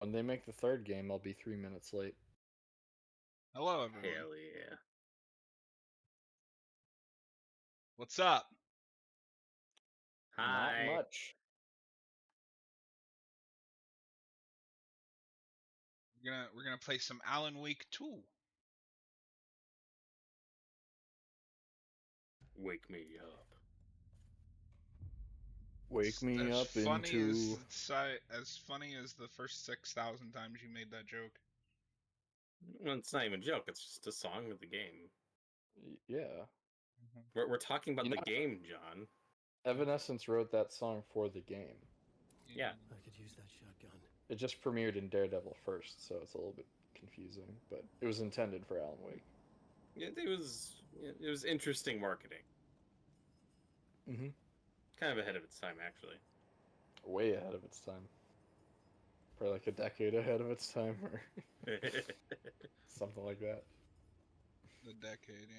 When they make the third game, I'll be 3 minutes late. Hello, everyone. Hell yeah. What's up? Hi. Not much. We're gonna play some Alan Wake 2. Wake me up. Wake me as up funny into... as funny as the first 6,000 times you made that joke. Well, it's not even a joke. It's just a song of the game. Yeah. We're talking about You the know- game, John. Evanescence wrote that song for the game. Yeah. I could use that shotgun. It just premiered in Daredevil first, so it's a little bit confusing, but it was intended for Alan Wake. It was interesting marketing. Mm-hmm. Kind of ahead of its time, actually. Way ahead of its time. Probably like a decade ahead of its time, or something like that. The decade,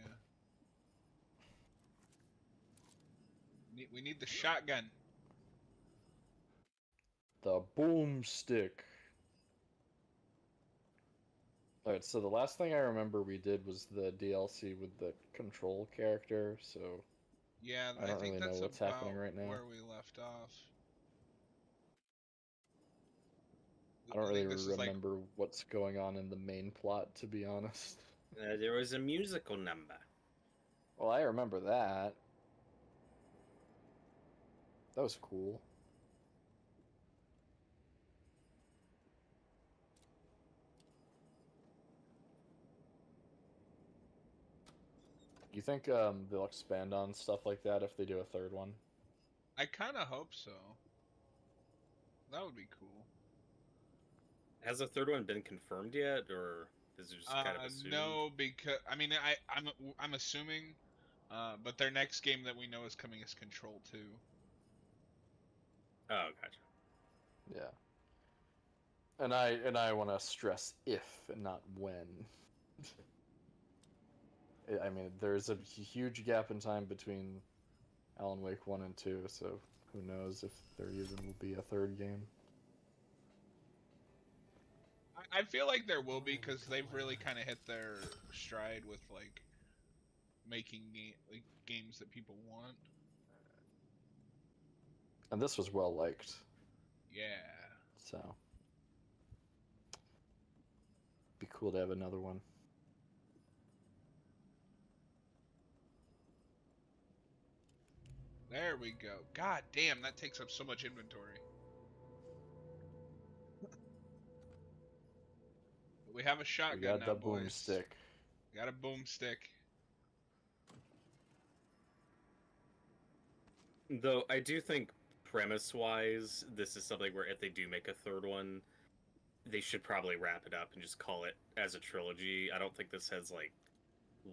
yeah. We need the shotgun. The boomstick. Alright, so the last thing I remember we did was the DLC with the control character, so Yeah, I don't think really know that's what's about happening right now. where we left off. I don't really think this is like remember what's going on in the main plot, to be honest. There was a musical number. Well, I remember that. That was cool. You think they'll expand on stuff like that if they do a third one? I kind of hope so. That would be cool. Has the third one been confirmed yet, or is it just kind of assumed? No, because I mean I'm assuming, but their next game that we know is coming is Control 2. Oh, gotcha. Yeah. And I want to stress if and not when. I mean, there's a huge gap in time between Alan Wake 1 and 2, so who knows if there even will be a third game. I feel like there will be, because they've really kind of hit their stride with like making games that people want. And this was well liked. Yeah. So be cool to have another one. There we go. God damn, that takes up so much inventory. We have a shotgun We got now, the boys. boomstick. We got a boomstick. Though I do think premise-wise, this is something where if they do make a third one, they should probably wrap it up and just call it as a trilogy. I don't think this has like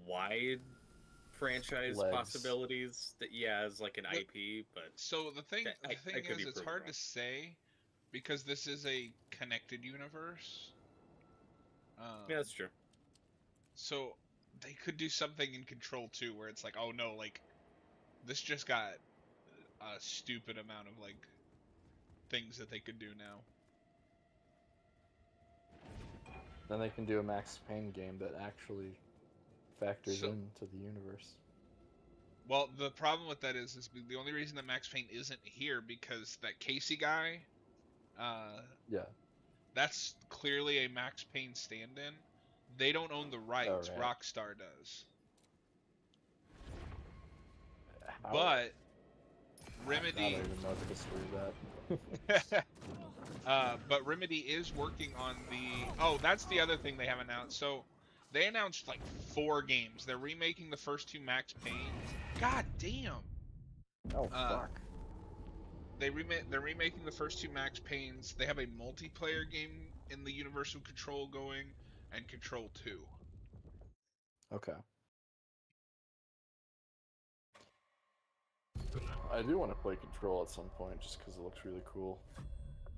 wide franchise Legs. possibilities. That as like an IP, but So the thing could be is, it's proven hard wrong. to say because this is a connected universe. Yeah, that's true. So they could do something in Control 2 where it's like, oh no, like this just got a stupid amount of like things that they could do now. Then they can do a Max Payne game that actually factors into the universe. Well, the problem with that is the only reason that Max Payne isn't here because that Casey guy, Yeah. that's clearly a Max Payne stand-in. They don't own the rights. Oh, right. Rockstar does. How? But I Remedy. don't even know the history of that. But Remedy is working on the. Oh, that's the other thing they have announced. So they announced like 4 games. They're remaking the first 2 Max Payne. God damn. Oh fuck. They're remaking the first 2 Max Paynes. They have a multiplayer game in the Universal Control going, and Control 2. Okay. I do want to play Control at some point, just because it looks really cool.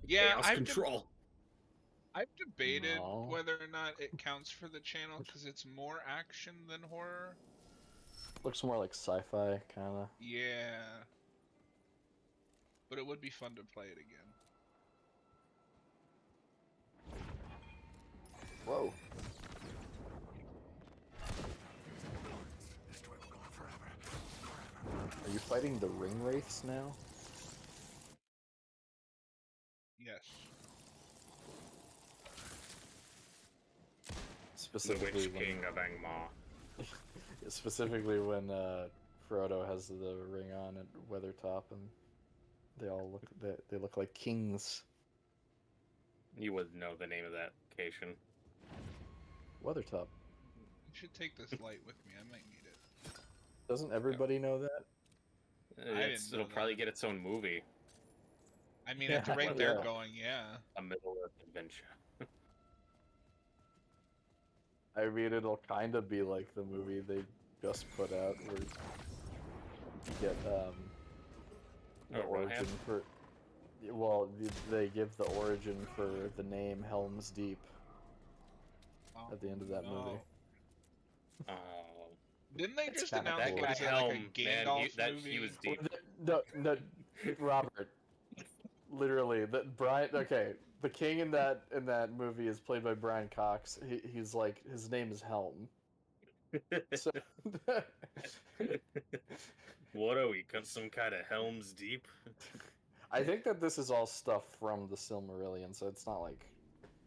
Yeah, Chaos Control. I've debated No. whether or not it counts for the channel because it's more action than horror. Looks more like sci-fi, kind of. Yeah. But it would be fun to play it again. Whoa. Are you fighting the ring wraiths now? Yes. The Specifically Witch when, King of Angmar. specifically when Frodo has the ring on at Weathertop, and they all look they look like kings. You would know the name of that location. Weathertop. I should take this light with me. I might need it. Doesn't everybody know that? It's, know it'll probably that. get its own movie. I mean, at the Yeah, rate well, they're yeah. going, yeah. A Middle-earth adventure. I mean, it'll kind of be like the movie they just put out, where you get the Oh, origin Rohan? for. Well, they give the origin for the name Helm's Deep at the end of that movie. Oh, Didn't they It's just kinda announce that cool. what guy is it, Helm, like a man, Gandalf movie? he was deep. No, Robert. Literally, that Brian. Okay, the king in that movie is played by Brian Cox. He's like, his name is Helm. So, What are we? Got some kind of Helm's Deep? I think that this is all stuff from the Silmarillion, so it's not like.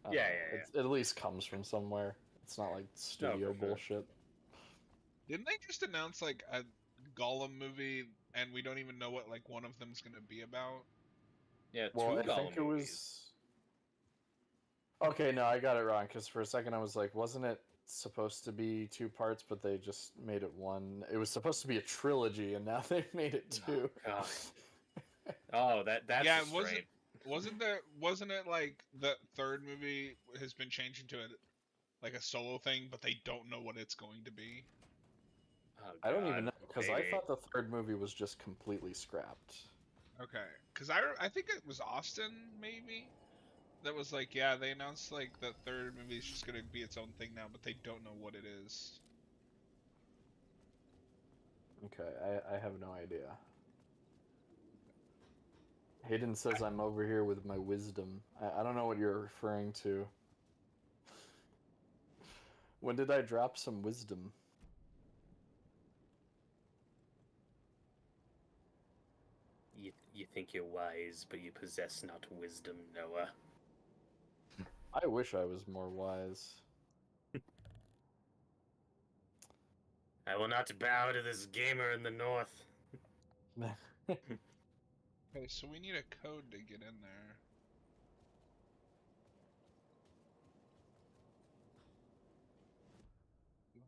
I don't Yeah, know, yeah, It at least comes from somewhere. It's not like studio for sure. bullshit. Didn't they just announce like a Gollum movie, and we don't even know what like one of them's gonna be about? Yeah, Well, two I Gollum think it movies. was. Okay, no, I got it wrong, because for a second I was like, wasn't it supposed to be 2 parts, but they just made it one? It was supposed to be a trilogy, and now they've made it 2. God. Oh, that's Yeah, just right. wasn't it like the third movie has been changed into like a solo thing, but they don't know what it's going to be? Oh, I don't even God, know, because I maybe. thought the third movie was just completely scrapped. Okay, because I think it was Austin maybe that was like, yeah, they announced like the third movie is just gonna be its own thing now, but they don't know what it is. Okay, I have no idea. Hayden says I'm over here with my wisdom. I don't know what you're referring to. When did I drop some wisdom? You think you're wise, but you possess not wisdom, Noah. I wish I was more wise. I will not bow to this gamer in the north. Okay, so we need a code to get in there. Do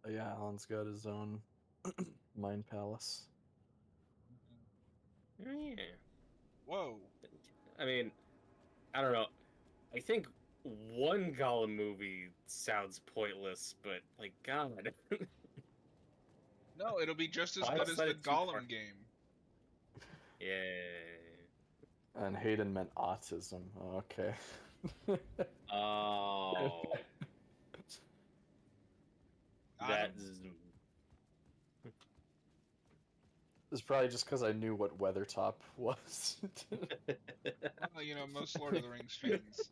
I have- Yeah, Alan's got his own mind palace. Yeah. Whoa. I mean, I don't know. I think one Gollum movie sounds pointless, but like, God. No, it'll be just as Why good is as that the a two-part? Gollum game. Yeah. And Hayden meant autism. Oh, okay. Oh. I'm- That's. It's probably just because I knew what Weathertop was. Well, you know, most Lord of the Rings fans.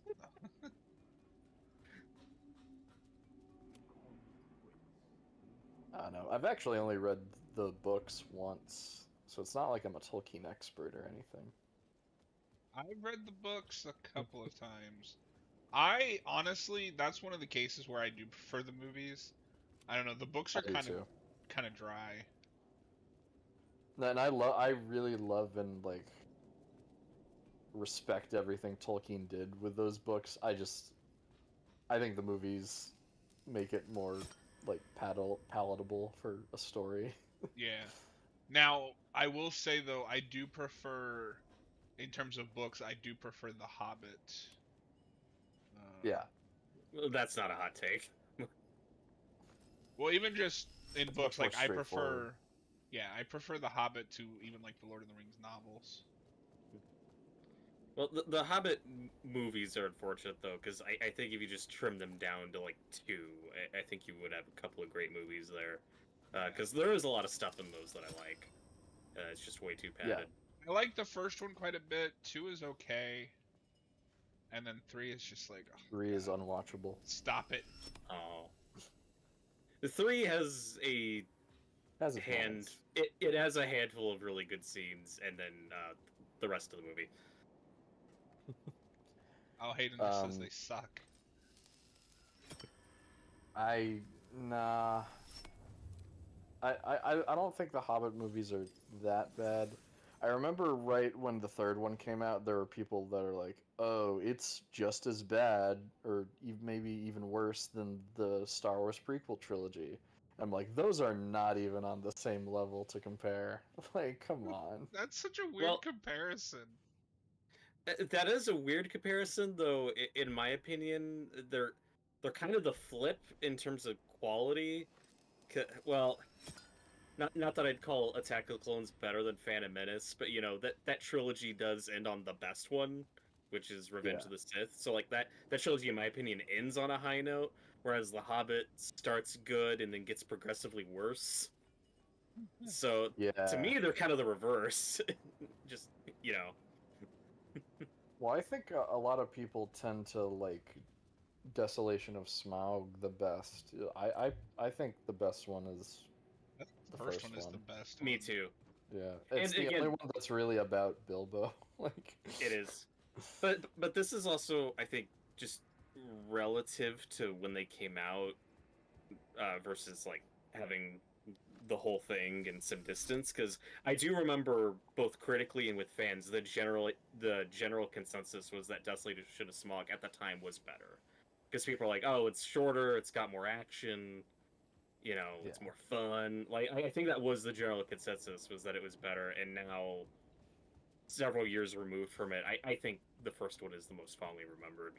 I don't know. I've actually only read the books once, so it's not like I'm a Tolkien expert or anything. I've read the books a couple of times. I honestly, that's one of the cases where I do prefer the movies. I don't know, the books I are do too. kind of dry. And I really love and like respect everything Tolkien did with those books. I think the movies make it more like palatable for a story. Yeah. Now, I will say though, I do prefer, in terms of books, I do prefer The Hobbit. Yeah. Well, that's not a hot take. Well, even just in It's books, much more like I straightforward. prefer, yeah, I prefer The Hobbit to even like the Lord of the Rings novels. Well, the Hobbit movies are unfortunate though, because I think if you just trim them down to like 2, I think you would have a couple of great movies there. Because there is a lot of stuff in those that I like. It's just way too padded. Yeah. I like the first one quite a bit. 2 is okay. and then 3 is just like, oh, 3 is God, unwatchable. stop it. Oh. The 3 has a Has its hand. moments. It has a handful of really good scenes, and then the rest of the movie. Oh, Hayden just says they suck. Nah. I don't think the Hobbit movies are that bad. I remember right when the third one came out, there were people that are like, "Oh, it's just as bad, or maybe even worse than the Star Wars prequel trilogy." I'm like, those are not even on the same level to compare. Like, come on. That's such a weird Well- comparison. That is a weird comparison, though. In my opinion, they're kind of the flip in terms of quality. Well, not that I'd call Attack of the Clones better than Phantom Menace, but you know that trilogy does end on the best one, which is Revenge Yeah. of the Sith. So like that trilogy, in my opinion, ends on a high note, whereas The Hobbit starts good and then gets progressively worse. So Yeah. to me, they're kind of the reverse. Just you know. Well, I think a lot of people tend to like Desolation of Smaug the best. I think the best one is The the first first one is one. the best Me one. too. Yeah, it's And the again- only one that's really about Bilbo. Like It is. But this is also, I think, just relative to when they came out, versus like having the whole thing and some distance. Because I do remember both critically and with fans, the general consensus was that Desolation of Smog at the time was better. Because people are like, oh, it's shorter, it's got more action, you know, it's Yeah. more fun. Like I think that was the general consensus, was that it was better. And now, several years removed from it, I think the first one is the most fondly remembered.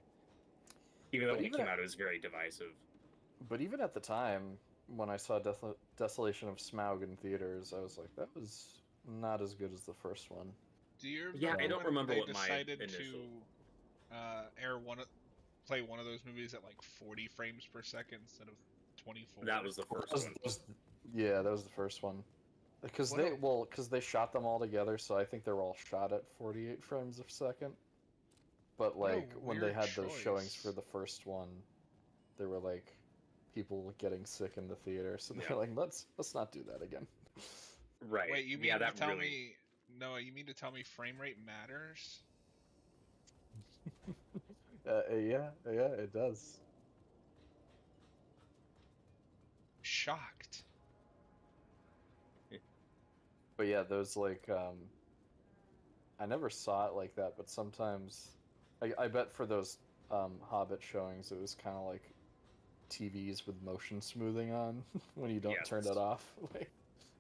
Even though But when it even came at- out, it was very divisive. But even at the time, when I saw Desolation of Smaug in theaters, I was like, that was not as good as the first one. Do you remember Yeah, I don't when remember they what my decided initial- to play one of those movies at like 40 frames per second instead of 24? That was the first That was- one. that was- yeah, that was the first one. Because What they a- because they shot them all together, so I think they were all shot at 48 frames a second. But What a like when they weird had those showings choice. for the first one, there were like people getting sick in the theater, so they're Yeah. like, let's not do that again. Right. Wait, you mean yeah, to that tell really... me? No, you mean to tell me frame rate matters? Yeah, it does. Shocked. But yeah, those like I never saw it like that, but sometimes I bet for those Hobbit showings it was kind of like TVs with motion smoothing on when you don't turn Yes. it off. Like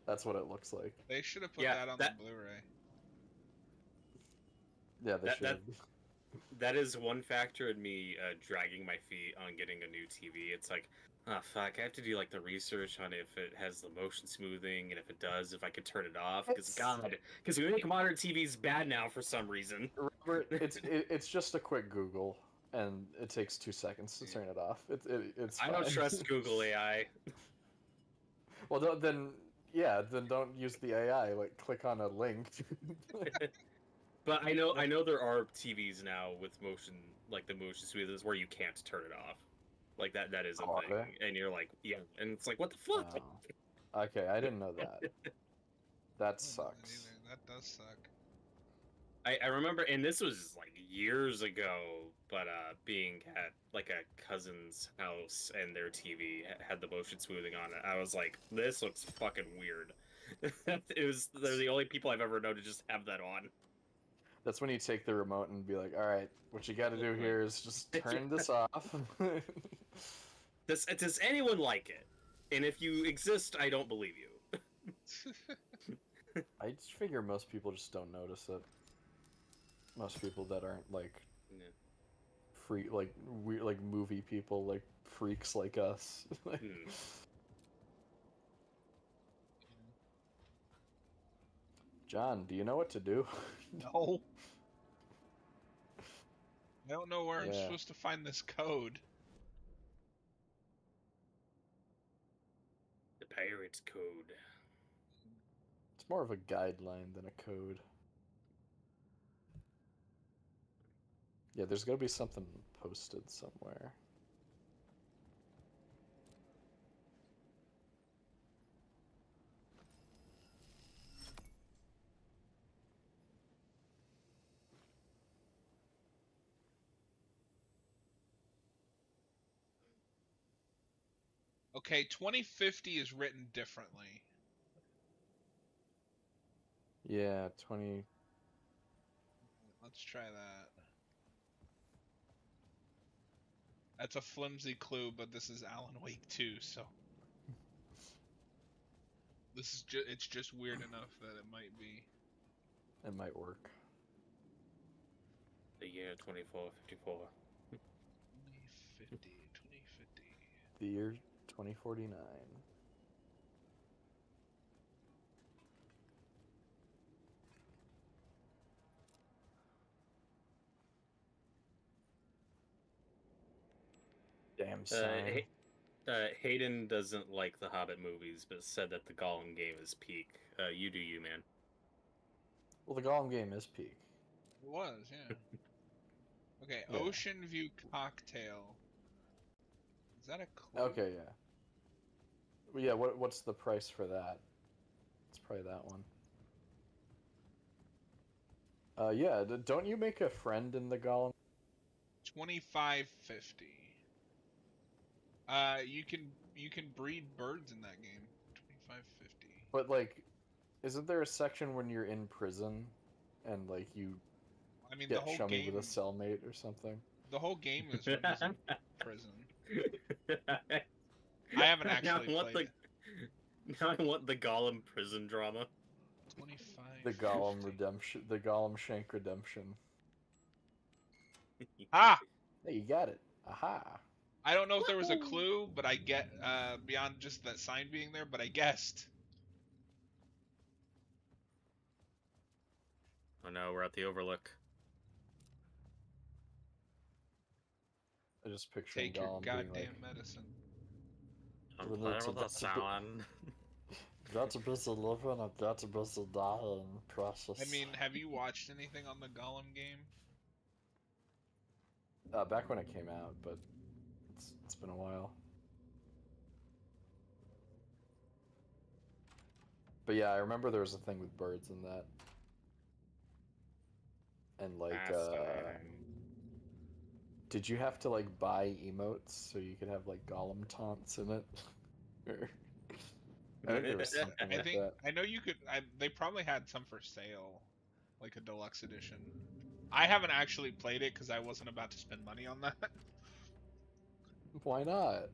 that's what it looks like. They should have put Yeah, that on that- the Blu-ray. Yeah, they That- should. That is one factor in me dragging my feet on getting a new TV. It's like, oh fuck, I have to do like the research on if it has the motion smoothing, and if it does, if I could turn it off. Because we make modern TVs bad now for some reason. Robert, it's just a quick Google, and it takes 2 seconds to turn it off. It's I don't fine. trust Google AI. Well, then don't use the AI. Like, click on a link. But I know there are TVs now with motion, like the motion smoothers, where you can't turn it off. Like that is a Oh, are thing, and you're like, yeah, and it's like, what the fuck? Oh. Okay, I didn't know that. That I don't know sucks. either. That does suck. I remember, and this was like years ago, but being at like a cousin's house and their TV had the motion smoothing on it. I was like, this looks fucking weird. They're the only people I've ever known to just have that on. That's when you take the remote and be like, all right, what you got to do here is just turn this off. Does anyone like it? And if you exist, I don't believe you. I just figure most people just don't notice it. Most people that aren't like Yeah. like movie people, like freaks like us. Like, Hmm. John, do you know what to do? No. I don't know where I'm Yeah. supposed to find this code. The Pirate's Code. It's more of a guideline than a code. Yeah, there's gotta be something posted somewhere. Okay, 2050 is written differently. Yeah, 20. Let's try that. That's a flimsy clue, but this is Alan Wake 2, so this is it's just weird enough that it might be. It might work. The year 2454. 2050. The year 2049. Damn sign. Hayden doesn't like the Hobbit movies, but said that the Gollum game is peak. You do you, man. Well, the Gollum game is peak. It was, yeah. Okay, Yeah. Ocean View Cocktail. Is that a clue? Okay, yeah. Well, yeah, what's the price for that? It's probably that one. Yeah, don't you make a friend in the Gollum? 2550. You can breed birds in that game. 2550. But like, isn't there a section when you're in prison, and like you I mean, get chummy with a cellmate or something? the whole game is when he's in prison. I haven't actually played it. Now I want the Gollum prison drama. 25. The Gollum redemption, the Gollum Shank redemption. Ah! Hey, you got it. Aha! I don't know if there was a clue, but I get beyond just that sign being there, but I guessed. Oh no, we're at the Overlook. I just picturing Take your Gollum goddamn being like, medicine. I'm We need playing to with the sound. "That's a busy living and that's a busy dying, precious." I mean, have you watched anything on the Gollum game? Back when it came out, but it's been a while. But yeah, I remember there was a thing with birds in that, and like, did you have to like buy emotes so you could have like Gollum taunts in it? I think there was something like that. I know you could. They probably had some for sale, like a deluxe edition. I haven't actually played it because I wasn't about to spend money on that. Why not?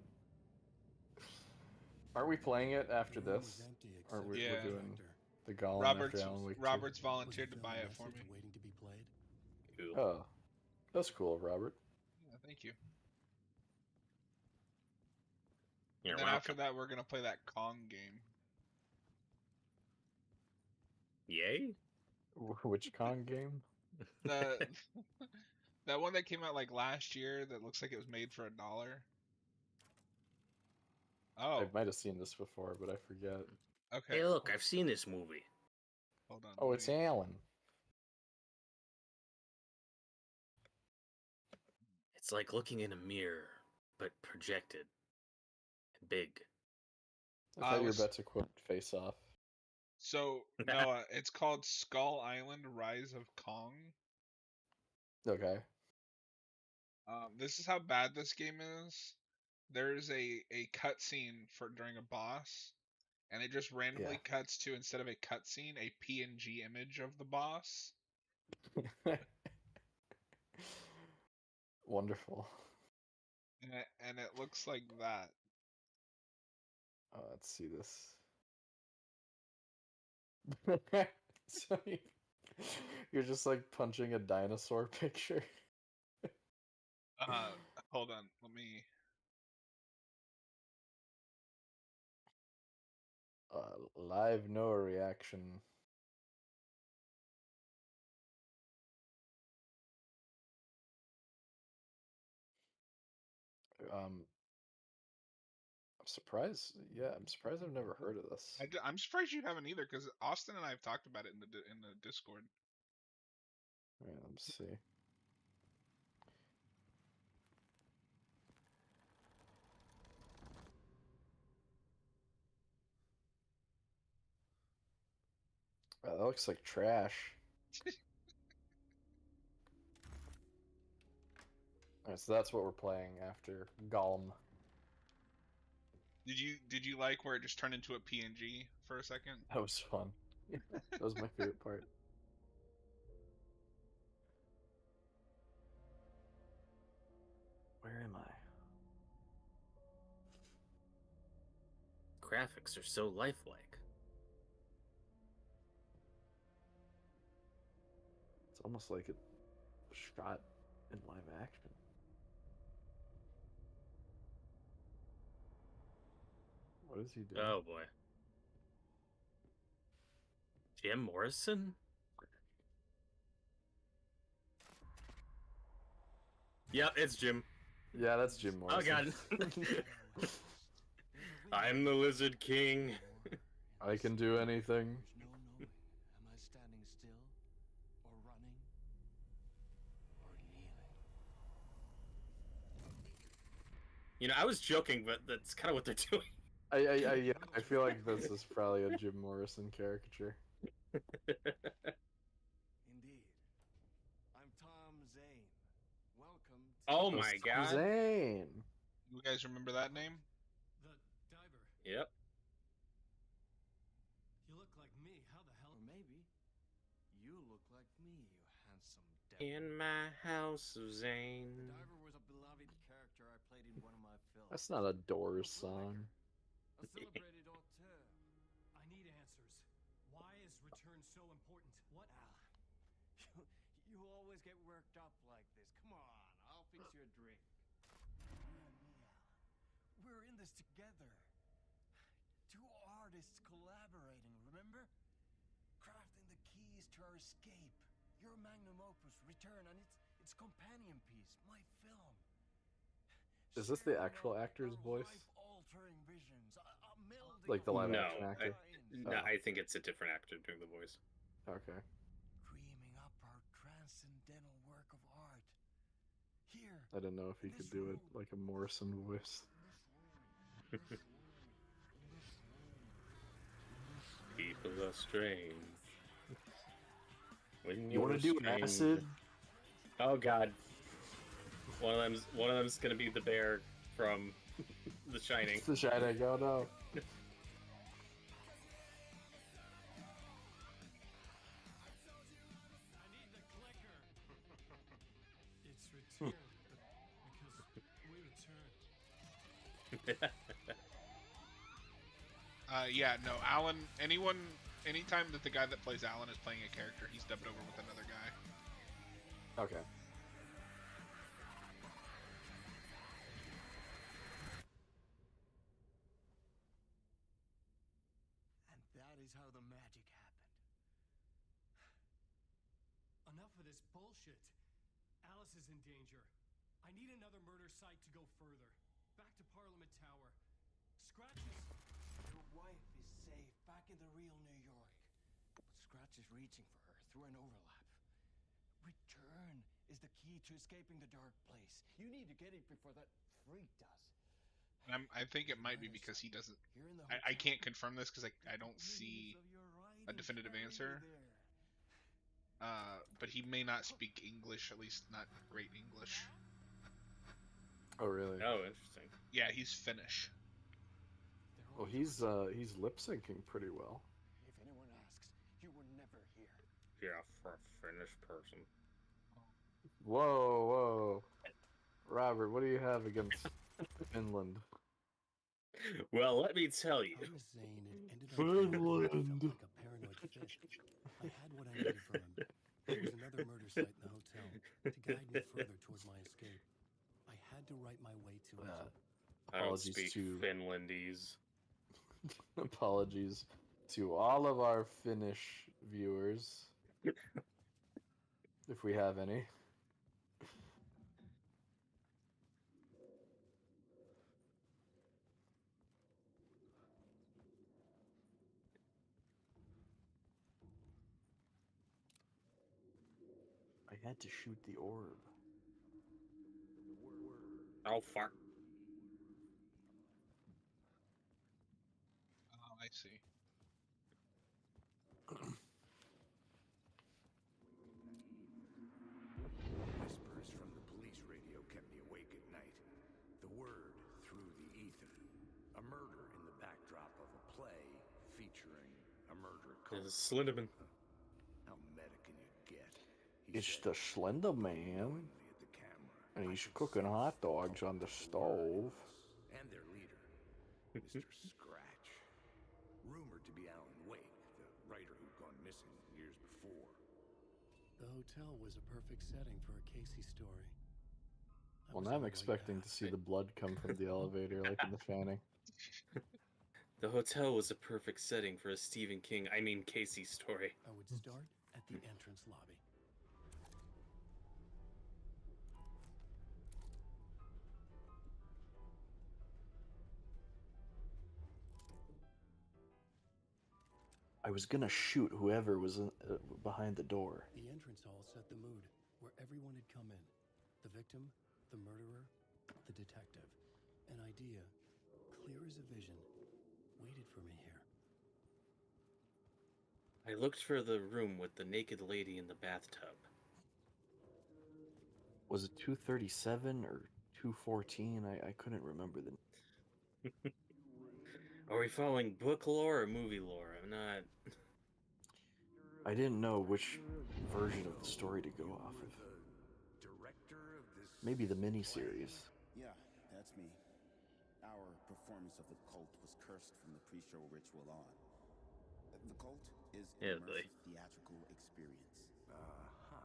Aren't we playing it after this? Or we're Yeah. doing the Gollum after Alan Wake 2? Robert's volunteered to buy it for me. Cool. Oh, that's cool, Robert. Yeah, thank you. You're And then welcome. after that, we're gonna play that Kong game. Yay? Which Kong game? The that one that came out like last year that looks like it was made for $1. Oh, I might have seen this before, but I forget. okay. Hey, look, I've seen this movie. Hold on. Oh, it's Alan. It's like looking in a mirror, but projected. Big. I thought you were was- about to quote Face Off. So no, it's called Skull Island: Rise of Kong. Okay. This is how bad this game is. There's a cutscene for during a boss, and it just randomly cuts to, instead of a cutscene, a PNG image of the boss. Wonderful. And it looks like that. Let's see this. So you're just like punching a dinosaur picture. Hold on, let me. Live no reaction. I'm surprised. Yeah, I'm surprised I've never heard of this. I'm surprised you haven't either, because Austin and I have talked about it in the Discord. Yeah, let's see. That looks like trash. Alright, so that's what we're playing after Golem. Did you like where it just turned into a PNG for a second? That was fun. That was my favorite part. Where am I? Graphics are so lifelike. It's almost like it was shot in live action. What is he doing? Oh boy. Jim Morrison? Yep, it's Jim. Yeah, that's Jim Morrison. Oh god. I'm the Lizard King. I can do anything. No knowing. Am I standing still, or running, or kneeling? You know, I was joking, but that's kind of what they're doing. Yeah, I feel like this is probably a Jim Morrison caricature. Indeed. I'm Tom Zane. Welcome to Oh my god. Zane. You guys remember that name? The diver. Yep. You look like me. How the hell? Or maybe you look like me, you handsome devil. In my house of Zane. The diver was a beloved character I played in one of my films. That's not a Doors song. A celebrated auteur. I need answers. Why is return so important? What? Al, you always get worked up like this. Come on, I'll fix you a drink. You and me, Al. We're in this together. Two artists collaborating, remember? Crafting the keys to our escape. Your magnum opus, Return, and its companion piece, my film. Is this the Sharing actual our actor's voice? life-altering visions, a melding Like the live No, action actor? No, I think it's a different actor doing the voice. Okay. dreaming up our transcendental work of art. Here, I didn't know if he could do it like a Morrison voice. People are strange. When You want to do strange- acid? Oh god. One of them's gonna be the bear from The Shining. The Shining, oh no. I need the clicker. It's return. Because we return. Yeah, no, Alan. Anytime that the guy that plays Alan is playing a character, he's dubbed over with another guy. Okay. and that is how the magic happened. Enough of this bullshit. Alice is in danger. I need another murder site to go further. Back to Parliament Tower. Scratches. Your wife is safe back in the real New York. But Scratch is reaching for her through an overlap. Return is the key to escaping the dark place. You need to get it before that freak does. And I think it might be because he doesn't. Here in the I hotel, can't confirm this because I don't the see rings of your a riding definitive carry me answer. there. But he may not speak English, at least not great English. Oh really? Oh, interesting. Yeah, he's Finnish. They're Well, all he's lip syncing pretty well. If anyone asks, you were never here. Yeah, for a Finnish person. Whoa, whoa. Robert, what do you have against Finland? Well, let me tell you. Thomas Zane had ended up feeling Finland. like a paranoid fish. I had what I needed from him. There was another murder site in the hotel to guide me further toward my escape. I had to write my way to it. I don't Apologies speak to- Finlandese. Apologies to all of our Finnish viewers, if we have any. I had to shoot the orb. Oh, fuck. Oh, I see. It's a Slenderman. How meta can you get? It's the Slender Man, At the camera. and he's cooking hot dogs on the stove. And their leader, Mr. Scratch. Rumored to be Alan Wake, the writer who'd gone missing years before. The hotel was a perfect setting for a Casey story. I Well, was now I'm on the right expecting path. to see the blood come from the elevator, like in The Shining. The hotel was a perfect setting for a Stephen King, I mean Casey story. I would start at the entrance lobby. I was gonna shoot whoever was behind the door. The entrance hall set the mood, where everyone had come in. The victim, the murderer, the detective. An idea, clear as a vision, waited for me here. I looked for the room with the naked lady in the bathtub. Was it 237 or 214? I couldn't remember the. Are we following book lore or movie lore? I'm not. I didn't know which version of the story to go off of. Director of this. Maybe the miniseries. Yeah, that's me. Our performance of the cult was cursed from the pre-show ritual on. The cult is an Yeah, boy. immersive theatrical experience. Uh-huh.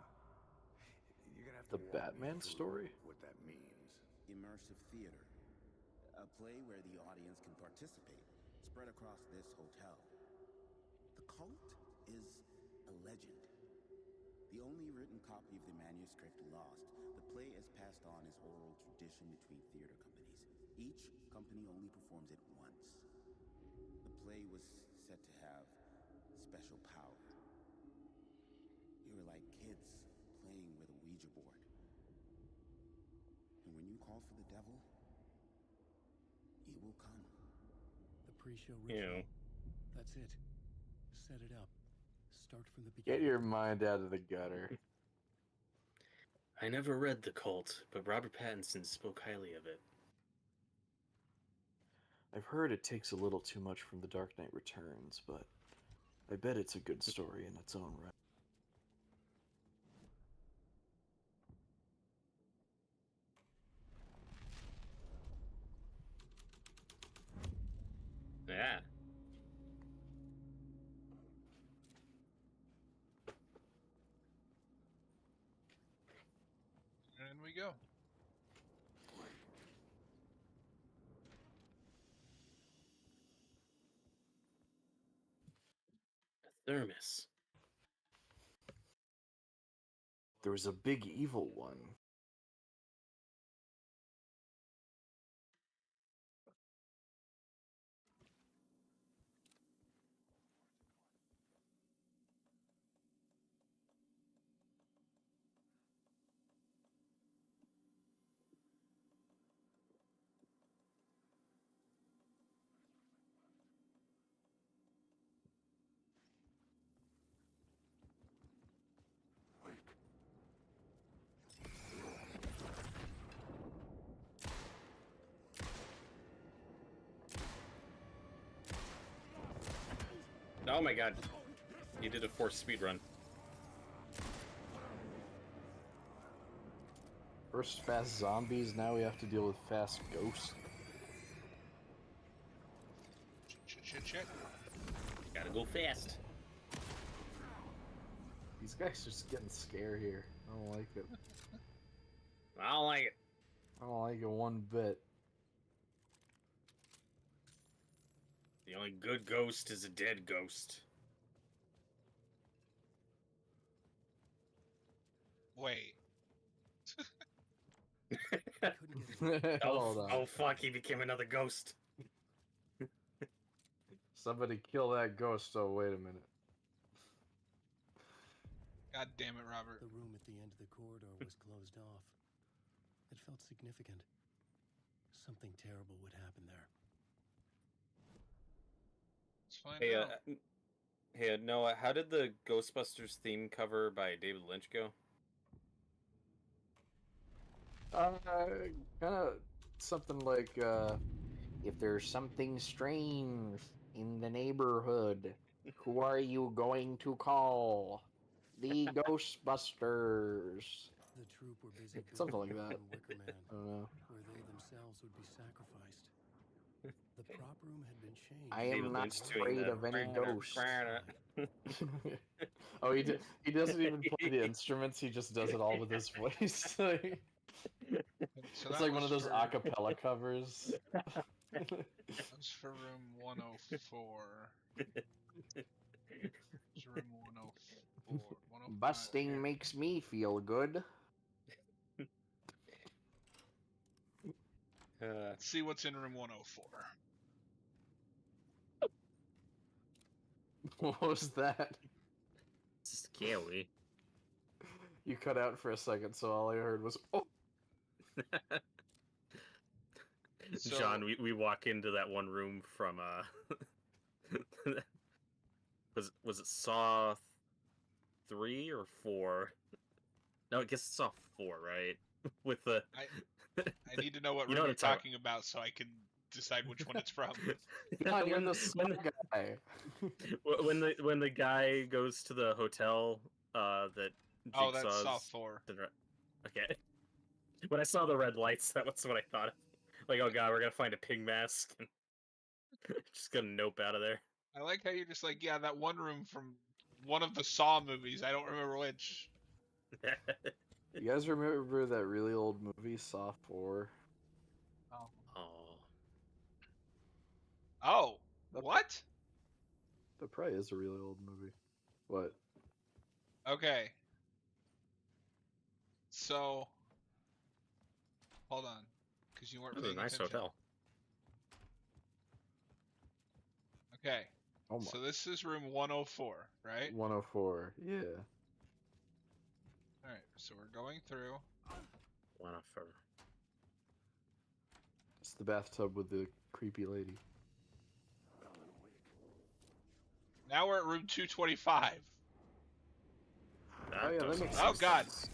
You're gonna have The to walk me Batman through story? what that means. Immersive theater. A play where the audience can participate, spread across this hotel. The cult is a legend. The only written copy of the manuscript lost, the play is passed on as oral tradition between theater companies. Each company only performs it once. The play was said to have special power. We were like kids playing with a Ouija board. And when you call for the devil, he will come. The pre-show You know. ritual. That's it. Set it up. Start from the Get beginning. your mind out of the gutter. I never read The Cult, but Robert Pattinson spoke highly of it. I've heard it takes a little too much from The Dark Knight Returns, but I bet it's a good story in its own right. Yeah. And we go. A thermos. There was a big evil one. Oh my god. You did a forced speed run. First fast zombies, now we have to deal with fast ghosts. Shit. Gotta go fast. These guys are just getting scared here. I don't like it. I don't like it. I don't like it one bit. The only good ghost is a dead ghost. Wait. Couldn't get it. Hold on. Oh fuck, he became another ghost. Somebody kill that ghost, oh wait a minute. God damn it, Robert. The room at the end of the corridor was closed off. It felt significant. Something terrible would happen there. Let's find Hey, out. hey, Noah, how did the Ghostbusters theme cover by David Lynch go? Kind of something like, if there's something strange in the neighborhood, Who are you going to call? The Ghostbusters. The troop were busy Something building like their that. own Wicker Man, I don't know. where they themselves would be sacrificed. The prop room had been changed. I David am not Lynch doing afraid the of any ghosts. ghosts. Oh, he doesn't even play the instruments. He just does it all with his voice. So It's that like one was of those for- a cappella covers. That was for room 104. It's room 104. 105, Busting here. makes me feel good. Let's see what's in room 104. What was that? Scary. You cut out for a second, so all I heard was, oh! So- John, we walk into that one room from was it Saw 3 or 4? No, I guess it's Saw 4, right? With the I need to know what You room know what you're I'm talking- talking about so I can decide which one it's from. God, you're when, the smart guy. when the guy goes to the hotel that Oh, that's Jigsaw's Saw 4. Okay. When I saw the red lights, that was what I thought of. Like, oh god, we're gonna find a pig mask and just gonna nope out of there. I like how you're just like, yeah, that one room from one of the Saw movies. I don't remember which. You guys remember that really old movie, Saw 4? Oh. Oh. Oh, what? That probably is a really old movie. What? Okay. So, hold on, because you weren't This is paying a nice attention. hotel. Okay, Oh my. so this is room 104, right? 104. Yeah. All right, so we're going through. One of her. It's the bathtub with the creepy lady. Now we're at room 225. That Oh, yeah, that doesn't makes make Oh, God. sense.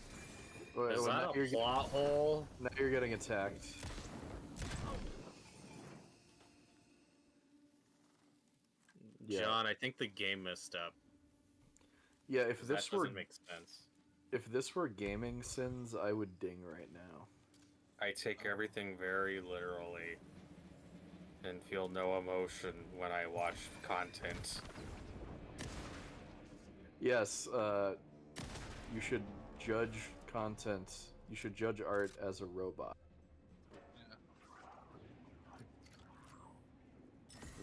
Well, Is now that you're a plot hole? now you're getting attacked. Yeah. John, I think the game messed up. Yeah, if 'cause this that were doesn't make sense. if this were gaming sins, I would ding right now. I take everything very literally and feel no emotion when I watch content. Yes, you should judge content. You should judge art as a robot.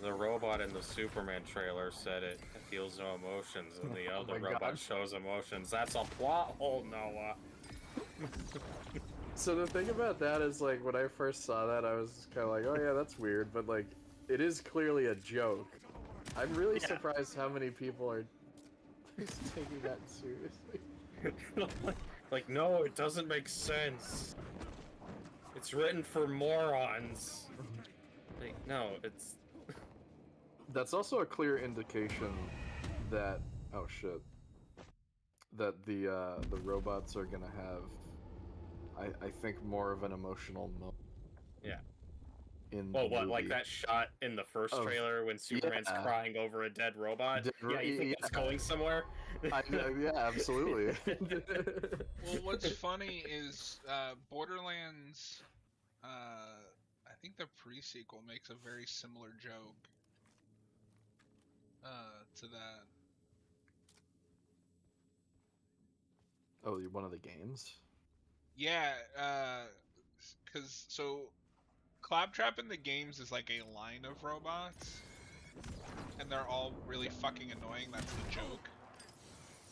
The robot in the Superman trailer said it feels no emotions, and the Oh other my robot God. shows emotions. That's a plot hole, Noah. So the thing about that is, like, when I first saw that, I was kind of like, oh yeah, that's weird, but like, it is clearly a joke. I'm really Yeah. surprised how many people are taking that seriously. Like, no, it doesn't make sense. It's written for morons. Like, no, it's... That's also a clear indication that, oh shit, that the robots are gonna have, I think, more of an emotional moment. Yeah. In Well, the what, like movie. that shot in the first Of- trailer when Superman's yeah. crying over a dead robot? Dead Yeah, you think it's yeah. going somewhere? Yeah, absolutely. Well, what's funny is Borderlands, I think the pre-sequel makes a very similar joke to that. Oh, you're one of the games? Yeah, because so Claptrap in the games is like a line of robots, and they're all really fucking annoying. That's the joke.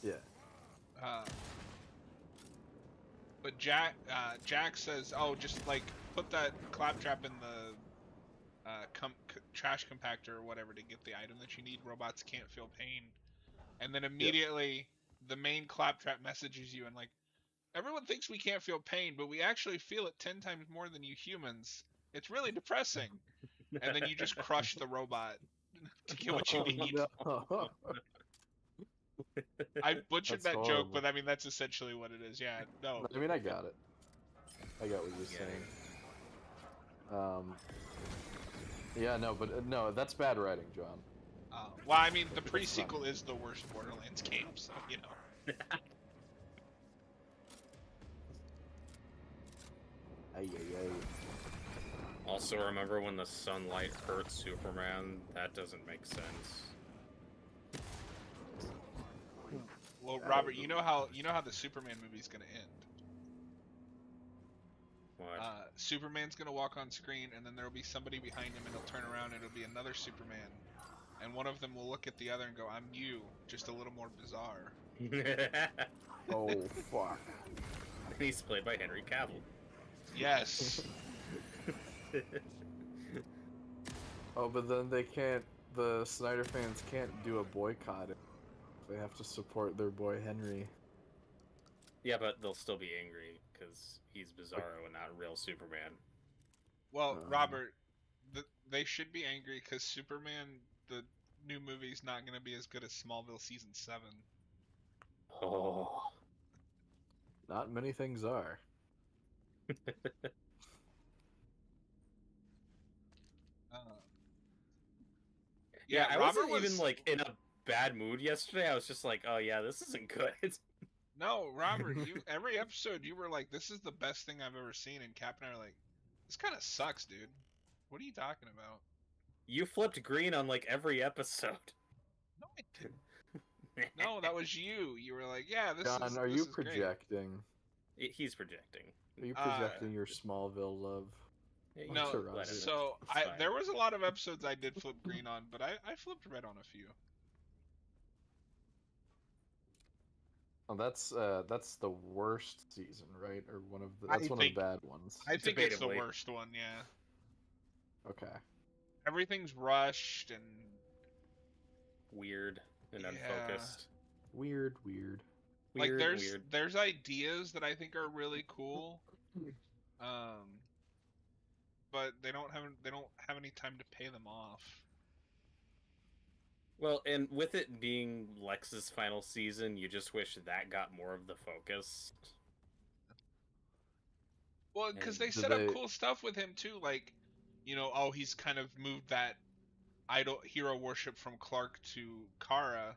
Yeah. But Jack says, "Oh, just like put that Claptrap in the trash compactor or whatever to get the item that you need. Robots can't feel pain." And then immediately the main Claptrap messages you and like, "Everyone thinks we can't feel pain, but we actually feel it 10 times more than you humans. It's really depressing." And then you just crush the robot to get what you Oh, need. no. I butchered That's that joke, horrible. but I mean that's essentially what it is. Yeah, no. I mean, I got it. I got what you're Yeah. saying. Yeah, no, but no, that's bad writing, John. Well, I mean, the pre-sequel is the worst Borderlands game, so you know. Ay, ay, ay. Also, remember when the sunlight hurt Superman? That doesn't make sense. Well, Robert, you know how the Superman movie's gonna end. What? Superman's gonna walk on screen, and then there'll be somebody behind him, and he'll turn around, and it'll be another Superman, and one of them will look at the other and go, "I'm you, just a little more bizarre." Oh fuck. And he's played by Henry Cavill. Yes. Oh, but then they can't. The Snyder fans can't do a boycott. They have to support their boy Henry. Yeah, but they'll still be angry because he's Bizarro and not real Superman. Well, Robert, they should be angry because Superman, the new movie's not gonna be as good as Smallville season 7. Oh. Not many things are. Yeah, I Robert wasn't even like in a bad mood yesterday. I was just like, oh yeah, this isn't good. No, Robert, every episode you were like, "This is the best thing I've ever seen," and Cap and I are like, "This kind of sucks, dude. What are you talking about?" You flipped green on like every episode. No, I didn't. No, that was you. You were like, "Yeah, this John, is." are this you is great." projecting? He's projecting. Are you projecting your Smallville love? Yeah, you No, should let it. so It's fine. there was a lot of episodes I did flip green on, but I flipped red on a few. Oh, that's the worst season, right? Or one of the I that's one think- of the bad ones. I think it's the Debatably. worst one, yeah. Okay. Everything's rushed and Weird and Yeah. unfocused. Weird. like Weird, there's weird. there's ideas that I think are really cool, but they don't have any time to pay them off. Well, and with it being Lex's final season, you just wish that got more of the focus. Well, because And they do set up they- cool stuff with him too, like, you know, oh, he's kind of moved that idol hero worship from Clark to Kara.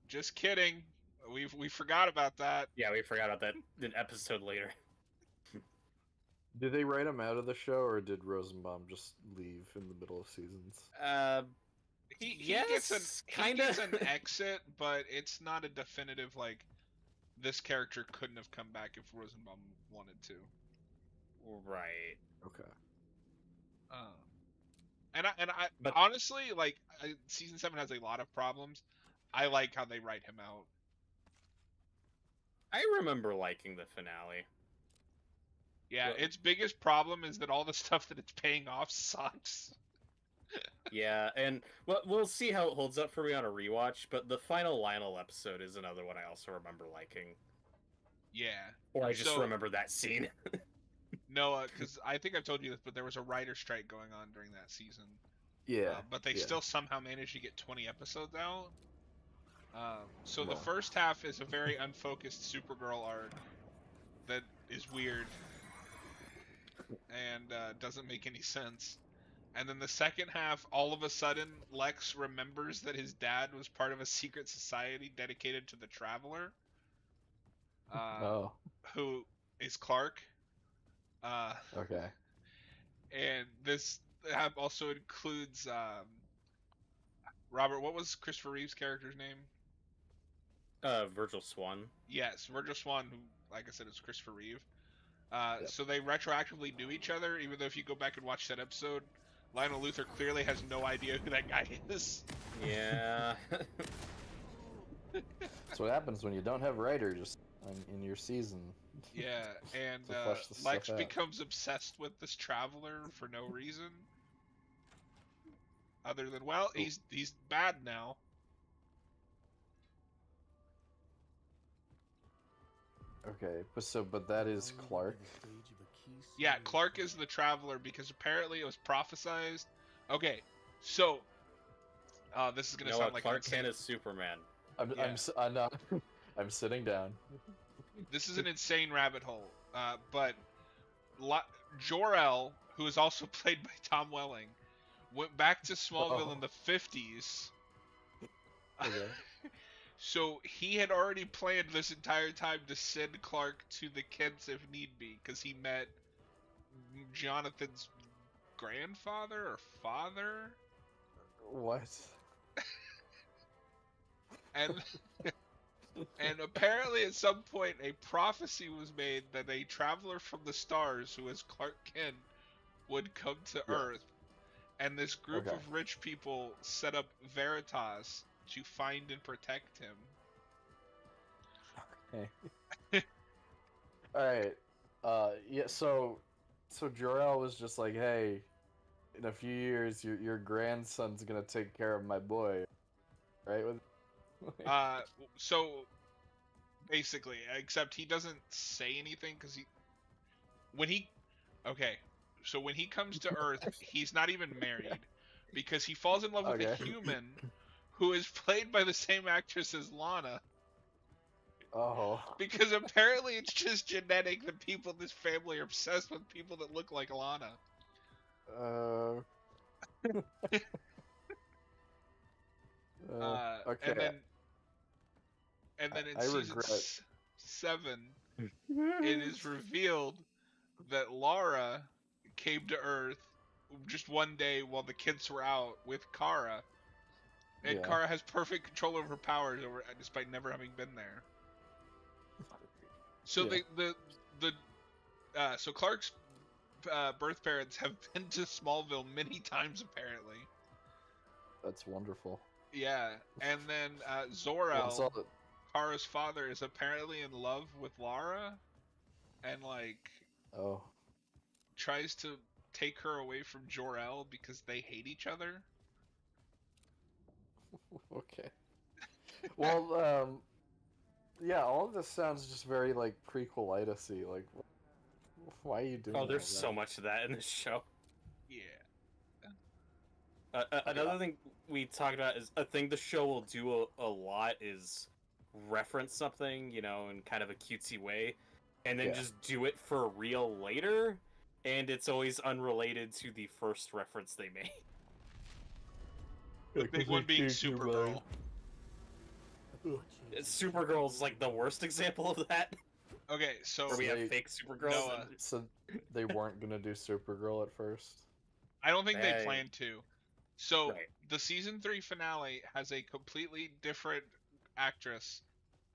Just kidding. We forgot about that. Yeah, we forgot about that an episode later. Did they write him out of the show, or did Rosenbaum just leave in the middle of seasons? He Yes, gets an kinda. exit, but it's not a definitive like this character couldn't have come back if Rosenbaum wanted to. Right. Okay. And I But- honestly like season 7 has a lot of problems. I like how they write him out. I remember liking the finale. Yeah, Well- its biggest problem is that all the stuff that it's paying off sucks. Yeah, and we'll see how it holds up for me on a rewatch, but the final Lionel episode is another one I also remember liking. Yeah. Or I just So- remember that scene. No, because I think I've told you this, but there was a writer strike going on during that season. Yeah. But they yeah. still somehow managed to get 20 episodes out. So the Wow. first half is a very unfocused Supergirl arc that is weird and doesn't make any sense. And then the second half, all of a sudden, Lex remembers that his dad was part of a secret society dedicated to the Traveler, Oh. who is Clark. Okay. And this app also includes Robert. What was Christopher Reeve's character's name? Virgil Swan. Yes, Virgil Swan, who, like I said, is Christopher Reeve. Yep. So they retroactively knew each other, even though if you go back and watch that episode, Lionel Luthor clearly has no idea who that guy is. Yeah. That's what happens when you don't have writers in your season. Yeah, and To flesh the Lex stuff out. becomes obsessed with this Traveler for no reason, other than he's bad now. Okay, but that is Clark. Yeah, Clark is the Traveler because apparently it was prophesized. Okay, so this is gonna No, sound like Clark an insane- Kent is Superman. I'm not. I'm sitting down. This is an insane rabbit hole. But Jor-El, who is also played by Tom Welling, went back to Smallville Oh. in the 50s. Okay. So he had already planned this entire time to send Clark to the Kents if need be, because he met Jonathan's grandfather or father, What? and and apparently at some point a prophecy was made that a traveler from the stars, who is Clark Kent, would come to Yeah. Earth, and this group Okay. of rich people set up Veritas to find and protect him. Okay. All right. Yeah. So Jor-El was just like, hey, in a few years, your grandson's gonna take care of my boy, right? So basically, except he doesn't say anything because okay, so when he comes to Earth, he's not even married because he falls in love with a Okay. human who is played by the same actress as Lana. Oh. Because apparently it's just genetic that people in this family are obsessed with people that look like Lana. Okay. And then in I season regret. 7, it is revealed that Lara came to Earth just one day while the kids were out with Kara, and Yeah. Kara has perfect control over her powers despite never having been there. So Yeah. so Clark's birth parents have been to Smallville many times apparently. That's wonderful. Yeah, and then What's Zor-El, all the... Kara's father, is apparently in love with Lara, and like Oh. tries to take her away from Jor-El because they hate each other. Okay. Well, yeah, all of this sounds just very like prequelitis-y. Like, why are you doing? Oh, there's all so that? much of that in this show. Yeah. Another thing we talked about is a thing the show will do a lot is reference something, you know, in kind of a cutesy way, and then Yeah. just do it for real later, and it's always unrelated to the first reference they made. The big one being Supergirl. Supergirl's like the worst example of that, Okay, so where we have They- fake Supergirls. Noah. So they weren't gonna do Supergirl at first. I don't think they Hey. plan to. So Right. the season 3 finale has a completely different actress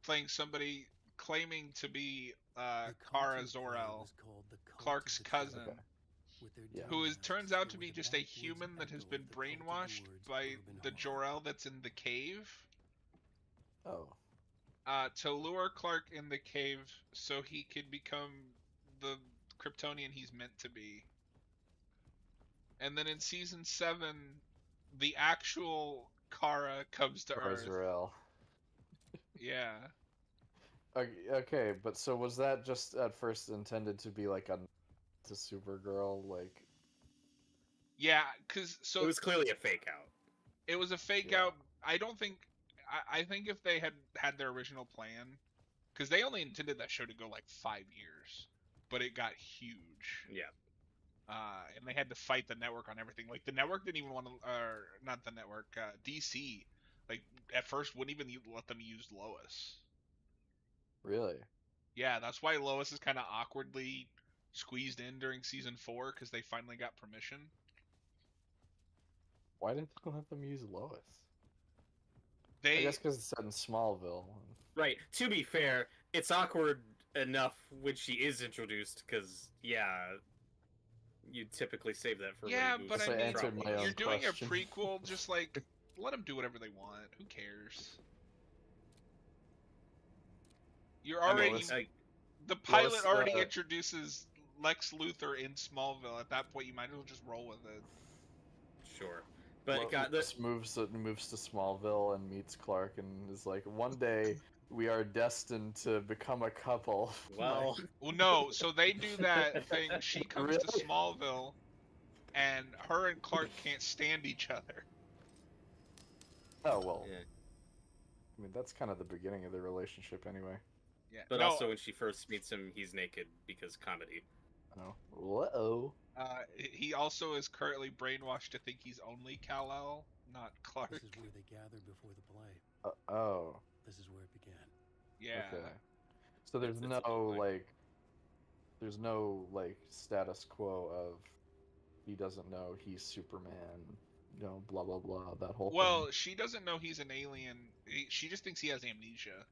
playing somebody claiming to be The Kara content play Zor-El, was called The Cult of Clark's the cousin, Okay. With their Yeah. who dumb turns masks, out they to were be the just a backwoods human that has echo been of the cult of the brainwashed woods, by urban the horror. Jor-El that's in the cave Oh. to lure Clark in the cave so he could become the Kryptonian he's meant to be. And then in season 7, the actual Kara comes to Earth. Azrael. Yeah. Okay, but so was that just at first intended to be like a to Supergirl, like? Yeah, because It was clearly a fake out. it was a fake Yeah. out. I don't think. I think if they had their original plan, because they only intended that show to go like 5 years, but it got huge. Yeah. And they had to fight the network on everything. Like the network didn't even want to, or not the network, DC. Like at first wouldn't even let them use Lois. Really? Yeah, that's why Lois is kind of awkwardly squeezed in during season 4 because they finally got permission. Why didn't they let them use Lois? I They guess because it's set in Smallville. Right. To be fair, it's awkward enough when she is introduced, because you typically save that for Yeah, when he but moves I to mean, answered my Metropolis. own you're doing question. a prequel, just like let them do whatever they want. Who cares? You're I mean, already Lois- the pilot Lois, already introduces Lex Luthor in Smallville. At that point, you might as well just roll with it. Sure. But Lois God, moves to Smallville and meets Clark and is like, one day we are destined to become a couple. well, Well, no. So they do that thing. She comes to Really? Smallville, and her and Clark can't stand each other. Oh well. yeah. I mean, that's kind of the beginning of the relationship, anyway. Yeah. But no, also when she first meets him, he's naked because comedy. Oh. Whoa. He also is currently brainwashed to think he's only Kal-El, not Clark. This is where they gathered before the play. Oh, This is where it began. Yeah. okay. So there's It's no like- like, there's no like status quo of he doesn't know he's Superman. You know, blah blah blah. That whole Well, thing. she doesn't know he's an alien. She just thinks he has amnesia.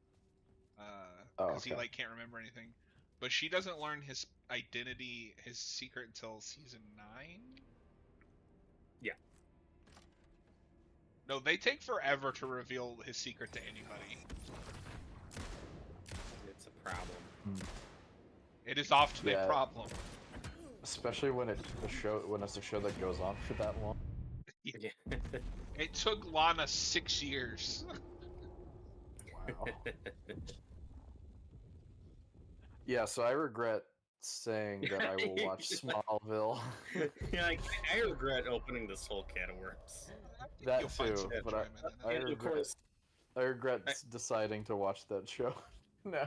Oh, Because he okay. like can't remember anything. But she doesn't learn his identity, his secret until season 9. Yeah. No, they take forever to reveal his secret to anybody. It's a problem. It is often Yeah. a problem. Especially when it's a show that goes on for that long. Yeah. It took Lana 6 years. Wow. Yeah, so I regret saying that I will watch Smallville. Yeah, I regret opening this whole can of worms. That You'll find too, some but enjoyment in I it. And of regret, course, I regret deciding to watch that show. No,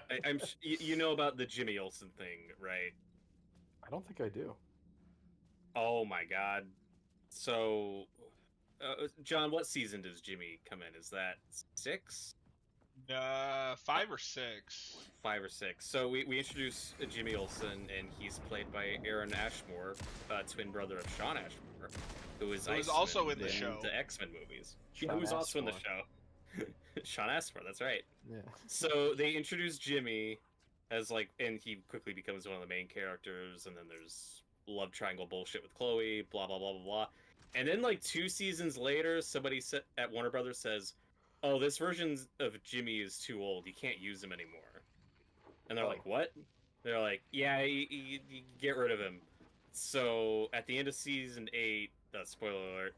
you know about the Jimmy Olsen thing, right? I don't think I do. Oh my god. So, John, what season does Jimmy come in? Is that 6? 5 or 6. 5 or 6. So we introduce Jimmy Olsen, and he's played by Aaron Ashmore, twin brother of Sean Ashmore, who is Who is Iceman also in the show. the X-Men movies. Sean Who's also in the Ashmore. show. Sean Ashmore, that's right. Yeah. So they introduce Jimmy as like, and he quickly becomes one of the main characters, and then there's love triangle bullshit with Chloe, blah blah blah blah blah. And then like 2 seasons later, somebody at Warner Brothers says, "Oh, this version of Jimmy is too old. You can't use him anymore." And they're like, "What?" They're like, "Yeah, you get rid of him." So at the end of season 8, spoiler alert.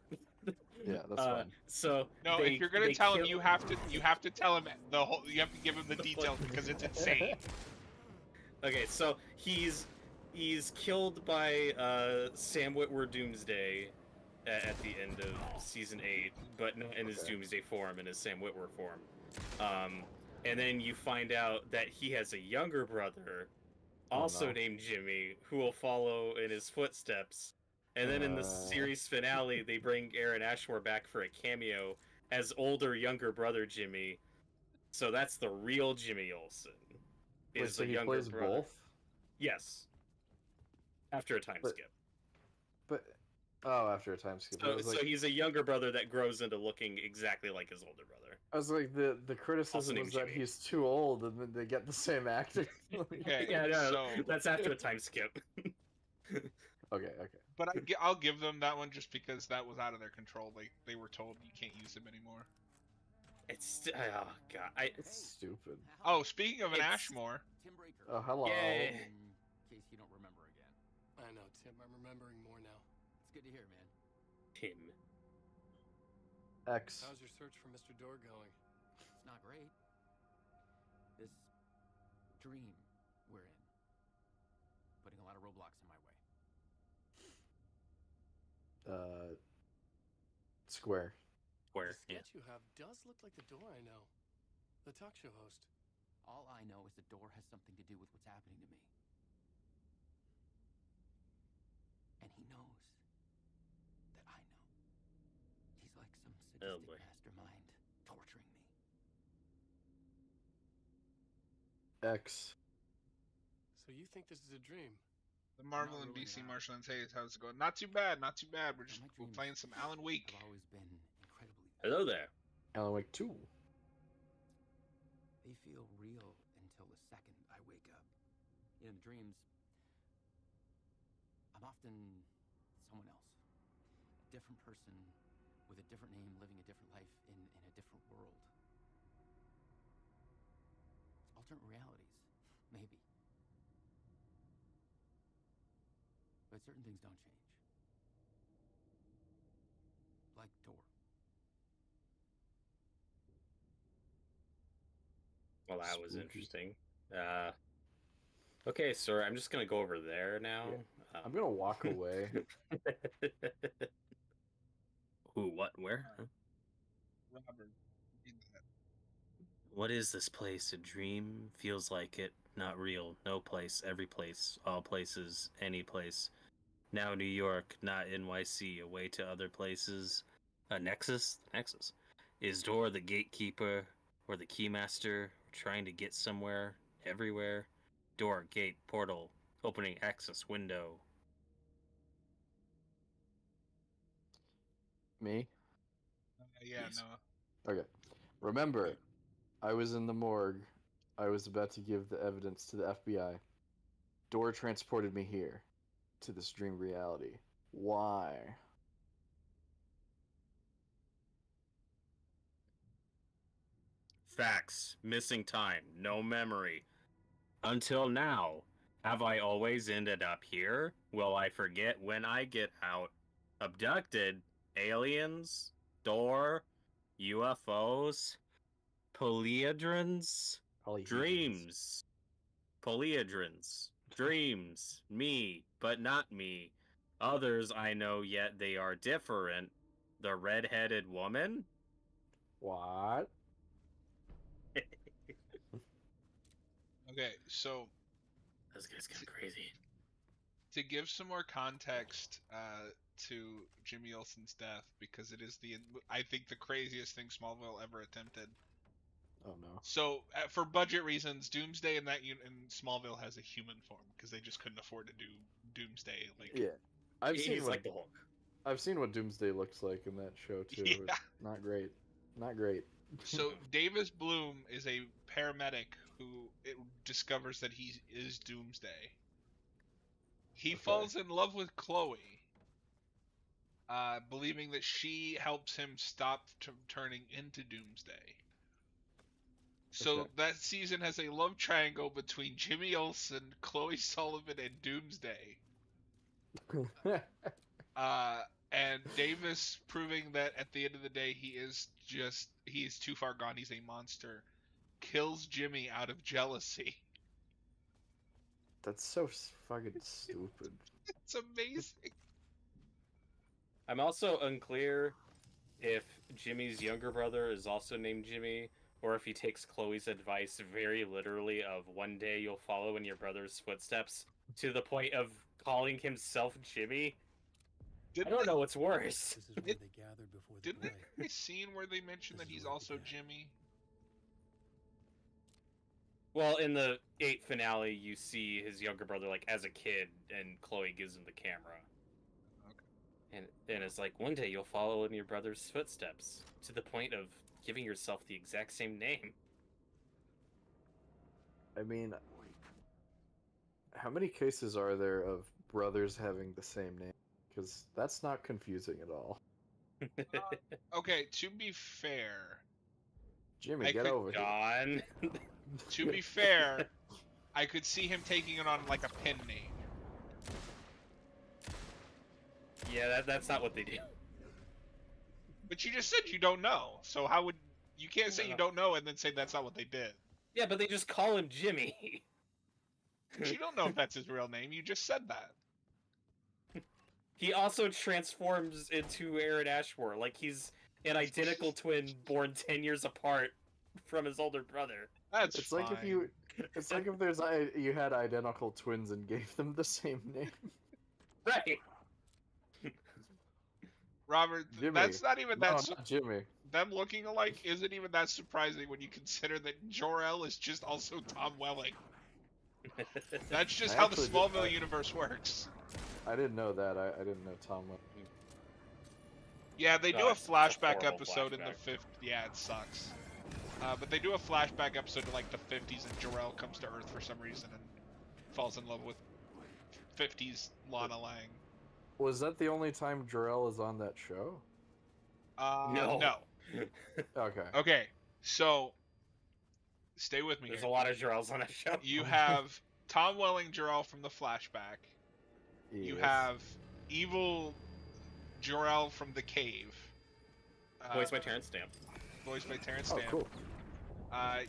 Yeah, that's fine. So No, they- if you're gonna they tell him, kill- you have to tell him the whole. You have to give him the details because it's insane. Okay, so he's killed by Sam Witwer Doomsday at the end of season 8, but not in his Okay. Doomsday form, in his Sam Witwer form. And then you find out that he has a younger brother, also no. named Jimmy, who will follow in his footsteps. And then in the series finale, they bring Aaron Ashmore back for a cameo as younger brother Jimmy. So that's the real Jimmy Olsen. Wait, Is so the he younger plays brother. both? Yes. After a time But- skip. But after a time skip. I So, was so like, he's a younger brother that grows into looking exactly like his older brother. I was like, the criticism named was that Jimmy. he's too old, and then they get the same actor. Okay, Yeah, no, so that's after a time skip. Okay. but I'll give them that one just because that was out of their control. They were told you can't use him anymore. It's oh god, It's stupid. Oh, speaking of an It's- Ashmore, Tim Breaker. Oh, hello. Yay. In case you don't remember again. I know, Tim. I'm remembering more now. It's good to hear, man. Tim. X. How's your search for Mr. Door going? It's not great. This dream we're in, putting a lot of roadblocks in my way. Square. Where? The Yeah. sketch you have does look like the door I know. The talk show host. All I know is the door has something to do with what's happening to me. And he knows that I know. He's like some Oh, sadistic boy. mastermind torturing me. X. So you think this is a dream? the Marvel Not and really, DC no. Marshall and Hayes, how's it going? Not too bad, not too bad. We're just My we're dreams playing some Alan Wake. Have always been incredibly. Hello there. Alan Wake 2. They feel real until the second I wake up. In the dreams, I'm often someone else. A different person with a different name living a different life in a different world. It's alternate realities, maybe. But certain things don't change. Like door. Well, that was Spooky. interesting. Okay, sir, I'm just gonna go over there now. I'm gonna walk away. Who? What? Where? Huh? Robert, read that. What is this place? A dream? Feels like it. Not real. No place. Every place. All places. Any place. Now New York, not NYC, away to other places. A Nexus? Nexus. Is Door the gatekeeper or the keymaster trying to get somewhere, everywhere? Door, gate, portal, opening access window. Me? Yeah, Please. no. Okay. Remember, I was in the morgue. I was about to give the evidence to the FBI. Door transported me here, to this dream reality. Why? Facts. Missing time. No memory. Until now. Have I always ended up here? Will I forget when I get out? Abducted? Aliens? Door? UFOs? Polyhedrons? Polyhedrons. Dreams. Polyhedrons. Dreams. Me, but not me. Others I know, yet they are different. The red-headed woman? What? Okay, so This guy's kind of crazy. to give some more context to Jimmy Olsen's death, because it is I think the craziest thing Smallville ever attempted. Oh no. So for budget reasons, Doomsday in Smallville has a human form because they just couldn't afford to do Doomsday. Like, Yeah. I've seen He's what, like the Hulk. I've seen what Doomsday looks like in that show too. Yeah. It's not great. Not great. So Davis Bloom is a paramedic who discovers that he is Doomsday. He falls in love with Chloe, believing that she helps him stop turning into Doomsday. So Okay. that season has a love triangle between Jimmy Olsen, Chloe Sullivan, and Doomsday. And Davis proving that at the end of the day he is too far gone, he's a monster, kills Jimmy out of jealousy. That's so fucking stupid. It's amazing. I'm also unclear if Jimmy's younger brother is also named Jimmy, or if he takes Chloe's advice very literally of one day you'll follow in your brother's footsteps, to the point of calling himself Jimmy. I don't know what's worse. This is where they gathered before the Didn't play. there be a scene where they mentioned that This is he's where it also began. Jimmy? Well, in the 8th finale, you see his younger brother like as a kid, and Chloe gives him the camera. Okay. And it's like, one day you'll follow in your brother's footsteps, to the point of giving yourself the exact same name. I mean, how many cases are there of brothers having the same name? Because that's not confusing at all. Okay, to be fair, Jimmy, I get could- over here. John. to be fair, I could see him taking it on like a pen name. Yeah, that's not what they do. But you just said you don't know, so how would you can't say you don't know and then say that's not what they did. Yeah, but they just call him Jimmy. You don't know if that's his real name. You just said that. He also transforms into Aaron Ashmore, like he's an identical twin born 10 years apart from his older brother. That's It's fine. like if you, it's like if you had identical twins and gave them the same name. Right. Robert, Jimmy. that's not even that. No, not Jimmy. Them looking alike isn't even that surprising when you consider that Jor-El is just also Tom Welling. That's just I how the actually did Smallville that. universe works. I didn't know that. I didn't know Tom Welling. Yeah, they do No, a it's a flashback horrible episode in the flashback. 50s. Yeah, it sucks. But they do a flashback episode in like the 50s, and Jor-El comes to Earth for some reason and falls in love with 50s Lana Lang. Was that the only time Jor-El is on that show? No. No. Okay. Okay, so stay with me There's here. a lot of Jarrells on that show. You have Tom Welling Jor-El from the flashback. You Yes. have evil Jor-El from the cave. Voiced by Terrence Stamp. Voiced by Terrence Oh, Stamp. cool.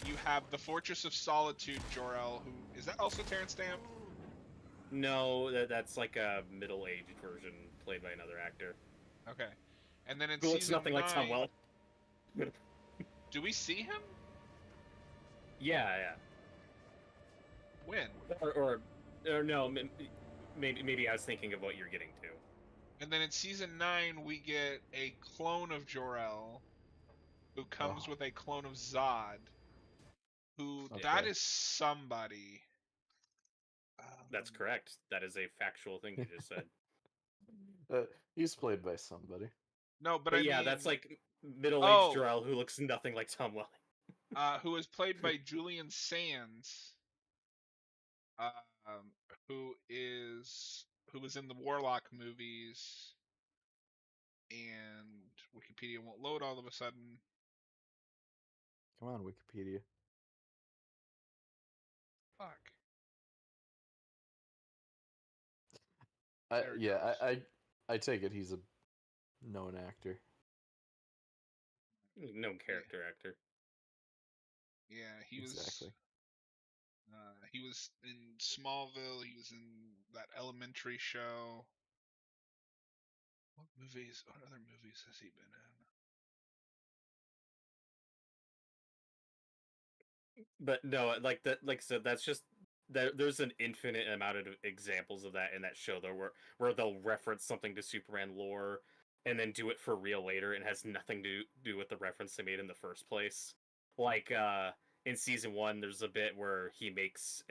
You have the Fortress of Solitude Jor-El, who is that also Terrence Stamp? No, that's like a middle-aged version played by another actor. Okay. And then in Who looks season nothing like Tom 9, Welling. do we see him? Yeah, When? yeah. Or no, maybe I was thinking of what you're getting to. And then in season 9, we get a clone of Jor-El, who comes with a clone of Zod, who that Okay. is somebody. That's correct. That is a factual thing you just said. He's played by somebody. No, but But I yeah, mean, that's like middle-aged Oh. Jor-El who looks nothing like Tom Welling. who is played by Julian Sands, who was in the Warlock movies, and Wikipedia won't load all of a sudden. Come on, Wikipedia. Fuck. There it Yeah, goes. I take it he's a known actor. No character actor. Yeah, he was. Exactly. He was in Smallville. He was in that Elementary show. What other movies has he been in? But no, like that, like I said, that's just there's an infinite amount of examples of that in that show, though, where they'll reference something to Superman lore and then do it for real later, and has nothing to do with the reference they made in the first place. Like in season 1, there's a bit where he makes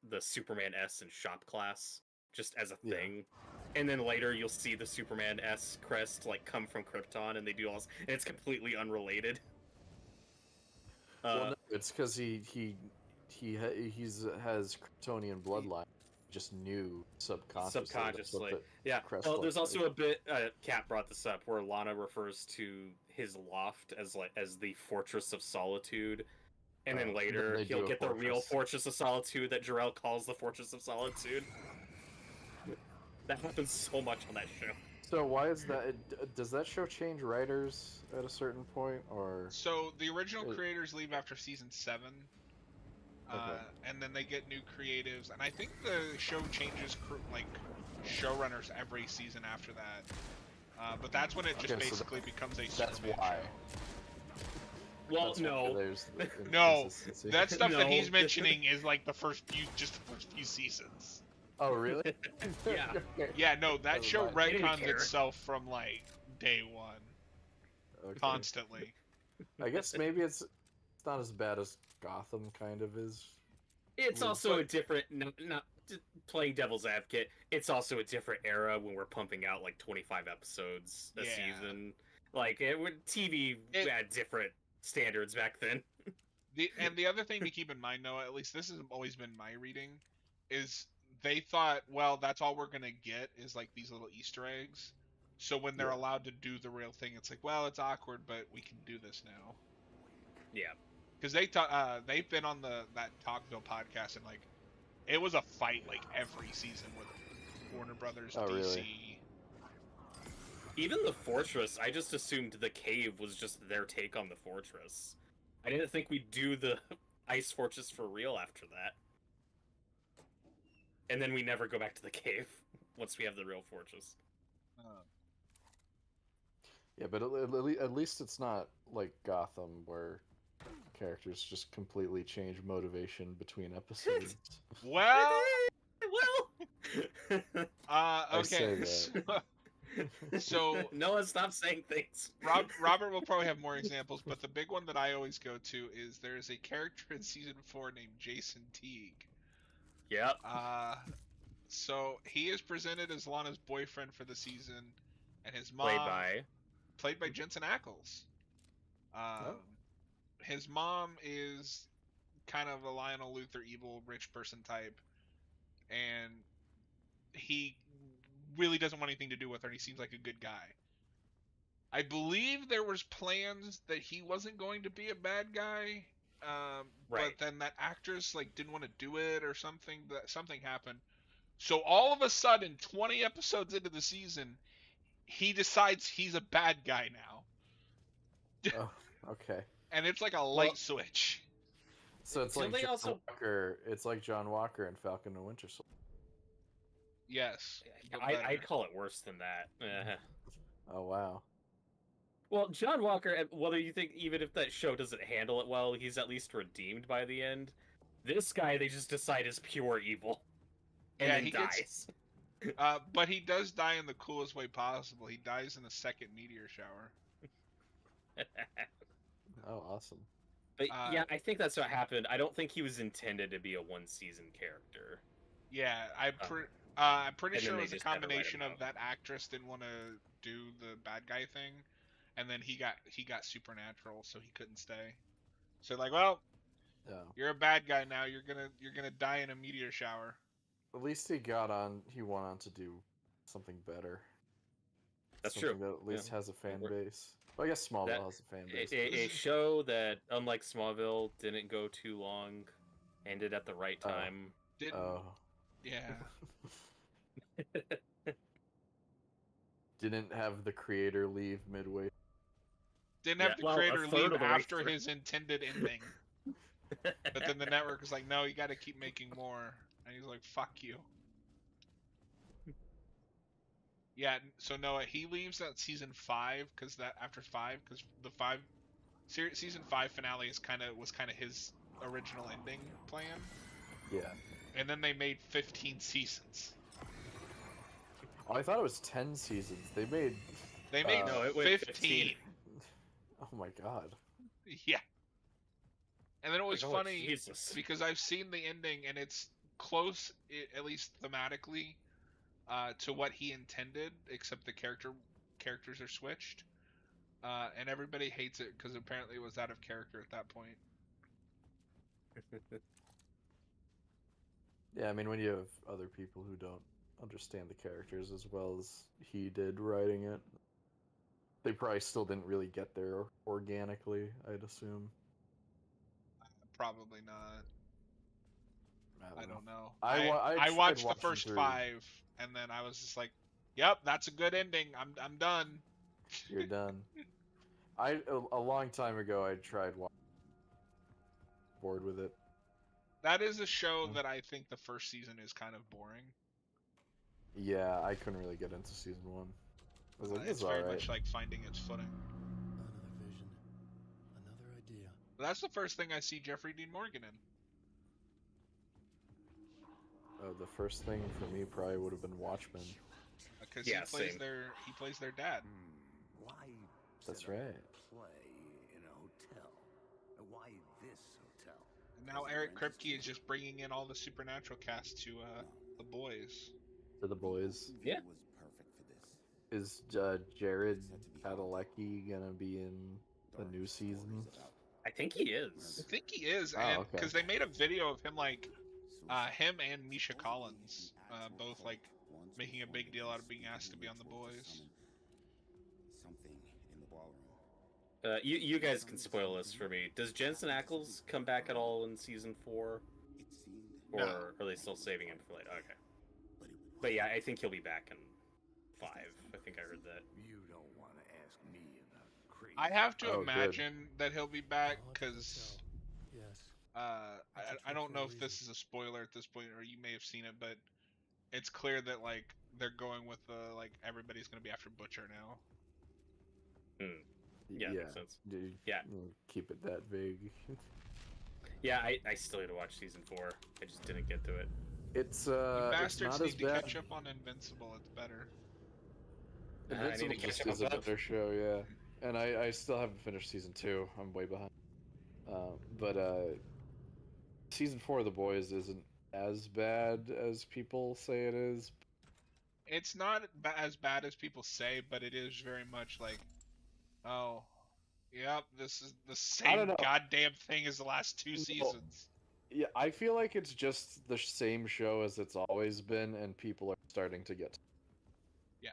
the Superman S in shop class just as a Yeah. thing. And then later you'll see the Superman S crest like come from Krypton, and they do all this, and it's completely unrelated. Well, no, it's because he has Kryptonian bloodline. Just knew subconsciously. that's what Subconsciously, the yeah. crest Well, there's looks also a bit. Kat brought this up where Lana refers to his loft as the Fortress of Solitude, and then Oh, later they do he'll a get the real fortress. Fortress of Solitude that Jor-El calls the Fortress of Solitude. That happens so much on that show. So why is that? Does that show change writers at a certain point, or So the original It- creators leave after season 7, Okay. and then they get new creatives, and I think the show changes showrunners every season after that. But that's when it just Okay, so basically becomes a that's Superman why? show. Well, That's why no, there's the No, inconsistency. that stuff that No. he's mentioning is like the first few seasons. Oh, really? Yeah. Okay. Yeah, no, that Never show mind. I didn't retcons care. itself from like day one, Okay. constantly. I guess maybe it's not as bad as Gotham kind of is. it's Well, also a different. Not playing devil's advocate. It's also a different era when we're pumping out like 25 episodes a Yeah. season. Like TV It- had different standards back then. The other thing to keep in mind, Noah, at least this has always been my reading, is they thought, well, that's all we're gonna get is like these little Easter eggs. So when they're Yeah. allowed to do the real thing, it's like, well, it's awkward, but we can do this now. Yeah. Because they've been on that Talkville podcast, and like it was a fight like every season with Warner Brothers, Oh, DC. really? Even the Fortress, I just assumed the cave was just their take on the Fortress. I didn't think we'd do the Ice Fortress for real after that. And then we never go back to the cave once we have the real Fortress. Yeah, but at least it's not like Gotham where characters just completely change motivation between episodes. Well, Well, okay. say So Noah, stop saying things. Robert will probably have more examples, but the big one that I always go to is there's a character in season 4 named Jason Teague. Yep. So he is presented as Lana's boyfriend for the season, and his mom Played by Jensen Ackles. His mom is kind of a Lionel Luthor evil rich person type, and he really doesn't want anything to do with her, and he seems like a good guy. I believe there was plans that he wasn't going to be a bad guy, Right. but then that actress like didn't want to do it or something. Something happened. So all of a sudden, 20 episodes into the season, he decides he's a bad guy now, Oh, okay. and it's like a light switch. So it's So like they John also- Walker. It's like John Walker and Falcon and Winter Soldier. Yes. but I'd better. call it worse than that. Oh wow. Well, John Walker, whether you think even if that show doesn't handle it well, he's at least redeemed by the end. This guy, they just decide is pure evil, and Yeah, then he dies. gets- But he does die in the coolest way possible. He dies in the second meteor shower. Oh, awesome. But Uh, yeah, I think that's what happened. I don't think he was intended to be a one-season character. Yeah, I'm pretty and then sure it they was a just had to write combination him of out. that actress didn't want to do the bad guy thing, and then he got supernatural, so he couldn't stay. So like, well, Yeah. you're a bad guy now. You're gonna die in a meteor shower. At least he went on to do something better. That's Something true. that at least Yeah. has a fan We're- base. Well, I guess Smallville That- has a fan base. A show that, unlike Smallville, didn't go too long, ended at the right Oh. time. Didn't Oh. yeah. Didn't have the creator leave midway. Didn't have Yeah, the well, a creator third leave of the way after through. his intended ending. But then the network was like, no, you got to keep making more. And he's like, fuck you. Yeah, so Noah, he leaves at season 5 because the season 5 finale was kind of his original ending plan, Yeah. and then they made 15 seasons. Oh, I thought it was 10 seasons. They made. They made No, it went 15. Oh my god. Yeah. And then it was Like, oh, funny Jesus. because I've seen the ending and it's close, at least thematically, to what he intended, except the characters are switched, and everybody hates it because apparently it was out of character at that point. Yeah, I mean, when you have other people who don't understand the characters as well as he did writing it, they probably still didn't really get there organically, I'd assume. Probably not. I don't know. I I tried watched the watching first through. 5, and then I was just like, "Yep, that's a good ending. I'm done." You're done. A long time ago, I tried watching. Bored with it. That is a show Yeah. that I think the first season is kind of boring. Yeah, I couldn't really get into season 1. I was like, this It's is very alright. much like finding its footing. Another vision, another idea. But that's the first thing I see Jeffrey Dean Morgan in. The first thing for me probably would have been Watchmen. Because Yeah, he plays same. their dad. Why That's set up right. a play in a hotel? Why this hotel? And now Eric Kripke is just bringing in all the supernatural cast to the boys. For the boys. Yeah. Was perfect for this. Is Jared Padalecki gonna be in the new season? I think he I is. think he is, Oh, and okay. because they made a video of him like him and Misha Collins, both like making a big deal out of being asked to be on The Boys. Something in the ballroom. You guys can spoil this for me. Does Jensen Ackles come back at all in season 4, It seemed, or No. are they still saving him for later? Okay, but it was but yeah, I think he'll be back in 5. I think I heard that. You don't want to ask me about crazy. I have to Oh, good. imagine that he'll be back Oh, because Yes. I don't know if this is a spoiler at this point or you may have seen it, but it's clear that like they're going with the like everybody's gonna be after Butcher now. Yeah, makes sense. Dude, Yeah. Keep it that vague. Yeah, I still need to watch season 4. I just didn't get to it. It's You it's bastards not as need to bad. catch up on Invincible. It's better. I need to Invincible catch just up is a on that. better show, yeah. And I still haven't finished season 2. I'm way behind. But season 4 of The Boys isn't as bad as people say it is. It's not as bad as people say, but it is very much like, oh, yep, this is the I don't same know. goddamn thing as the last 2 No. seasons. Yeah, I feel like it's just the same show as it's always been, and people are starting to get. Yeah.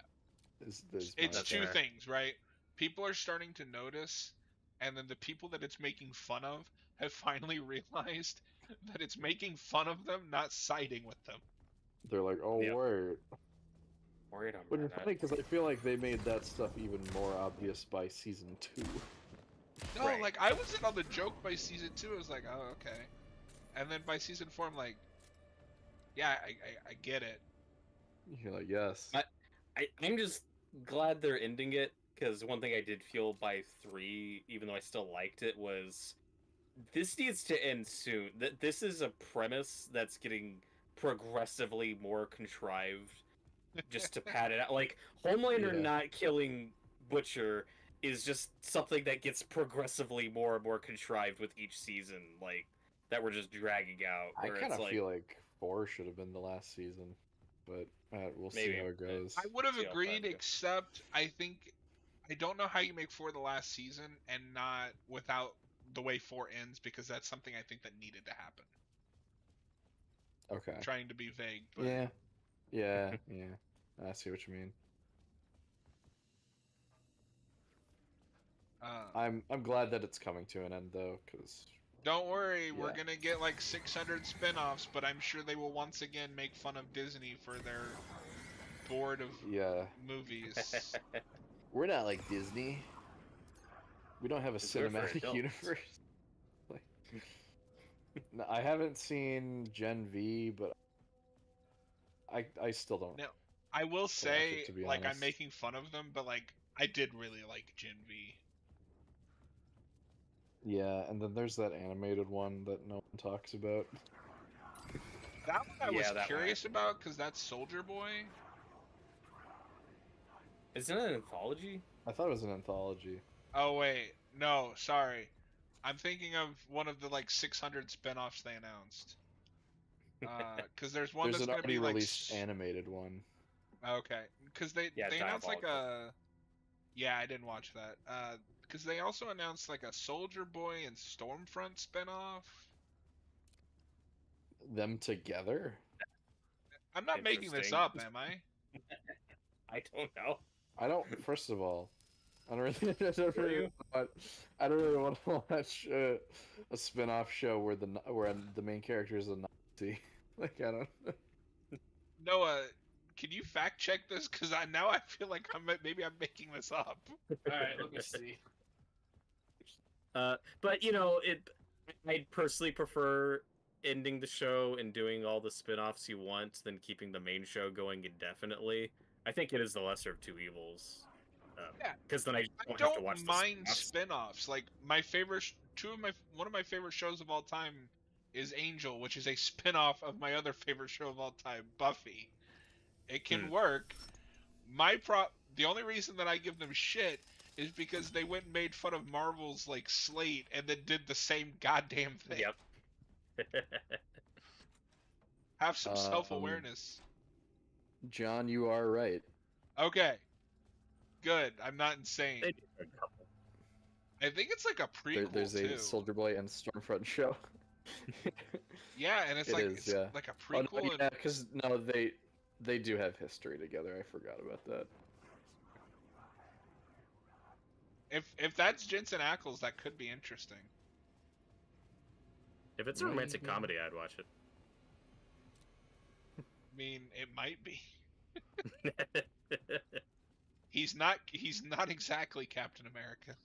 Is It's my two fair. things, right? People are starting to notice, and then the people that it's making fun of have finally realized that it's making fun of them, not siding with them. They're like, oh Yeah. wait. Worried on Which is that. funny because I feel like they made that stuff even more obvious by season 2. No, Right. like I was in on the joke by season 2. I was like, oh okay, and then by season 4, I'm like, yeah, I get it. You're like, yes. I'm just glad they're ending it, because one thing I did feel by 3, even though I still liked it, was this needs to end soon. This is a premise that's getting progressively more contrived just to pad it out. Like Homelander Yeah. not killing Butcher is just something that gets progressively more and more contrived with each season. Like that we're just dragging out. I Where kind it's of like, feel like 4 should have been the last season, but we'll see Maybe. how it goes. I would have See how far agreed, it goes. except I don't know how you make 4 the last season and not without the way 4 ends, because that's something I think that needed to happen. Okay. I'm trying to be vague, but Yeah. I see what you mean. I'm glad that it's coming to an end though, because don't worry, we're Yeah. gonna get like 600 spin-offs, but I'm sure they will once again make fun of Disney for their board of yeah, movies. we're not like Disney. We don't have a 'Cause we're for cinematic adults. universe. Like, no, I haven't seen Gen V, but I still don't. Now, I will say, to be like, I'm honest. making fun of them, but like, I did really like Gen V. Yeah, and then there's that animated one that no one talks about. That one I Yeah, was that one. curious about because that's Soldier Boy. Isn't it an anthology? I thought it was an anthology. Oh wait, no, sorry. I'm thinking of one of the like 600 spin-offs they announced. Because there's one There's that's an gonna already be like. released animated one. Okay, because they Yeah, announced like Diabolical. Yeah, I didn't watch that. Because they also announced like a Soldier Boy and Stormfront spin-off. Them together? I'm not making this Interesting. up, am I? I don't know. I don't. First of all, I don't really. I don't really want to watch a spin-off show where the main character is a Nazi. Like I don't. Noah, can you fact check this? Because now I feel like maybe I'm making this up. All right, let me see. But I'd personally prefer ending the show and doing all the spin-offs you want than keeping the main show going indefinitely. I think it is the lesser of two evils. Yeah, because then I I don't have to watch don't the mind spin-offs. spin-offs. Like my favorite, one of my favorite shows of all time is Angel, which is a spin-off of my other favorite show of all time, Buffy. It can work. The only reason that I give them shit is because they went and made fun of Marvel's like Slate and then did the same goddamn thing. Yep. Have some self-awareness. John, you are right. Okay. Good. I'm not insane. They did a couple. I think it's like a prequel There's too. a Soldier Boy and Stormfront show. Yeah, and it's It like is, yeah. like a Oh, prequel. no, yeah, because no, they do have history together. I forgot about that. If that's Jensen Ackles, that could be interesting. If it's a romantic Maybe. comedy, I'd watch I mean, it might be. it. He's not exactly Captain America.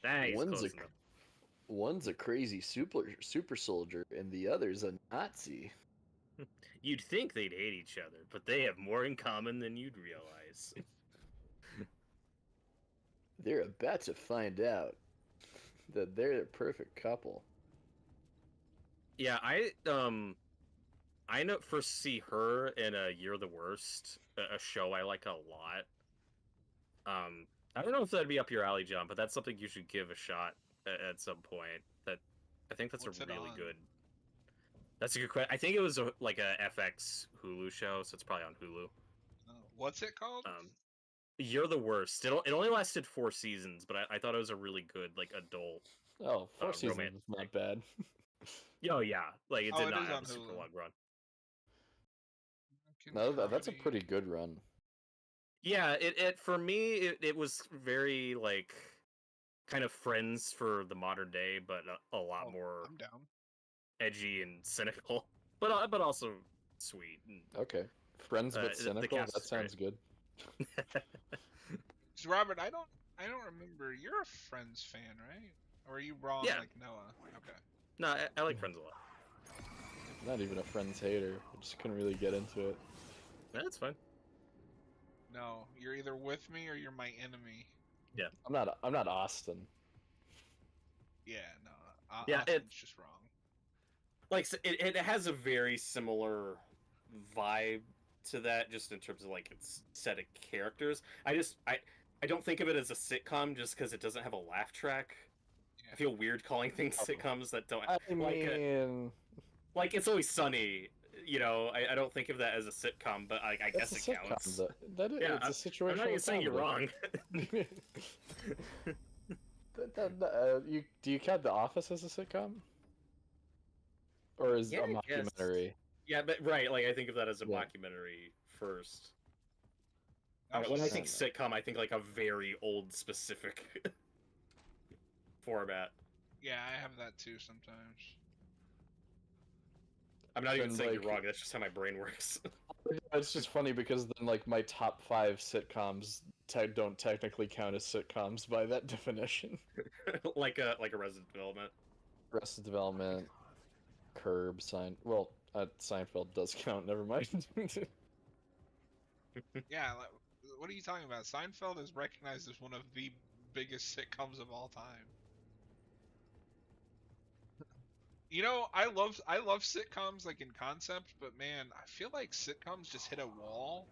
Thanks. One's a crazy super soldier, and the other's a Nazi. You'd think they'd hate each other, but they have more in common than you'd realize. They're about to find out that they're a perfect couple. Yeah, I know first see her in You're the Worst, a show I like a lot. I don't know if that'd be up your alley, John, but that's something you should give a shot at some point. I think that's What's a it really on? good. That's a good question. I think it was like a FX Hulu show, so it's probably on Hulu. What's it called? You're the Worst. It only lasted 4 seasons, but I thought it was a really good like adult. Oh, 4 seasons romantic. is not bad. Oh yeah, like it Oh, did it not is have on a super Hulu. long run. No, that's a Comedy. pretty good run. Yeah, it for me it was very like kind of Friends for the modern day, but a lot Oh, more I'm down. edgy and cynical, but also sweet. Okay, Friends but the cynical. cast That is great. sounds good. So Robert, I don't remember. You're a Friends fan, right? Or are you wrong Yeah. like Noah? Okay. No, I like Friends a lot. Not even a Friends hater. I just couldn't really get into it. That's fine. No, you're either with me or you're my enemy. I'm not Austin. Yeah, no. Yeah, Austin's just wrong. Like it has a very similar vibe to that just in terms of like its set of characters. I don't think of it as a sitcom just because it doesn't have a laugh track. I feel weird calling things sitcoms that don't. I mean, Like It's Always Sunny. You know, I don't think of that as a sitcom, but I guess that's it a sitcom, counts. though. That is, Yeah, it's a situational I'm not even saying you're wrong. comedy. Do you count The Office as a sitcom? Or is Yeah, a I guess. mockumentary? Yeah, but right, like I think of that as a Yeah. mockumentary first. That When I was- think sitcom, I think like a very old specific format. Yeah, I have that too sometimes. I'm not even Then, saying like- you're wrong. That's just how my brain works. It's just funny because then, like, my top 5 sitcoms don't technically count as sitcoms by that definition. like a Resident Development. Arrested Development, Curb, Seinfeld does count. Never mind. Yeah, like, what are you talking about? Seinfeld is recognized as one of the biggest sitcoms of all time. You know, I love sitcoms like in concept, but man, I feel like sitcoms just hit a wall.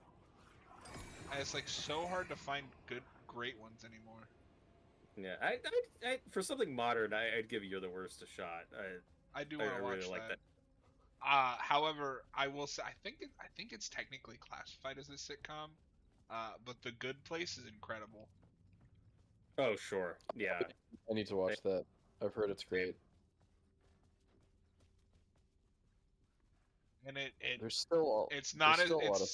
And it's like so hard to find great ones anymore. Yeah, I for something modern, I'd give You're the Worst a shot. I do I want to watch really like that. However, I will say I think it's technically classified as a sitcom, but The Good Place is incredible. Oh sure, yeah. I need to watch that. I've heard it's great. And There's still it's not there's as still a lot of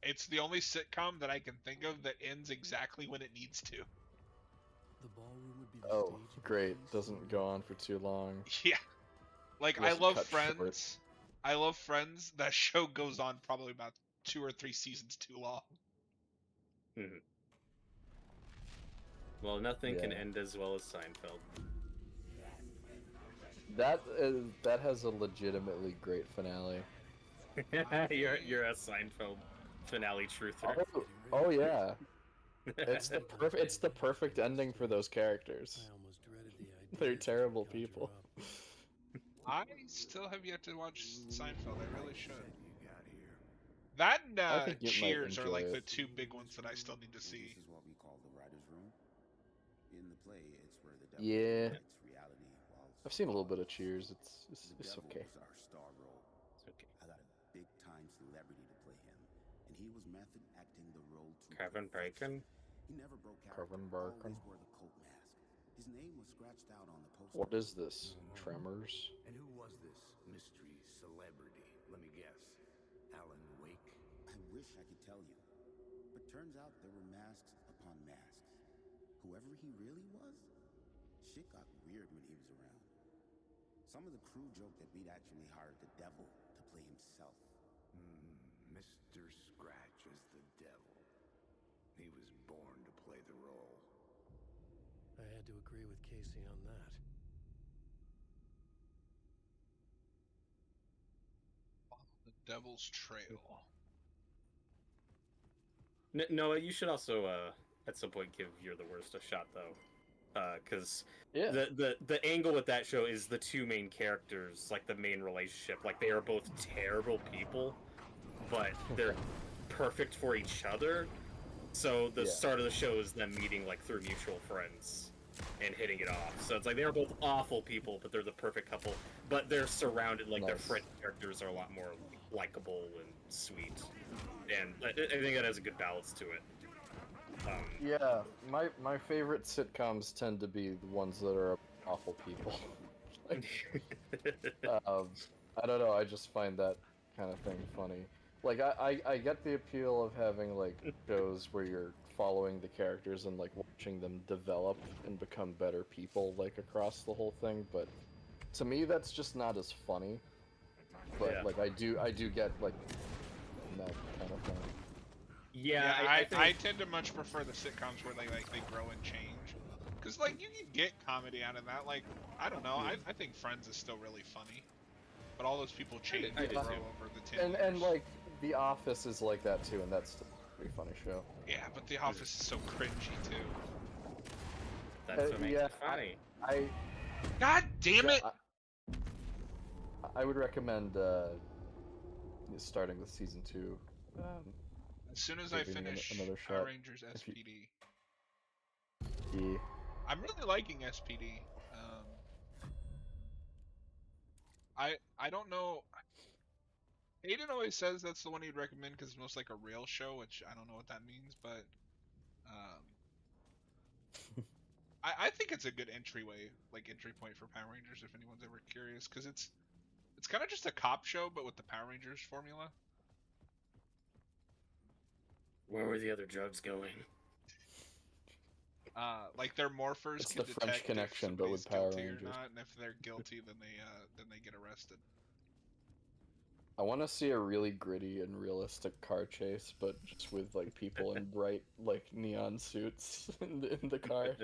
it's the only sitcom that I can think of that ends exactly when it needs to. The ballroom would be the oh stage of the great police doesn't story. go on for too long. Yeah. Like I Doesn't love cut Friends. short. I love Friends. That show goes on probably about 2 or 3 seasons too long. Mhm. Well, nothing can Yeah. end as well as Seinfeld. That has a legitimately great finale. you're a Seinfeld finale truther. Oh yeah, it's the perfect ending for those characters. I almost dreaded the idea They're that you terrible conjure people. up. I still have yet to watch Seinfeld. I really should. You got here. That and I think you might Cheers are enjoy like it. the 2 big ones that I still need to see. This is what we call the writer's room. In the play, it's where the devil Yeah. creates reality while I've seen a little bit of Cheers. It's the devil okay. was our star role. It's okay. I got a big-time celebrity to play him, and he was method acting the role to Kevin perfection. Bacon. He never broke character. Kevin Bacon. Always wore the coat mask. His name was scratched out on the poster. What is this? Tremors? And who was this mystery celebrity? Let me guess. Alan Wake? I wish I could tell you, but turns out there were masks upon masks. Whoever he really was, shit got weird when he was around. Some of the crew joked that we'd actually hired the devil to play himself. Mr. Scratch as the devil. He was born to play the role. I had to agree with Casey on that. The Devil's Trail. Noah, you should also at some point give You're the Worst a shot though, because Yeah. the angle with that show is the 2 main characters, like the main relationship. Like they are both terrible people, but they're perfect for each other. So the Yeah. start of the show is them meeting like through mutual friends and hitting it off. So it's like they're both awful people, but they're the perfect couple. But they're surrounded, like their Nice. friend characters are a lot more likable and sweet. And I think that has a good balance to it. Yeah, my favorite sitcoms tend to be the ones that are awful people. Like, I don't know. I just find that kind of thing funny. Like I get the appeal of having like shows where you're following the characters and like watching them develop and become better people like across the whole thing, but to me that's just not as funny. But Yeah. like I do get like that kind of thing. Yeah, I think... tend to much prefer the sitcoms where they grow and change. Cause like you can get comedy out of that. Like I don't know, I think Friends is still really funny, but all those people change I and do grow too. over the 10 And years. like The Office is like that too, and that's still a pretty funny show. Yeah, but The Office is so cringy too. That's what makes yeah, it funny. I God damn it! I would recommend starting with season 2 As soon as I Giving it finish another Power shot. Rangers If you- SPD, Yeah. I'm really liking SPD. I don't know. Aiden always says that's the one he'd recommend because it's most like a rail show, which I don't know what that means, but I think it's a good entry point for Power Rangers if anyone's ever curious, because it's kind of just a cop show but with the Power Rangers formula. Where were the other drugs going? Like their morphers It's can the French detect Connection, if but with somebody's Power guilty Rangers. or not, and if they're guilty, then they get arrested. I want to see a really gritty and realistic car chase, but just with like people in bright like neon suits in the car.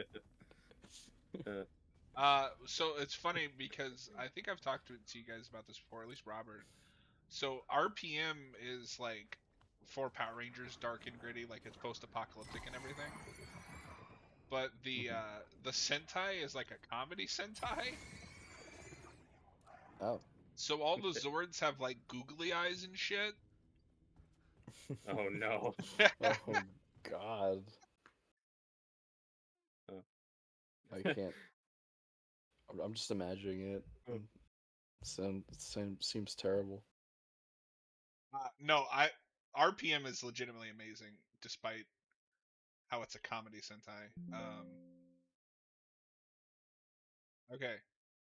So it's funny because I think I've talked to you guys about this before, at least Robert. So RPM is like for Power Rangers, dark and gritty, like it's post-apocalyptic and everything. But the Sentai is like a comedy Sentai. Oh. So all the Zords have like googly eyes and shit. Oh no. Oh God. I can't. I'm just imagining it. Seems terrible. No, RPM is legitimately amazing, despite how it's a comedy Sentai. Okay,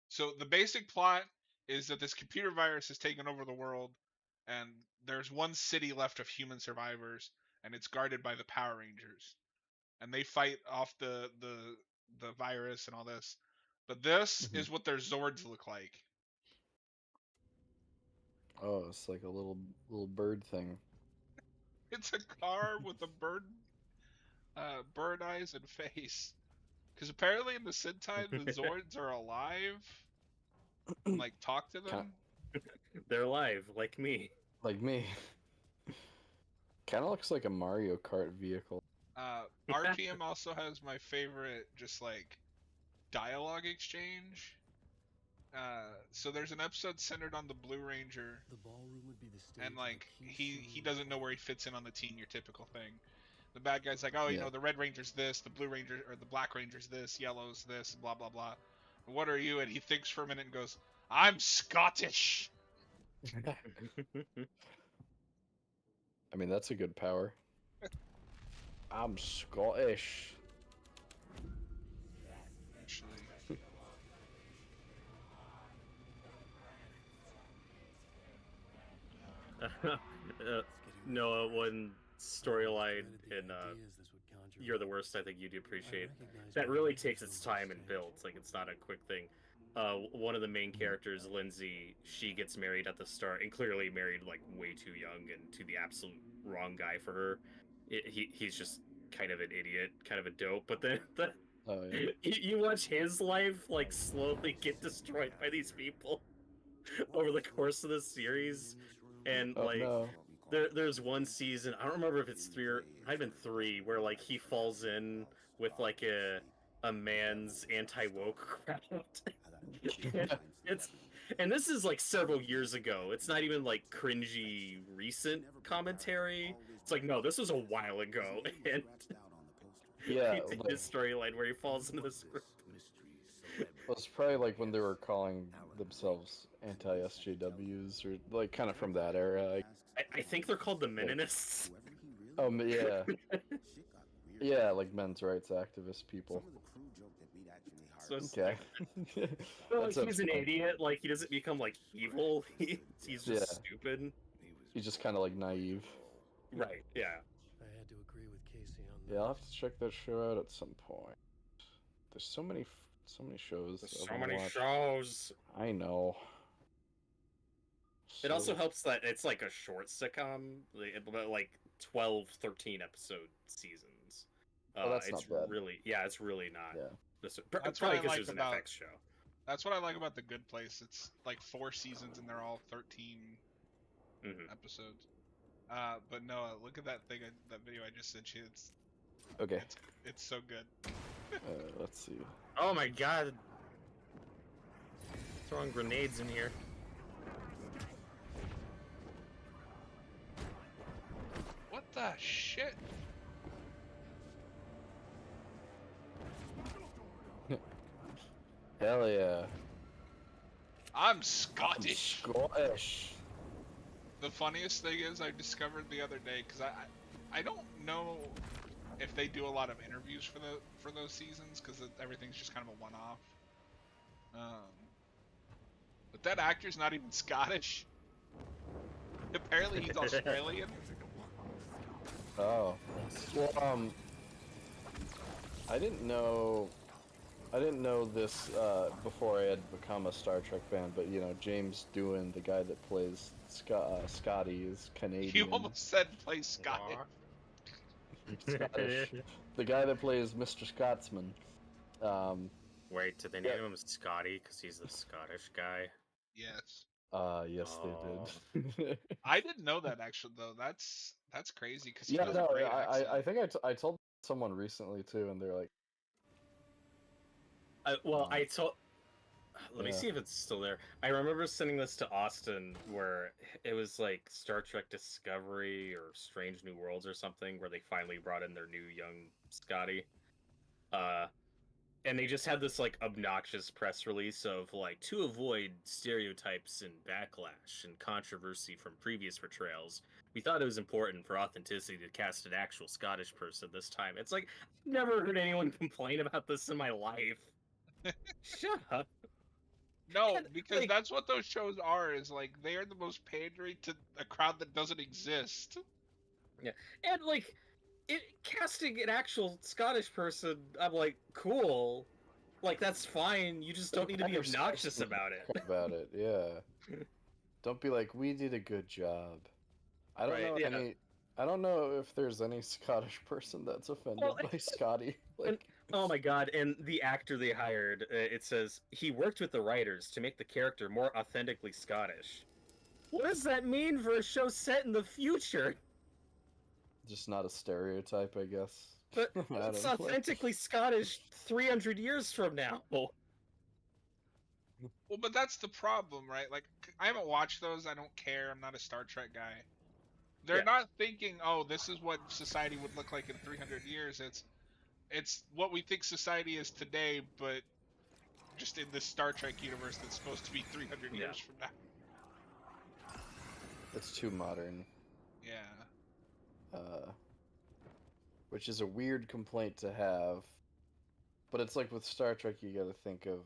so the basic plot is that this computer virus has taken over the world, and there's one city left of human survivors, and it's guarded by the Power Rangers, and they fight off the virus and all this. But this is what their Zords look like. Oh, it's like a little bird thing. It's a car with a bird eyes and face. Because apparently in the Sentai, the Zords are alive. And, like, talk to them. They're alive, like me. Like me. Kind of looks like a Mario Kart vehicle. RPM also has my favorite, just like, dialogue exchange. So there's an episode centered on the Blue Ranger. The ballroom would be the stage And, of a like, key he doesn't know where he fits in on the team, your typical thing. The bad guy's like, oh, you know, the Red Ranger's this, the Blue Ranger, or the Black Ranger's this, Yellow's this, blah, blah, blah. What are you? And he thinks for a minute and goes, I'm Scottish! I mean, that's a good power. I'm Scottish. Actually. Noah, one storyline in You're the Worst, I think you'd appreciate. That really takes its time and builds. Like, it's not a quick thing. One of the main characters, Lindsay, she gets married at the start, and clearly married like way too young and to the absolute wrong guy for her. He's just kind of an idiot, kind of a dope. But then you watch his life like slowly get destroyed by these people over the course of the series, and there's one season, I don't remember if it's 3 or might have been 3, where like he falls in with like a man's anti-woke crowd. And this is like several years ago. It's not even like cringy recent commentary. It's like, no, this was a while ago. And yeah, his storyline where he falls into this group. Well, it's probably like when they were calling themselves anti-SJWs, or like kind of from that era. I think they're called the Meninists. Oh yeah, yeah, like men's rights activist people. So okay. Well, he's an idiot. Like, he doesn't become like evil. He's just stupid. He's just kind of like naive. Right. Yeah. I had to agree with Casey on that. Yeah, I'll have to check that show out at some point. There's so many shows. There's so many shows. I know. It also helps that it's like a short sitcom, like 12, 13 episode seasons. Oh, that's it's not bad. Really, yeah, it's really not. Yeah. That's probably what I because like there's an about FX show. That's what I like about The Good Place. It's like 4 seasons and they're all 13 episodes. But no, look at that thing, that video I just sent you. It's okay. It's so good. Let's see. Oh my god! Throwing grenades in here. the shit? Hell yeah. I'm Scottish. Scottish. The funniest thing is I discovered the other day because I don't know if they do a lot of interviews for those seasons because everything's just kind of a one-off. But that actor's not even Scottish. Apparently he's Australian. Oh. Well, I didn't know this before I had become a Star Trek fan, but you know, James Doohan, the guy that plays Scotty, is Canadian. You almost said play Scottish. Scottish. The guy that plays Mr. Scotsman. Wait, did they name him Scotty because he's the Scottish guy? Yes. Yes, they did. I didn't know that actually though. That's crazy because Yeah, no, I think I told someone recently too, and they're like, I told. Let me Yeah. see if it's still there. I remember sending this to Austin where it was like Star Trek Discovery or Strange New Worlds or something where they finally brought in their new young Scotty. And they just had this like obnoxious press release of like, to avoid stereotypes and backlash and controversy from previous portrayals, we thought it was important for authenticity to cast an actual Scottish person this time. It's like, I've never heard anyone complain about this in my life. Shut up. No, And, because like- that's what those shows are. Is like they are the most pandering to a crowd that doesn't exist. And like, casting an actual Scottish person, I'm like, cool. Like, that's fine. You just don't need to be obnoxious about it. about it, yeah. Don't be like, we did a good job. I don't Right, know yeah. any. I don't know if there's any Scottish person that's offended Well, by Scotty. Like, Oh my god, and the actor they hired, it says, he worked with the writers to make the character more authentically Scottish. What does that mean for a show set in the future? just not a stereotype, I guess. But I don't it's know. authentically Scottish 300 years from now. Well, but that's the problem, right? Like I haven't watched those. I don't care. I'm not a Star Trek guy. They're Yeah. not thinking, oh, this is what society would look like in 300 years. It's what we think society is today, but just in this Star Trek universe that's supposed to be 300 Yeah. years from now. It's too modern. Yeah. Which is a weird complaint to have. But it's like with Star Trek, you gotta think of,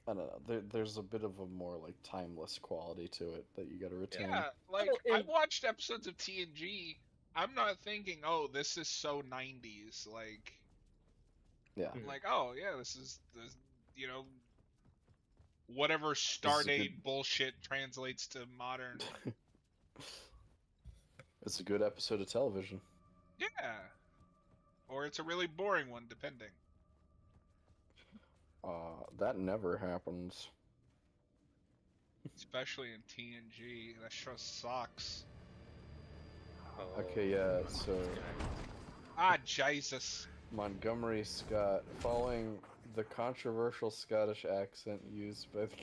I don't know, there's a bit of a more, like, timeless quality to it that you gotta retain. Yeah, like Oh, I've watched episodes of TNG. I'm not thinking, oh, this is so 90s. Like, Yeah. I'm like, oh yeah, this is you know, whatever Stardate bullshit translates to modern. It's a good episode of television. Yeah, or it's a really boring one, depending. That never happens. Especially in TNG, that show sucks. Okay, yeah, so Ah, Jesus. Montgomery Scott, following the controversial Scottish accent used by the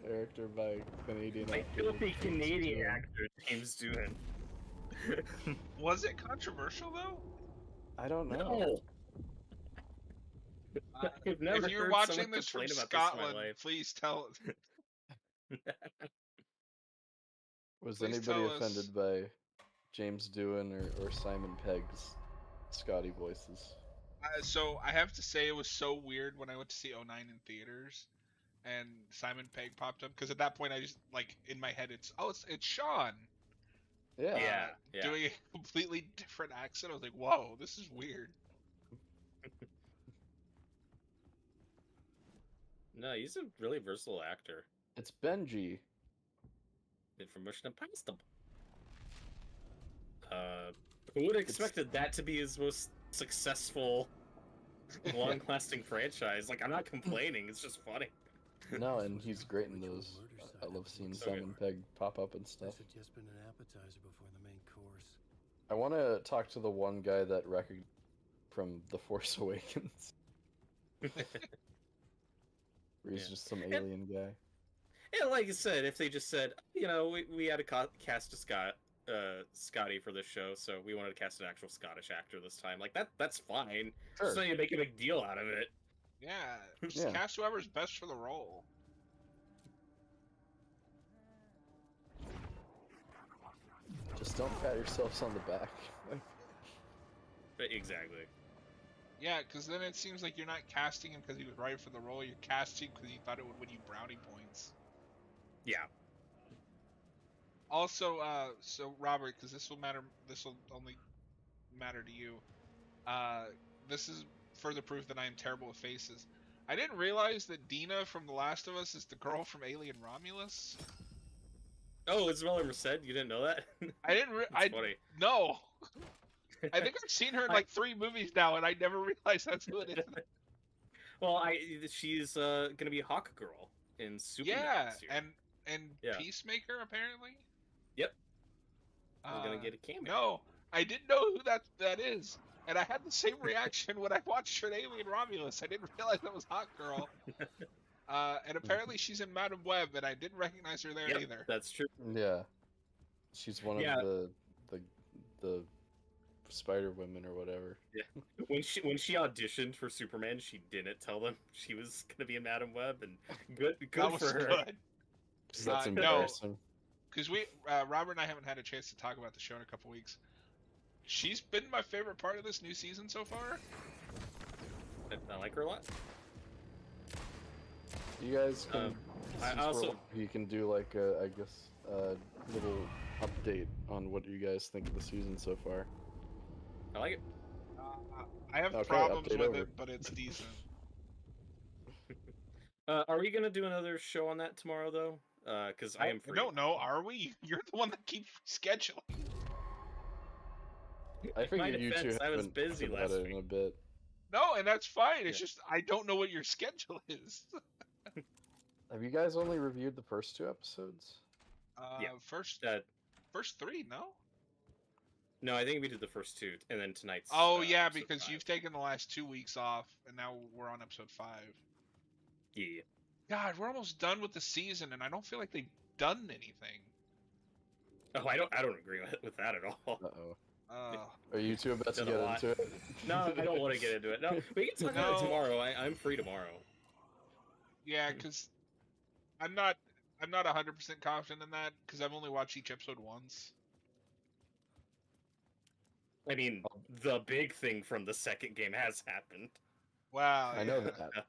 character by Canadian My actor filthy James Canadian Doohan. actor, James Doohan. Was it controversial though? I don't know. No. I've never If you're heard watching someone this from complain about this in my Scotland, life. please tell us. Was Please anybody tell us. offended by James Doohan or Simon Pegg's Scotty voices? So I have to say it was so weird when I went to see 09 in theaters, and Simon Pegg popped up because at that point I just like in my head it's Sean. Yeah. Yeah. Doing a completely different accent. I was like, whoa, this is weird. No, he's a really versatile actor. It's Benji. From Mission Impossible. Who would have expected that to be his most successful, long-lasting franchise? Like, I'm not complaining. It's just funny. No, and he's great in those. I love seeing So good. Simon Pegg pop up and This stuff. had just been an appetizer before the main course. I want to talk to the one guy that recognized from The Force Awakens. Where he's Yeah. just some alien guy. And like I said, if they just said, you know, we had to cast a Scotty for this show, so we wanted to cast an actual Scottish actor this time. Like that's fine. Sure. Just don't need to make a big deal out of it. Yeah, just Yeah. cast whoever's best for the role. Just don't pat yourselves on the back. Exactly. Yeah, because then it seems like you're not casting him because he was right for the role. You're casting because you thought it would win you brownie points. Yeah. Also, so Robert, because this will matter. This will only matter to you. This is further proof that I am terrible with faces. I didn't realize that Dina from The Last of Us is the girl from Alien Romulus. Oh, Isabella Merced, you didn't know that? I didn't. That's funny. No. I think I've seen her in like 3 movies now, and I never realized that's who it is. Well, she's gonna be Hawk Girl in Superman. Yeah, this year. and Yeah. Peacemaker apparently. Yep. We're gonna get a cameo. No, I didn't know who that is, and I had the same reaction when I watched her in Alien Romulus. I didn't realize that was Hawk Girl. And apparently she's in Madam Web, and I didn't recognize her there Yep, either. that's true. Yeah. She's one Yeah. of the Spider Women or whatever. Yeah. When she auditioned for Superman, she didn't tell them she was gonna be in Madam Web, and good That was for her. good. 'Cause that's No. embarrassing. Because Robert and I haven't had a chance to talk about the show in a couple weeks. She's been my favorite part of this new season so far. I like her a lot. You guys can. I since we're also- all- you can do like a little update on what you guys think of the season so far. I like it. I have Okay, problems update with over. it, but it's decent. Are we gonna do another show on that tomorrow though? Because I am free. don't know. Are we? You're the one that keeps scheduling. I In my figure you two defense, I was haven't busy talked about last it in a week. bit. No, and that's fine. It's Yeah. just I don't know what your schedule is. Have you guys only reviewed the first 2 episodes? Yeah. First 3, no? No, I think we did the first 2, and then tonight's. Oh yeah, episode because 5. you've taken the last 2 weeks off, and now we're on episode 5. Yeah. God, we're almost done with the season, and I don't feel like they've done anything. Oh, I don't agree with that at all. Uh-oh. Uh, Are you two about to Done a get lot. into it? No, I don't want to get into it. No, we can talk about it No. tomorrow. I'm free tomorrow. yeah, because I'm not 100% confident in that because I've only watched each episode once. I mean, the big thing from the second game has happened. Wow. I know yeah. that.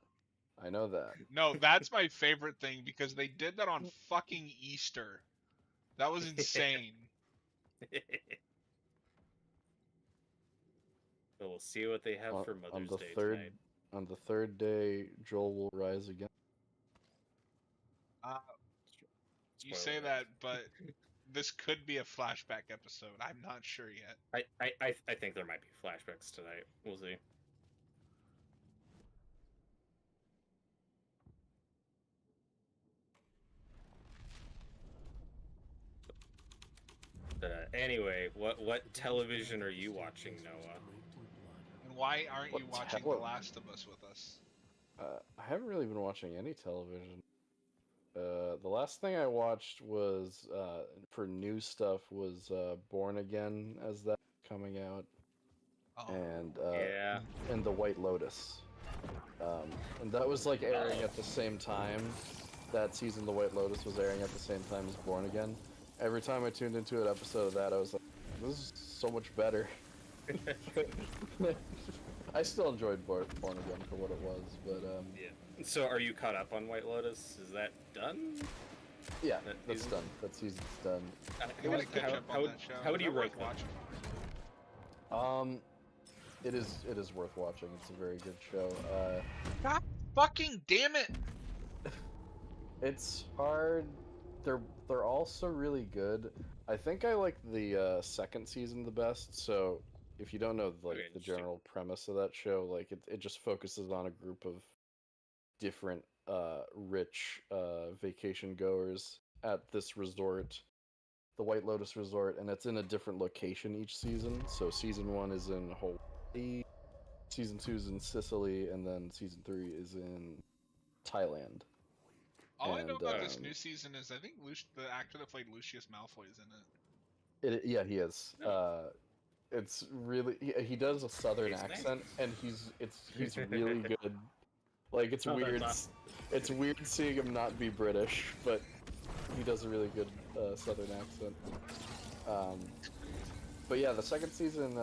I know that. No, that's my favorite thing because they did that on fucking Easter. That was insane. So we'll see what they have On- for on Mother's the Day third- tonight. On the 3rd day, Joel will rise again. You Spoiler say alert. that, but this could be a flashback episode. I'm not sure yet. I think there might be flashbacks tonight. We'll see. Anyway, what television are you watching, Noah? And why aren't you What watching tele- The Last of Us with us? I haven't really been watching any television. The last thing I watched was for new stuff was Born Again as that coming out, Oh, Yeah. and The White Lotus. And that was like airing at the same time. That season, The White Lotus was airing at the same time as Born Again. Every time I tuned into an episode of that, I was like, "This is so much better." I still enjoyed Born Again for what it was, but Yeah. So, are you caught up on White Lotus? Is that done? yeah, That that's season? done. That season's done. I gotta catch up on that show. how would Is you that worth rank them? watching? It is worth watching. It's a very good show. God fucking damn it! It's hard. They're also really good. I think I like the second season the best. So if you don't know like Okay, the interesting. general premise of that show, like it just focuses on a group of different rich vacation goers at this resort, the White Lotus Resort, and it's in a different location each season. So season 1 is in Hawaii, season 2 is in Sicily, and then season 3 is in Thailand. All I know And, about this um, new season is I think the actor that played Lucius Malfoy is in it. Yeah, he is. It's really he does a southern He's nice. accent, and he's really good. Like it's Oh, that's weird. awesome. It's weird seeing him not be British, but he does a really good southern accent. But yeah, the second season,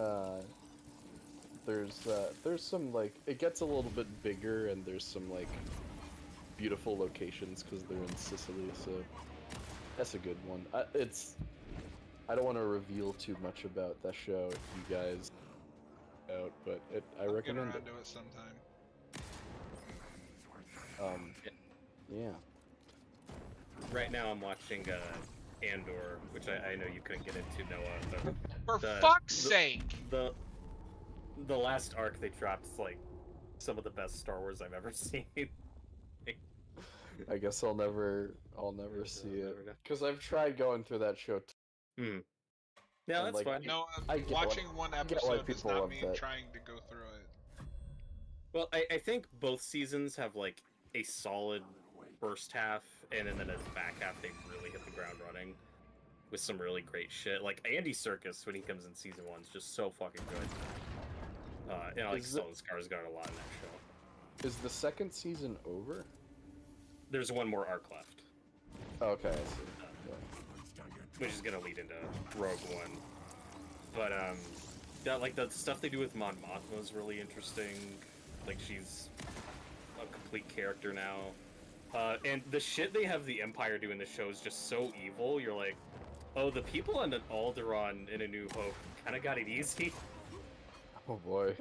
there's some like it gets a little bit bigger, and there's some like beautiful locations because they're in Sicily, so that's a good one. I don't want to reveal too much about that show if you guys out, but I I'll recommend get it. around to it sometime. Yeah. Right now I'm watching Andor, which I know you couldn't get into, Noah, For but fuck's sake! the last arc they dropped is like some of the best Star Wars I've ever seen. I guess I'll never see it never know. because I've tried going through that show. No, And, that's like, fine. No, I get watching one I get why episode does people not love mean that. trying to go through it. Well, I think both seasons have like a solid first half, and then in the back half they really hit the ground running with some really great shit. Like Andy Serkis when he comes in season 1 is just so fucking good. And I like Is it- Stellan Skarsgård a lot in that show. Is the second season over? There's one more arc left, Okay, I see. which is gonna lead into Rogue One. But that like the stuff they do with Mon Mothma is really interesting. Like she's a complete character now. And the shit they have the Empire do in the show is just so evil. You're like, oh, the people on Alderaan in A New Hope kind of got it easy. Oh boy.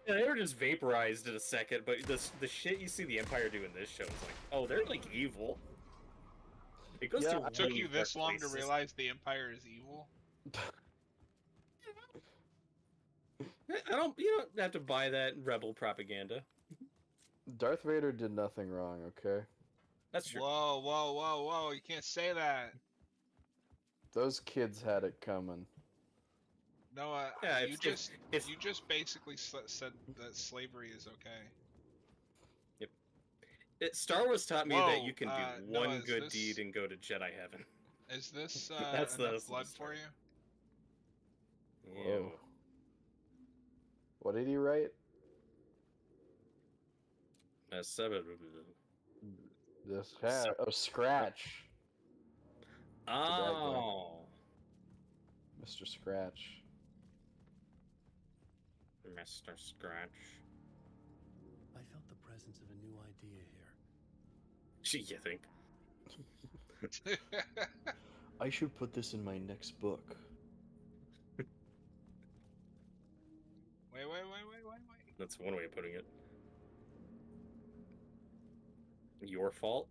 Yeah, they were just vaporized in a second, but the shit you see the Empire do in this show is like, oh, they're like evil. It goes Yeah, to I- It took really you this dark long to places. realize the Empire is evil? You don't have to buy that rebel propaganda. Darth Vader did nothing wrong, okay? That's true. Whoa, whoa, whoa, whoa! You can't say that. Those kids had it coming. Noah, Yeah, you if- you just basically said that slavery is okay. Star Wars taught me Whoa, that you can do Noah, one is good this- deed and go to Jedi heaven. Is this That's the- enough that's the blood story. for you? Whoa. What did he write? This hat. Oh, Scratch. Oh, Mr. Scratch. Mr. Scratch. I felt the presence of a new idea here. Gee, you think? I should put this in my next book. Wait. That's one way of putting it. Your fault?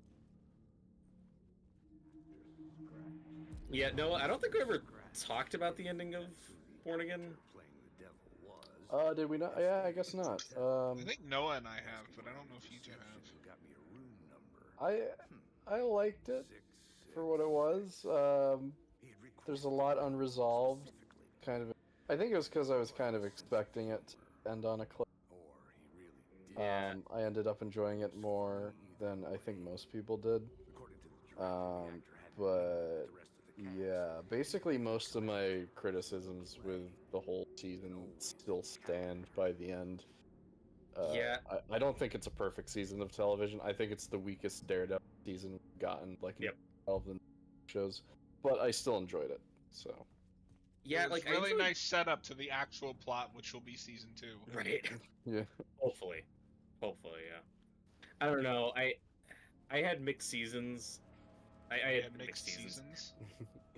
Yeah, no, I don't think we ever talked about the ending of Born Again. Playing the devil was. Did we not? Yeah, I guess not. I think Noah and I have, but I don't know if you two have. Got me a room number. I liked it 6, for what it was. He had There's a requested lot unresolved. specifically, Kind of. I think it was because I was kind of expecting it to end on a cliff. or he really did. Yeah. I ended up enjoying it more than I think most people did. According to the director, the Um, actor had but the rest of the cast. yeah, basically most of my criticisms with the whole season still stand by the end. Yeah. I don't think it's a perfect season of television. I think it's the weakest Daredevil season we've gotten, like in Yep. all of the shows. But I still enjoyed it. So Yeah, It was like I really enjoyed- nice setup to the actual plot, which will be season 2. Right. yeah, Hopefully, yeah. I don't know. I had mixed seasons. I You had had mixed seasons.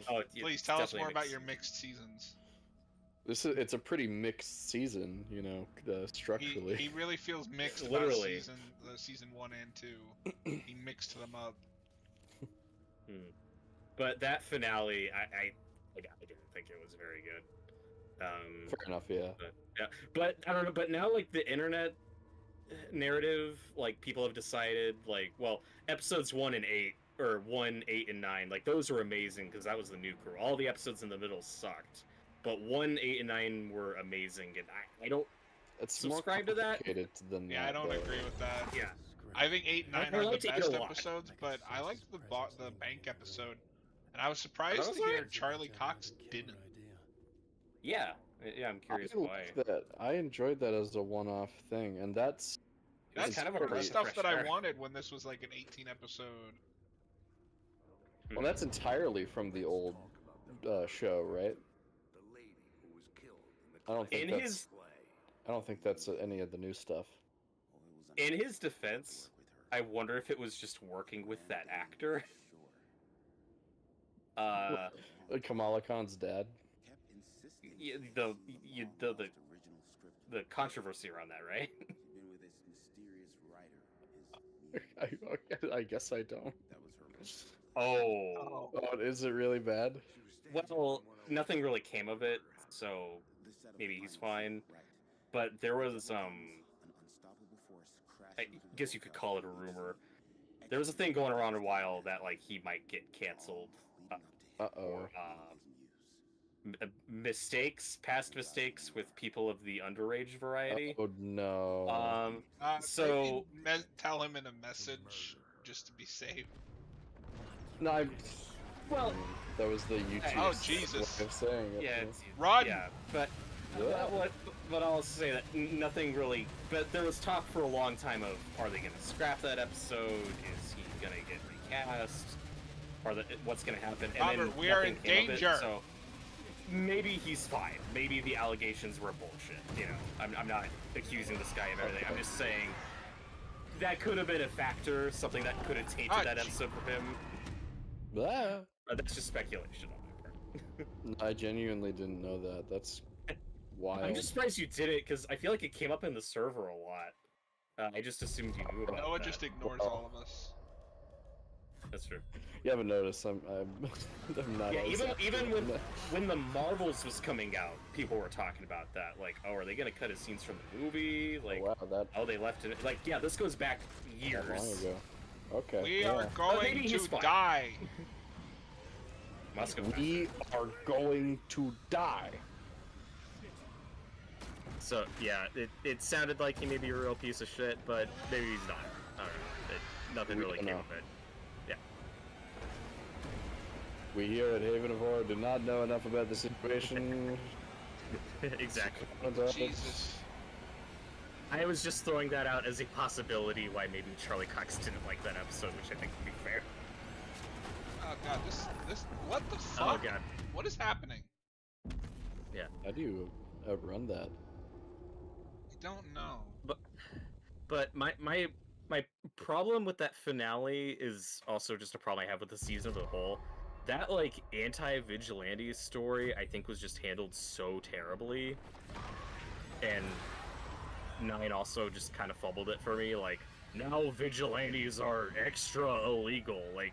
Oh, Please tell us more about your mixed seasons. it's a pretty mixed season, you know, structurally. He really feels mixed Literally. about season 1 and 2. He mixed them up. But that finale, I didn't think it was very good. Fair enough, yeah. But I don't know. But now, like the internet narrative, like people have decided, like, well, episodes 1 and 8, or 1, 8, and 9, like those were amazing because that was the new crew. All the episodes in the middle sucked, but 1, 8, and 9 were amazing, and I don't. It's Subscribe more to that? complicated than Yeah, I that, don't though. agree with that. Yeah, I think 8 and 9 I are like the to hear best a lot. episodes, but I liked the bank episode, and I was surprised That was to hear alright. Charlie Cox didn't. Yeah, I'm curious I why. liked that. I enjoyed that as a one-off thing, and that's It was That's kind of a the breath of stuff fresh that I air. wanted when this was like an 18 episode. well, that's entirely from the old show, right? The lady who was killed in the I don't think In that's. his I don't think that's any of the new stuff. in his defense, I wonder if it was just working with that actor. Kamala Khan's dad. Yeah, the controversy around that, right? I guess I don't. Oh. Oh, is it really bad? Well, nothing really came of it, so maybe he's fine. But there was I guess you could call it a rumor. There was a thing going around a while that like he might get canceled. Uh-oh. Past mistakes with people of the underage variety. Oh no. So Tell him in a message just to be safe. No, well, that was the YouTube Oh, Jesus. way of saying it. yeah, Run! yeah, but Yeah. But I'll say that nothing really. But there was talk for a long time of, are they going to scrap that episode? Is he going to get recast? What's going to happen? And Robert, then we are in nothing came of it, danger. so maybe he's fine. Maybe the allegations were bullshit. You know, I'm not accusing this guy of everything. I'm just saying that could have been a factor, something that could have tainted that episode for him. Ah. That's just speculation on my part. I genuinely didn't know that. That's wild. I'm just surprised you did it because I feel like it came up in the server a lot. I just assumed you knew about Noah that. just ignores all of us. That's true. You haven't noticed. I'm not. Yeah, as- even when the Marvels was coming out, people were talking about that. Like, oh, are they gonna cut his scenes from the movie? Like, wow, that oh, they left it. Like, yeah, this goes back years. that long ago. Okay. We yeah. are going maybe he's to fine. die. Must go. We are going to die. So yeah, it sounded like he may be a real piece of shit, but maybe he's not. I don't know. Nothing We really don't came know. of it. We here at Haven of Horror do not know enough about the situation. Exactly. Jesus. I was just throwing that out as a possibility why maybe Charlie Cox didn't like that episode, which I think would be fair. Oh god, this what the fuck? Oh god. What is happening? How do you outrun that? I don't know. But my problem with that finale is also just a problem I have with the season as a whole. That like anti-vigilante story I think was just handled so terribly, and 9 also just kind of fumbled it for me. Like, now vigilantes are extra illegal. Like,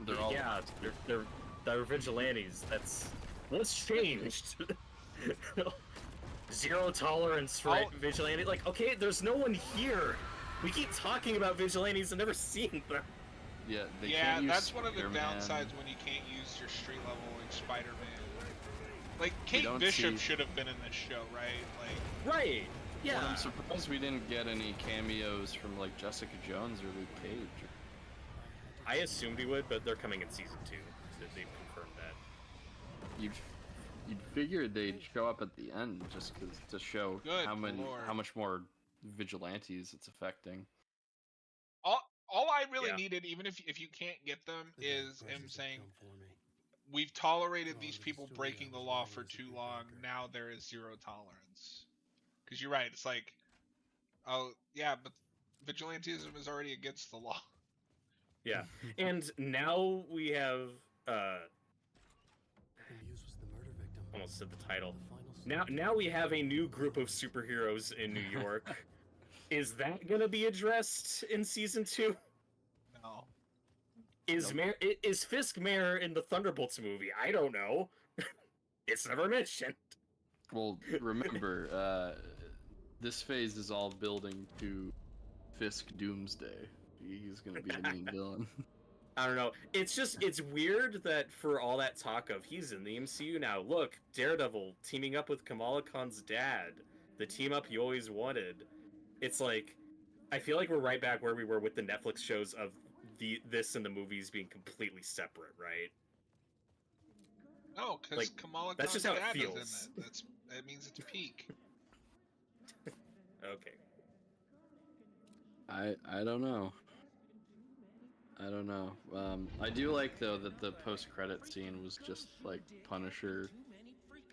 They're all yeah, they're vigilantes. That's what's changed. Zero tolerance for vigilante. Like, okay, there's no one here. We keep talking about vigilantes and never seeing them. Yeah, they Yeah, can't use that's one of the Spider-Man. downsides when you can't use your street level like Spider-Man. Like Kate don't Bishop see- should have been in this show, right? Like, Right. Well, Yeah. I'm surprised we didn't get any cameos from like Jessica Jones or Luke Cage. I assumed he would, but they're coming in season 2. So they've confirmed that. You'd figured they'd show up at the end just to show Good how lord. much more vigilantes it's affecting. all I really Yeah. needed, even if you can't get them, The dark is him presence saying, had come for me. we've tolerated Oh, these the people story breaking I the was law writing for was a too big long. anchor. Now there is zero tolerance. Because you're right. It's like, oh yeah, but vigilantism is already against the law. Yeah. And now we have Who Muse was the murder victim. almost said the title. The final Now we have a new group of superheroes in New York. Is that gonna be addressed in season 2? No. Is Fisk Mayor in the Thunderbolts movie? I don't know. It's never mentioned. Well, remember, this phase is all building to Fisk Doomsday. He's gonna be the main villain. I don't know. It's weird that for all that talk of he's in the MCU now. Look, Daredevil teaming up with Kamala Khan's dad, the team up you always wanted. It's like, I feel like we're right back where we were with the Netflix shows of this and the movies being completely separate, right? No, because Like, Kamala that's Khan's just how it dad is in feels. it. That means it's peak. Okay. I don't know. I don't know. I do like though that the post-credit scene was just like Punisher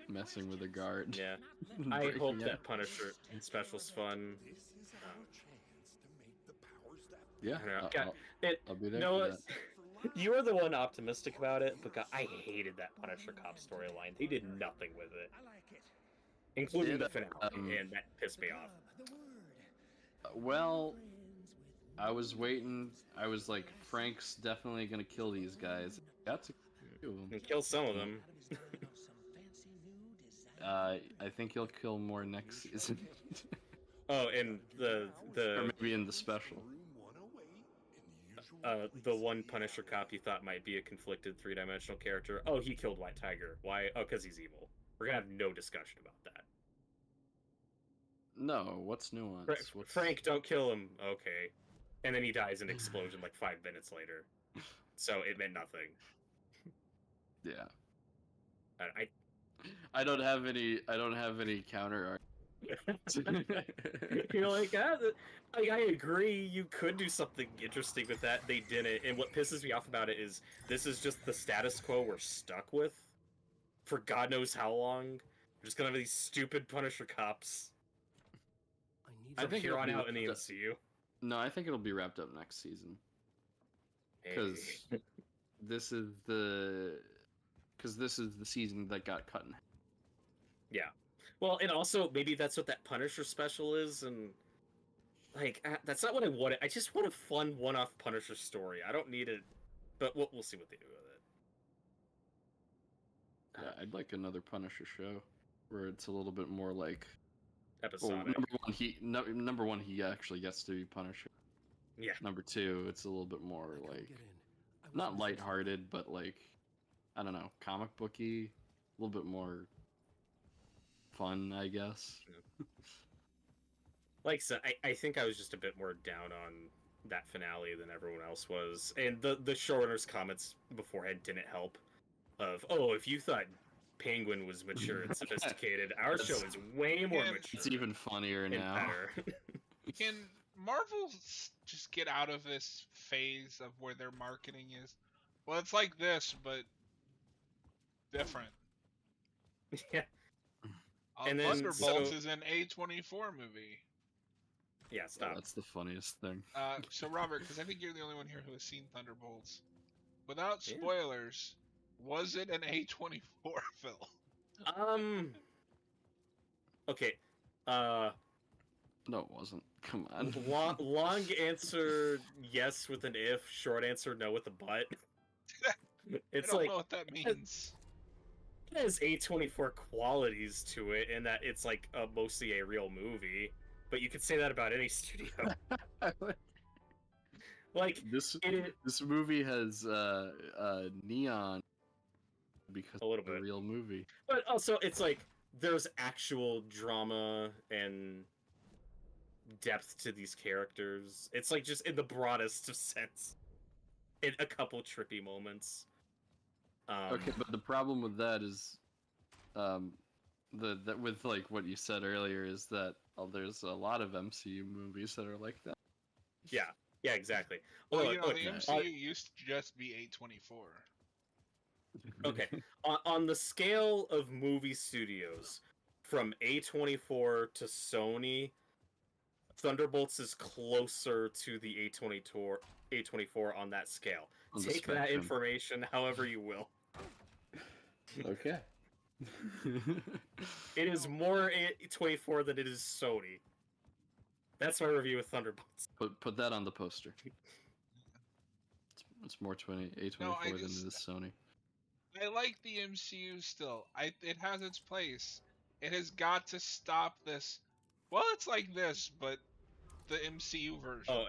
messing with a guard. Yeah. and I breaking hope out. that Punisher special's fun. This is our chance to make the powers that Yeah, Yeah. I'll, God, it, I'll be there. Noah, for that. you are the one optimistic about it, but God, I hated that Punisher cop storyline. They did nothing with it, I like it. including the Did, finale, and that pissed me off. Well, I was waiting. I was like, Frank's definitely gonna kill these guys. Got to kill them. And kill some of them. I think he'll kill more next season, Oh, and or maybe in the special. the one Punisher cop you thought might be a conflicted three-dimensional character. Oh, he killed White Tiger. Why? Oh, because he's evil. We're gonna have no discussion about that. No, what's nuance? What's... Frank, don't kill him. Okay. And then he dies in an explosion like 5 minutes later. So it meant nothing. Yeah. I I don't have any. I don't have any counter. You're like, I agree. You could do something interesting with that. They didn't. And what pisses me off about it is this is just the status quo we're stuck with for God knows how long. We're just gonna have these stupid Punisher cops I think here it'll on be out in the wrapped up- MCU. No, I think it'll be wrapped up next season. Because Hey. this is the season that got cut in half. Yeah. Well, and also maybe that's what that Punisher special is, and like that's not what I wanted. I just want a fun one-off Punisher story. I don't need it, but we'll see what they do with it. Yeah, I'd like another Punisher show where it's a little bit more like. Well, Episodic. number one, he actually gets to be Punisher. Yeah. Number two, it's a little bit more like not lighthearted, but like I don't know, comic booky, a little bit more fun, I guess. Like I said, I think I was just a bit more down on that finale than everyone else was, and the showrunner's comments beforehand didn't help. Of if you thought Penguin was mature and sophisticated, our show is way more Yeah, mature. It's even funnier and now. better. Can Marvel just get out of this phase of where their marketing is? Well, it's like this, but different. Yeah. And then, Thunderbolts so- is an A24 movie. Yeah, stop. That's the funniest thing. So Robert, because I think you're the only one here who has seen Thunderbolts. Without Yeah. spoilers, was it an A24 film? Okay. No, it wasn't. Come on. Long answer yes with an if, short answer no with a but. It's I don't like know what that means. it has A24 qualities to it, in that it's like mostly a real movie. But you could say that about any studio. Like this it- this movie has neon because A little it's a bit. real movie. But also, it's like there's actual drama and depth to these characters. It's like just in the broadest of sense. In a couple trippy moments. Okay, but the problem with that is, that with like what you said earlier is that there's a lot of MCU movies that are like that. Yeah, exactly. Well, Look, you know, look, the MCU used to just be A24. okay, on the scale of movie studios, from A24 to Sony, Thunderbolts is closer to the A24 on that scale. On the Take that spectrum. information however you will. Okay. It is more A24 than it is Sony. That's my review of Thunderbolts. Put that on the poster. It's more A24 No, I than just- it is Sony. I like the MCU still. It has its place. It has got to stop this. Well, it's like this, but the MCU version. Oh,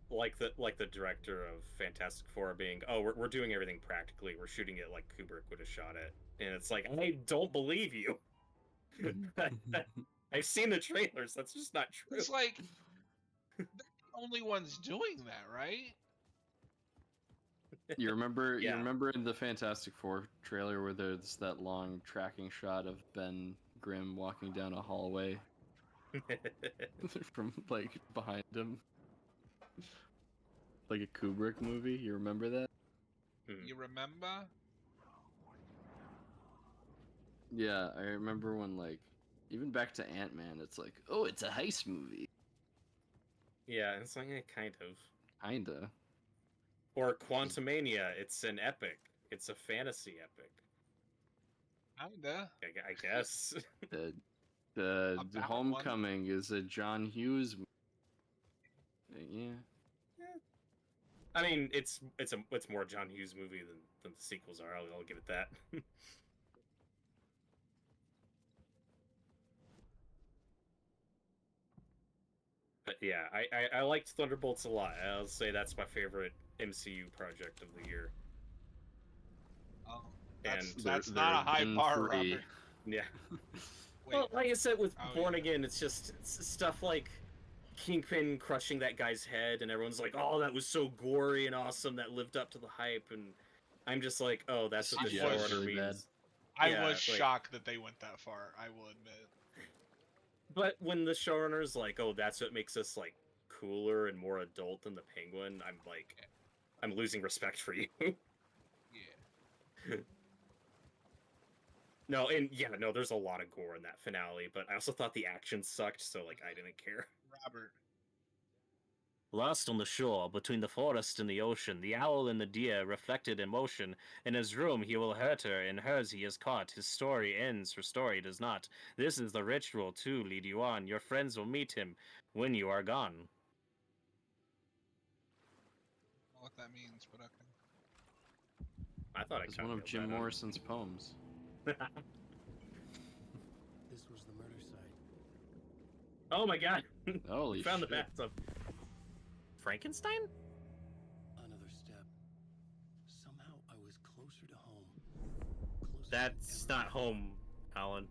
like the director of Fantastic Four being, we're doing everything practically. We're shooting it like Kubrick would have shot it, and it's like, I don't believe you. I've seen the trailers. That's just not true. It's like they're the only ones doing that, right? You remember? You Yeah. remember in the Fantastic Four trailer where there's that long tracking shot of Ben Grimm walking down a hallway from like behind him, like a Kubrick movie. You remember that? You remember? Yeah, I remember when like even back to Ant-Man, it's like, oh, it's a heist movie, Yeah, it's like kind of. kinda. Or Quantumania, it's an epic. It's a fantasy epic. Kinda. I guess. The About Homecoming is a John Hughes. Yeah. I mean, it's more John Hughes movie than the sequels are. I'll give it that. But yeah, I liked Thunderbolts a lot. I'll say that's my favorite MCU project of the year. Oh, And that's not a high bar, three. Robert. Yeah. Wait, Well, like I said with Oh, Born yeah. Again, it's just stuff like Kingpin crushing that guy's head, and everyone's like, "Oh, that was so gory and awesome. That lived up to the hype." And I'm just like, "Oh, that's what the CGI was showrunner really bad. means." I Yeah, was like- shocked that they went that far. I will admit. But when the showrunner's like, "Oh, that's what makes us like cooler and more adult than the Penguin," I'm like, I'm losing respect for you. Yeah. No, and yeah, no, there's a lot of gore in that finale, but I also thought the action sucked, so like I didn't care. Robert. Lost on the shore, between the forest and the ocean, the owl and the deer reflected emotion. In his room he will hurt her, in hers he is caught. His story ends, her story does not. This is the ritual to lead you on. Your friends will meet him when you are gone. I don't know what that means, but okay. I thought It's one of Jim Morrison's poems. This was the murder site. Oh my god! Holy We found the shit. bathtub. Frankenstein? Another step. Somehow I was closer to home. Closer That's than ever not home, Alan.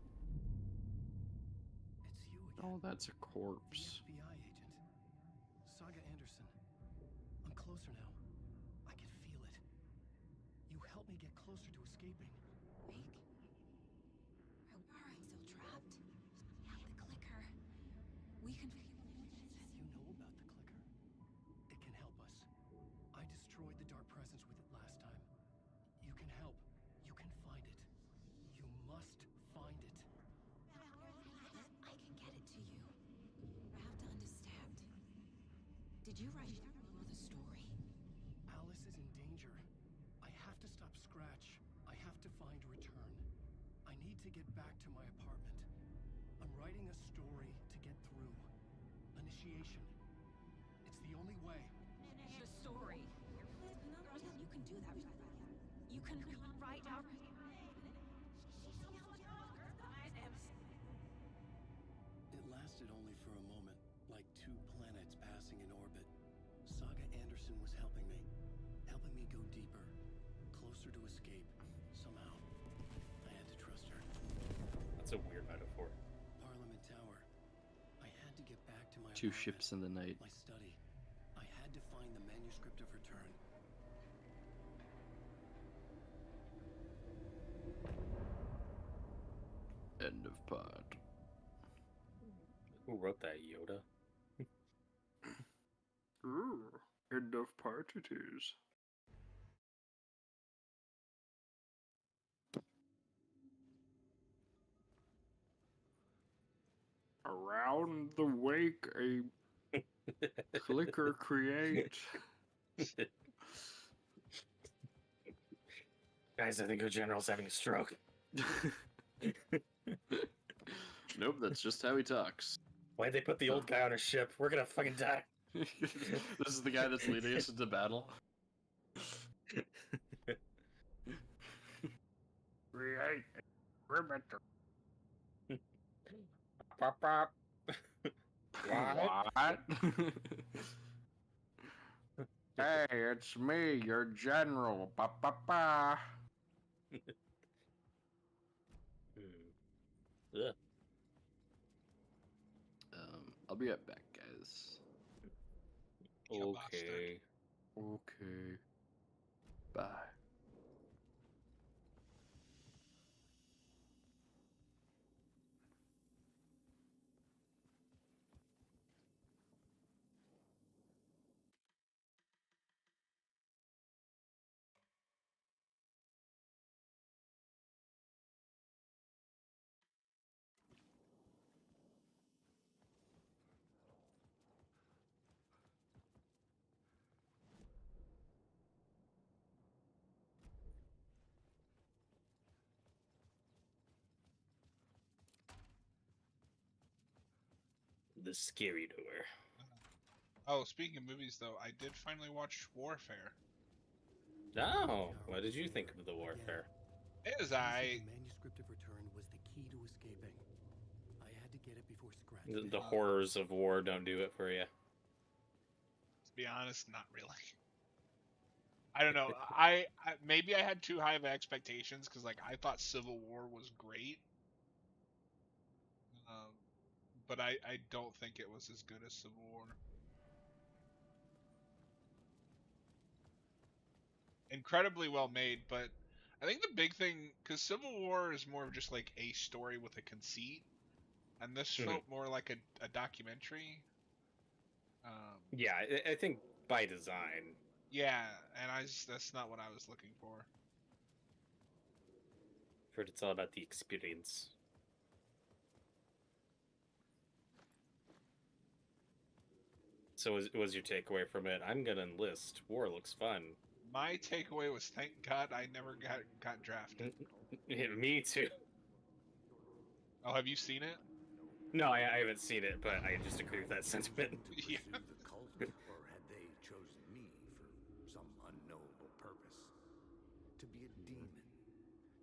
It's you again. Oh, that's a The corpse. FBI agent. Saga Anderson. I'm closer now. I can feel it. You helped me get closer to escaping. Wake? Are still trapped? Yeah, the clicker. We can. You know about the clicker. It can help us. I destroyed the dark presence with it last time. You can help. You can find it. You must find it. I can get it to you. I have to understand. Did you write the story? Alice is in danger. I have to stop Scratch. I have to find Return. I need to get back to my apartment. I'm writing a story to get through. Initiation. It's the only way. The story. You can do that. You can write out. It lasted only for a moment, like two planets passing in orbit. Saga Anderson was helping me go deeper, closer to escape. Somehow, I had to trust her. That's a weird metaphor. Parliament Tower. I had to get back to my Two apartment, ships in the night. my study. I had to find the manuscript of Return. End of pod. Who wrote that, Yoda? End of part it is. Around the wake, a clicker create. Guys, I think our general's having a stroke. Nope, that's just how he talks. Why'd they put the old guy on a ship? We're gonna fucking die. This is the guy that's leading us into battle. Create perimeter. Pop, pop. What? Hey, it's me, your general. Ba ba ba. Ugh. I'll be right back, guys. You bastard. Okay. Okay. Bye. The scary door. Oh, speaking of movies, though, I did finally watch Warfare. Oh, what did you think of the Warfare? It was He said I. the manuscript of Return was the key to escaping. I had to get it before Scratch. The horrors of war don't do it for you. To be honest, not really. I don't know. I maybe I had too high of expectations because like I thought Civil War was great, but I don't think it was as good as Civil War. Incredibly well made, but I think the big thing because Civil War is more of just like a story with a conceit, and this felt more like a documentary. Yeah, I think by design. Yeah, and that's not what I was looking for. For it's all about the experience. So was your takeaway from it? I'm gonna enlist. War looks fun. My takeaway was thank God I never got drafted. Me too. Oh, have you seen it? No, I haven't seen it, but I just agree with that sentiment. Yeah. The cult, or had they chosen me for some unknowable purpose? To be a demon,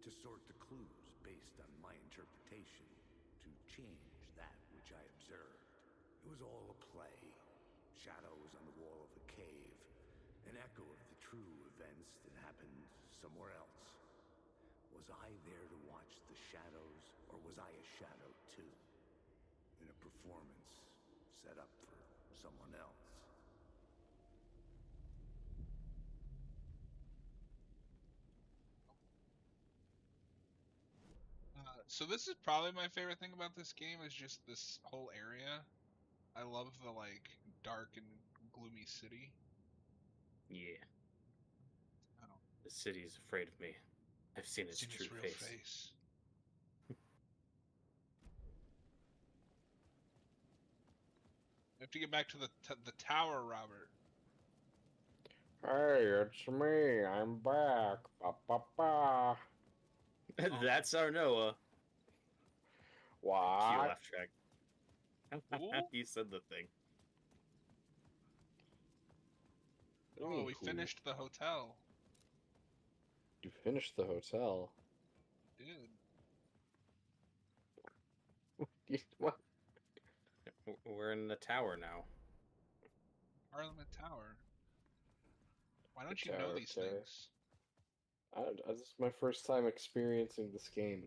to sort the clues based on my interpretation, to change that which I observed. It was all a play. Shadows on the wall of a cave, an echo of the true events that happened somewhere else. Was I there to watch the shadows, or was I a shadow too? In a performance set up for someone else. So this is probably my favorite thing about this game is just this whole area. I love the like dark and gloomy city. Yeah. I don't The city is afraid of me. I've seen its seen true its real face. face. We have to get back to the tower, Robert. Hey, it's me. I'm back. Ba ba ba. That's our Noah. Cue What? laugh track. Ooh. He said the thing. Oh, we finished the hotel. You finished the hotel. Dude. What? We're in the tower now. Parliament Tower. Why don't The you know tower, these okay. things? This is my first time experiencing this game.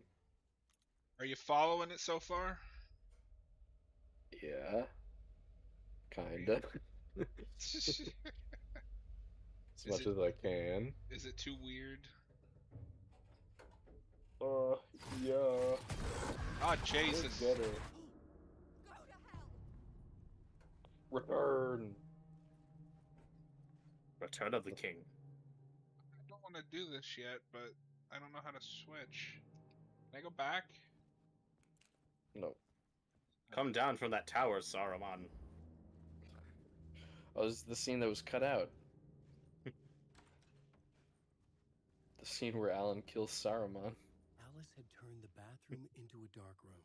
Are you following it so far? Yeah. Kinda. Is As much as I can. it too weird? Yeah. Oh, Jesus. Get her. Go to hell! Return. Return of the King. I don't want to do this yet, but I don't know how to switch. Can I go back? No. Come down from that tower, Saruman. Oh, this is the scene that was cut out. The scene where Alan kills Saruman. Alice had turned the bathroom into a dark room.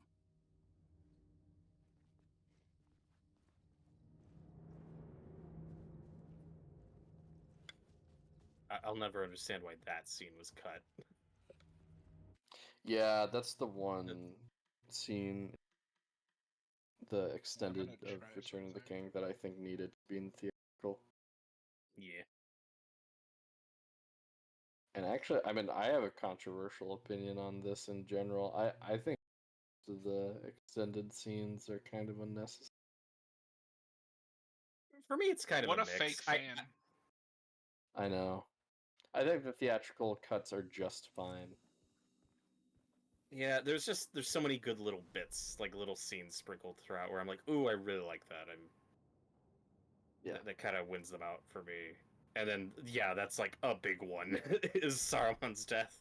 I'll never understand why that scene was cut. Yeah, that's the one scene, the extended of try Return of the something. King, that I think needed to be in theatrical. Yeah. And actually, I mean, I have a controversial opinion on this in general. I think the extended scenes are kind of unnecessary. For me, it's kind What of a a mix. fake fan. I know. I think the theatrical cuts are just fine. Yeah, there's so many good little bits, like little scenes sprinkled throughout where I'm like, ooh, I really like that. Yeah. That kind of wins them out for me. And then yeah, that's like a big one is Saruman's death.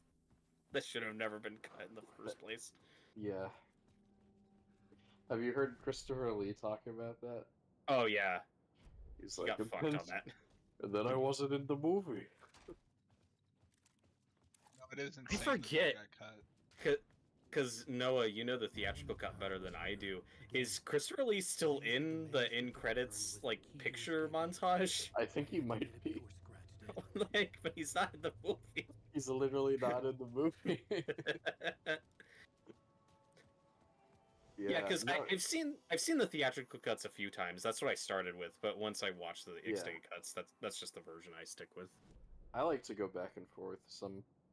That should have never been cut in the first place. Yeah. Have you heard Christopher Lee talking about that? Oh yeah, He's he like, got fucked on that. and then I wasn't in the movie. No, it is insane. I that forget. that got cut. Because Noah, you know the theatrical cut better than I do. Is Christopher Lee still in the end credits like picture montage? I think he might be. Like, but he's not in the movie. He's literally not in the movie. Yeah, because no, I've seen the theatrical cuts a few times. That's what I started with. But once I watch the extended cuts, that's just the version I stick with. I like to go back and forth.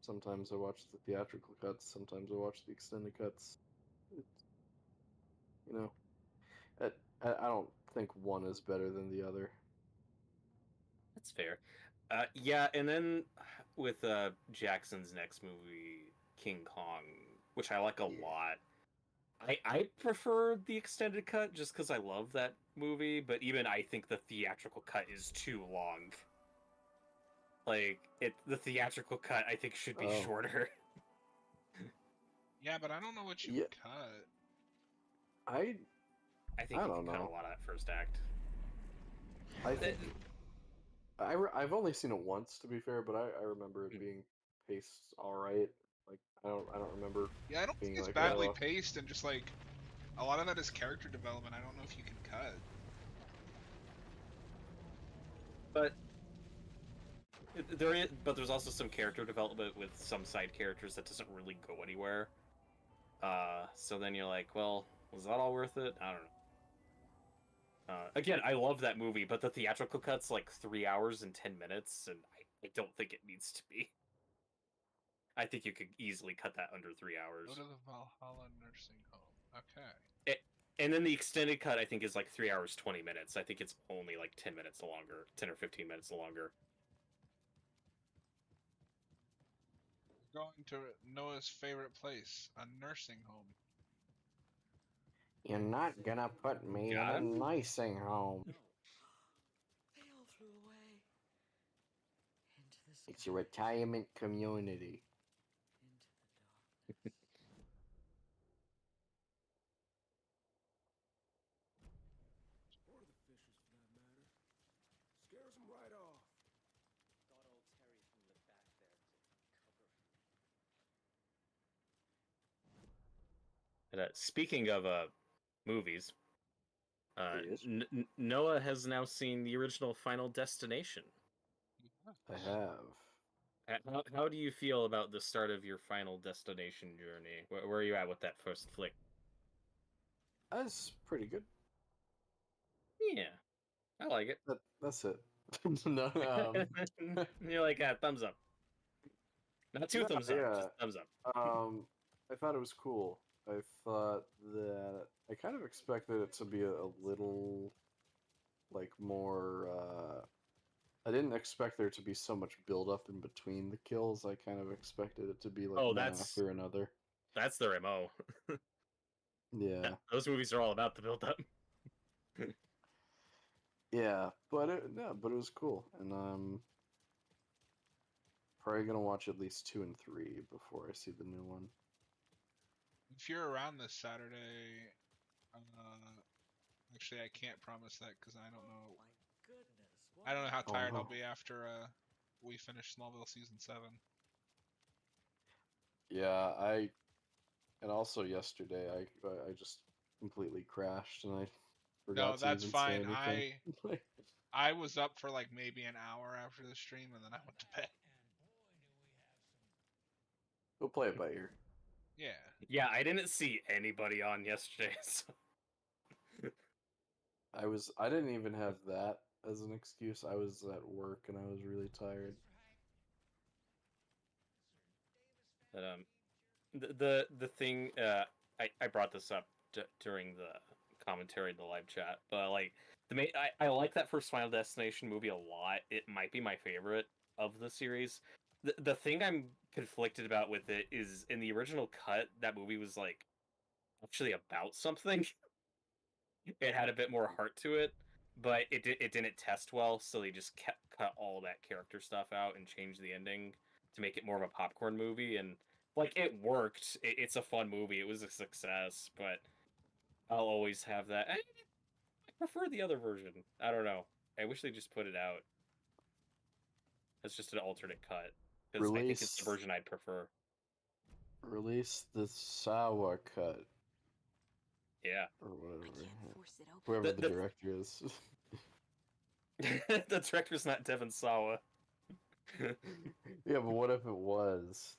Sometimes I watch the theatrical cuts. Sometimes I watch the extended cuts. It's, you know, I don't think one is better than the other. That's fair. Yeah, and then with Jackson's next movie, King Kong, which I like a lot. I prefer the extended cut just because I love that movie, but even I think the theatrical cut is too long. Like, the theatrical cut I think should be shorter. Yeah, but I don't know what you Yeah. cut. I think I you don't can cut know. a lot of that first act. I think I've only seen it once, to be fair, but I remember it being paced all right. Like I don't remember. Yeah, I don't think being it's like, badly oh. paced, and just like a lot of that is character development. I don't know if you can cut. But there's also some character development with some side characters that doesn't really go anywhere. So then you're like, well, was that all worth it? I don't know. Again, I love that movie, but the theatrical cut's like 3 hours and 10 minutes, and I don't think it needs to be. I think you could easily cut that under 3 hours. Go to the Valhalla nursing home. Okay. And then the extended cut, I think, is like 3 hours 20 minutes. I think it's only like 10 minutes longer, 10 or 15 minutes longer. We're going to Noah's favorite place, a nursing home. You're not gonna put me in a nursing home. They all flew away. Into the sky. It's a retirement community. Into the dark. Or the fishes, for that matter. Scares them right off. Thought old Terry from the back there was a cover. And, speaking of movies, Yes. Noah has now seen the original Final Destination. I have. How do you feel about the start of your Final Destination journey? Where are you at with that first flick? That's pretty good. Yeah, I like it. That's it. No, You're like, thumbs up. Not two Yeah, thumbs up, yeah. just thumbs up. I thought it was cool. I thought that I kind of expected it to be a little like more I didn't expect there to be so much build up in between the kills. I kind of expected it to be like one after another. That's their MO. Yeah. Those movies are all about the build up. Yeah, but it was cool, and probably gonna watch at least 2 and 3 before I see the new one. If you're around this Saturday, actually I can't promise that because I don't know. My goodness. I don't know how tired I'll no. be after we finish Smallville season 7. Yeah, and also yesterday I just completely crashed and I forgot No, to that's even fine. say anything. I was up for like maybe an hour after the stream and then I went to bed. We'll play it by ear. Yeah. Yeah, I didn't see anybody on yesterday. So. I didn't even have that as an excuse. I was at work and I was really tired. But the thing I brought this up during the commentary in the live chat, but like I like that first Final Destination movie a lot. It might be my favorite of the series. the thing I'm conflicted about with it is in the original cut, that movie was like actually about something. It had a bit more heart to it, but it didn't test well, so they just cut all that character stuff out and changed the ending to make it more of a popcorn movie. And like it worked. It's a fun movie. It was a success, but I'll always have that. I prefer the other version. I don't know. I wish they just put it out as just an alternate cut because I think it's the version I'd prefer. Release the Sawa cut. Yeah. Or whatever. I can't force it open. Whoever the director is. The director's not Devon Sawa. Yeah, but what if it was?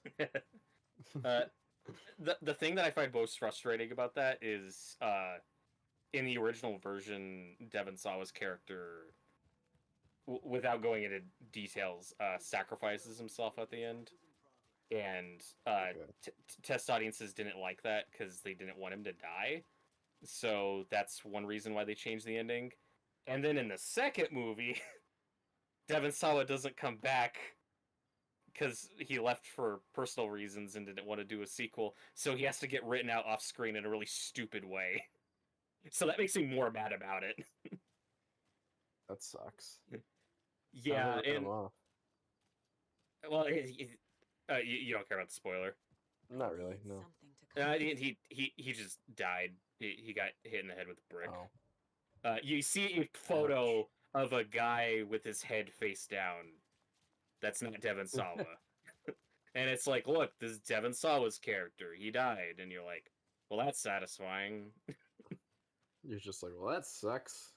The thing that I find most frustrating about that is in the original version, Devon Sawa's character, without going into details, sacrifices himself at the end. And test audiences didn't like that because they didn't want him to die. So that's one reason why they changed the ending. And then in the second movie, Devon Sawa doesn't come back because he left for personal reasons and didn't want to do a sequel. So he has to get written out off screen in a really stupid way. So that makes me more mad about it. That sucks. Yeah, and well, you don't care about the spoiler. Not really, no. He just died. He got hit in the head with a brick. Oh. You see a photo of a guy with his head face down. That's not Devon Sawa. And it's like, look, this is Devon Sawa's character. He died. And you're like, well, that's satisfying. You're just like, well, that sucks.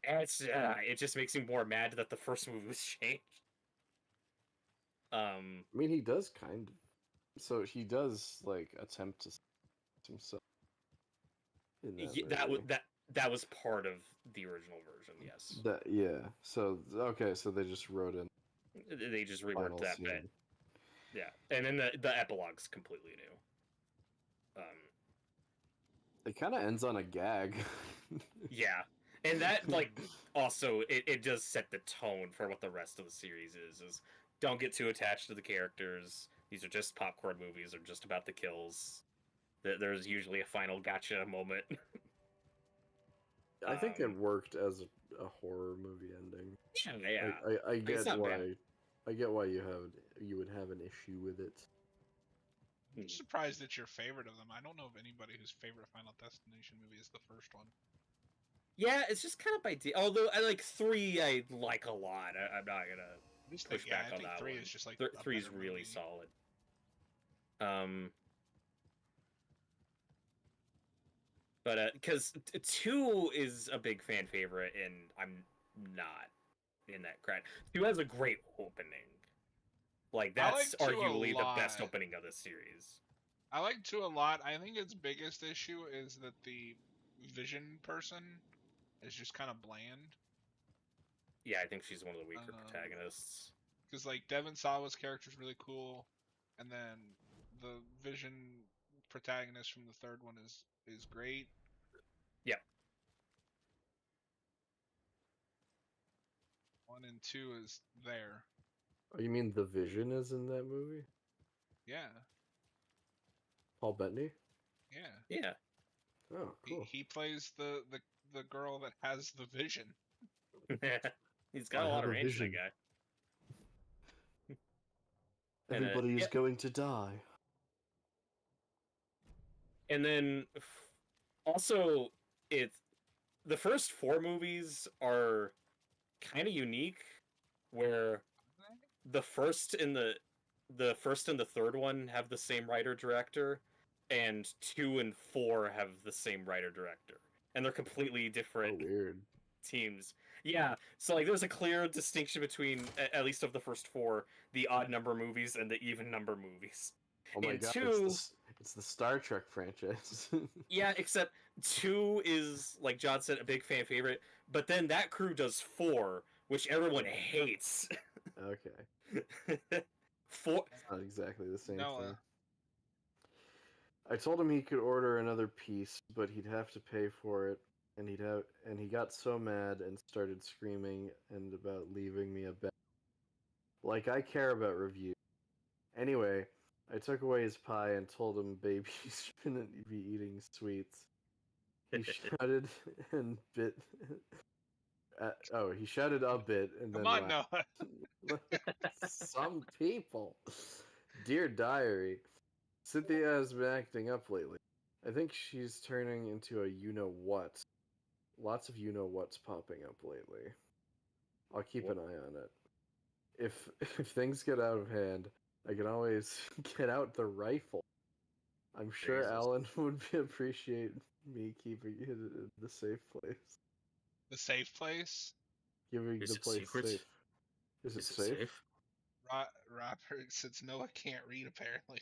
It just makes me more mad that the first movie was changed. I mean, he does kind of. So he does, like, attempt to himself. That was part of the original version, yes. So okay, so they just wrote in. They just reworked that bit. Yeah, and then the epilogue's completely new. It kind of ends on a gag. Yeah, and that like also it does set the tone for what the rest of the series is don't get too attached to the characters. These are just popcorn movies. They're just about the kills. There's usually a final gotcha moment. I think it worked as a horror movie ending. Yeah. I get why. I get why you would have an issue with it. I'm surprised it's your favorite of them. I don't know of anybody whose favorite Final Destination movie is the first one. Yeah, it's just kind of by although I like 3. I like a lot. I'm not gonna push back on that 3 one. Is just like 3 is really solid. But because 2 is a big fan favorite, and I'm not in that crowd. 2 has a great opening. Like that's arguably the best opening of the series. I like 2 a lot. I think its biggest issue is that the Vision person is just kind of bland. Yeah, I think she's one of the weaker protagonists. Because like Devon Sawa's character is really cool, and then the Vision protagonist from the third one is great. Yep. 1 and 2 is there. Oh, you mean the Vision is in that movie? Yeah. Paul Bettany? Yeah. Yeah. Oh, cool. He plays the girl that has the vision. He's got a lot of range, that guy. Everybody is going to die. And then also the first 4 movies are kind of unique, where the first and the third one have the same writer director, and 2 and 4 have the same writer director, and they're completely different teams. Yeah, so like there's a clear distinction between, at least of the first 4, the odd number movies and the even number movies. Oh my god, 2, it's the Star Trek franchise. Yeah, except 2 is, like John said, a big fan favorite, but then that crew does 4, which everyone hates. Okay. 4. It's not exactly the same No, thing. I told him he could order another piece, but he'd have to pay for it, and he got so mad and started screaming and about leaving me a bet Like I care about reviews. Anyway, I took away his pie and told him baby shouldn't be eating sweets. He shouted and bit. He shouted a bit and Come then on, laughed. Noah. Some people. Dear Diary, Cynthia has been acting up lately. I think she's turning into a you-know-what. Lots of you-know-whats popping up lately. I'll keep an eye on it. If things get out of hand, I can always get out the rifle. I'm sure Jesus. Alan would appreciate me keeping it in the safe place. The safe place. Giving Is the it place secret? safe. Is it Is it safe? safe? Robert, since Noah can't read, apparently.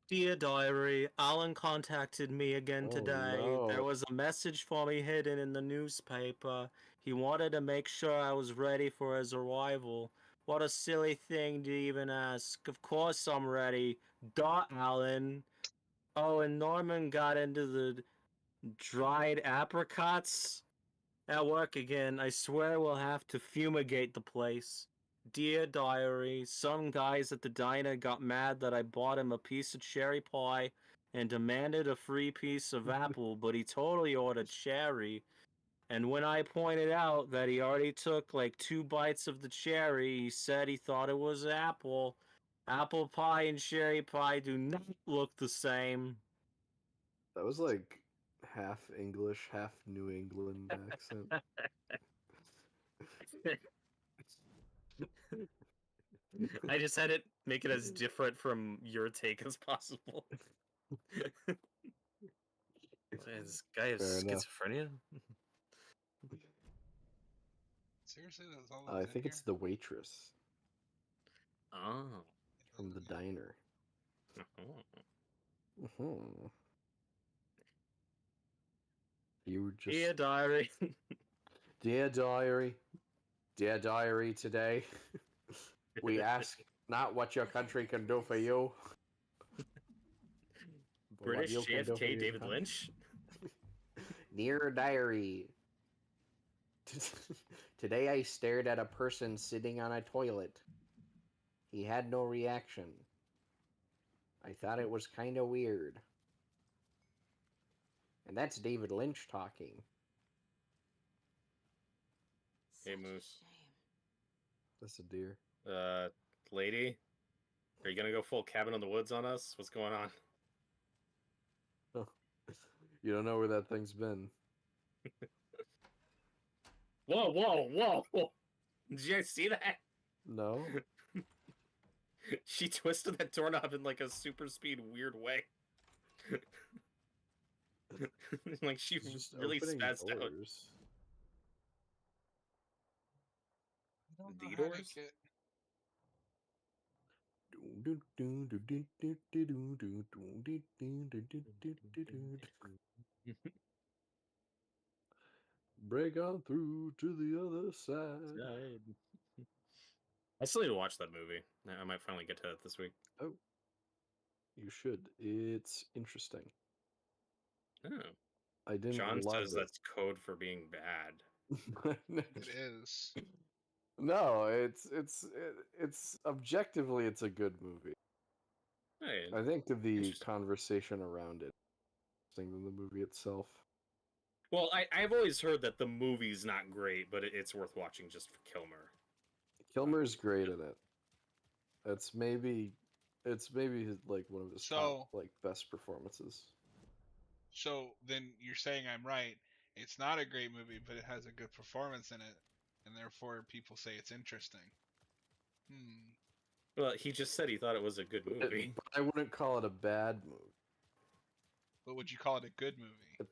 Dear Diary, Alan contacted me again Oh, today. no. There was a message for me hidden in the newspaper. He wanted to make sure I was ready for his arrival. What a silly thing to even ask. Of course I'm ready. Alan. Oh, and Norman got into the dried apricots at work again. I swear we'll have to fumigate the place. Dear Diary, some guys at the diner got mad that I bought him a piece of cherry pie and demanded a free piece of apple, but he totally ordered cherry. And when I pointed out that he already took like 2 bites of the cherry, he said he thought it was apple. Apple pie and cherry pie do not look the same. That was like half English, half New England accent. I just had it make it as different from your take as possible. This guy has Fair enough. schizophrenia? Seriously, that's all I that's in think here? it's the waitress Oh. from the diner. Oh. Hmm. You were just Dear Diary. Dear Diary, Dear Diary, today we ask not what your country can do for you, but what British you can do for JFK your David country. Lynch? Dear Diary, today I stared at a person sitting on a toilet. He had no reaction. I thought it was kind of weird. And that's David Lynch talking. Hey, Such a Moose. shame. That's a deer. Lady, are you gonna go full cabin in the woods on us? What's going on? Oh. You don't know where that thing's been. Whoa, whoa, whoa, whoa! Did you guys see that? No? She twisted that doorknob in like a super speed weird way. Like she It's just really opening spazzed out. doors. I don't The know how to doors? get. Break on through to the other side. I still need to watch that movie. I might finally get to it this week. Oh, you should. It's interesting. Oh. I didn't John love says it. that's code for being bad. It is. No, it's objectively it's a good movie. Hey, I think the Interesting. conversation around it than the movie itself. well, I've always heard that the movie's not great, but it's worth watching just for Kilmer. Kilmer's great in it. It's maybe like one of his top like best performances. So then you're saying I'm right. It's not a great movie, but it has a good performance in it, and therefore people say it's interesting. Well, he just said he thought it was a good movie. But I wouldn't call it a bad movie. But would you call it a good movie?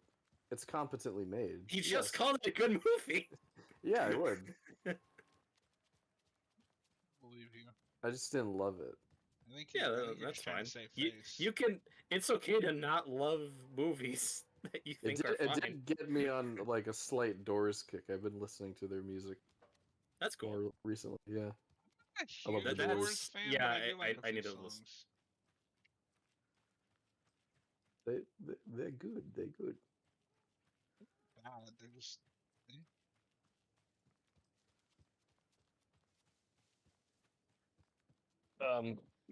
It's competently made. He just called it a good movie. Yeah, I would. Believe you. I just didn't love it. I think Yeah, I think you're that's just trying fine. to save You, face. you can. It's okay to not love movies that you think are fine. It did get me on like a slight Doors kick. I've been listening to their music That's cool. more recently. Yeah. I'm I love not a the huge Doors. Doors fan, Yeah, but I do like a I few need to songs. listen. They're good. They're good. Bad. They're just.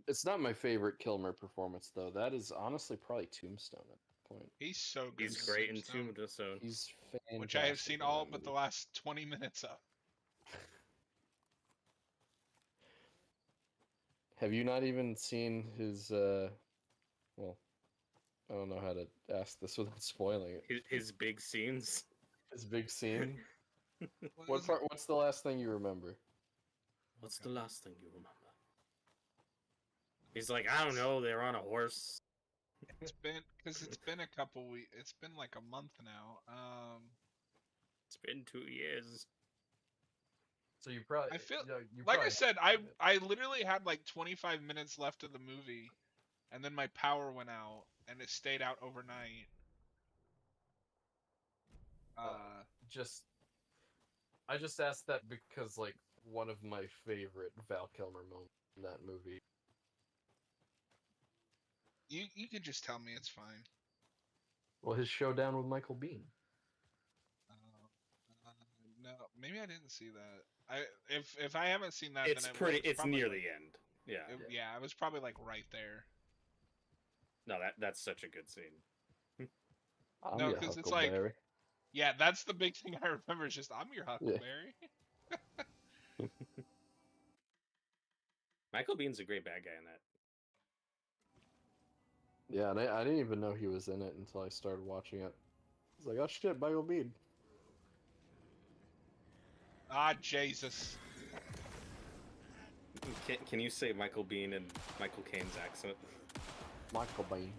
It's not my favorite Kilmer performance though. That is honestly probably Tombstone at this point. He's so good. He's in great in Tombstone, Tombstone. He's fantastic. which I have seen in all that but the movie. last 20 minutes of. Have you not even seen his? Well, I don't know how to ask this without spoiling it. His big scenes. His big scene. What What was part? What's the last thing you remember? What's the last thing you remember? He's like, I don't know. They're on a horse. It's been a couple weeks. It's been like a month now. It's been 2 years. So you probably. I feel you like I probably said, haven't seen I literally had like 25 minutes left of the movie, and then my power went out, and it stayed out overnight. I just asked that because like one of my favorite Val Kilmer moments in that movie. You can just tell me, it's fine. Well, his showdown with Michael Biehn. No, maybe I didn't see that. If I haven't seen that, It's then pretty. It's probably, near like, the end. Yeah. yeah, I was probably like right there. No, that's such a good scene. I'm No, your 'cause it's like- Huckleberry. Yeah, that's the big thing I remember. Is just I'm your Huckleberry. Michael Bihn's a great bad guy in that. Yeah, and I didn't even know he was in it until I started watching it. I was like, oh shit, Michael Biehn. Ah, Jesus. Can you say Michael Biehn in Michael Caine's accent? Michael Biehn.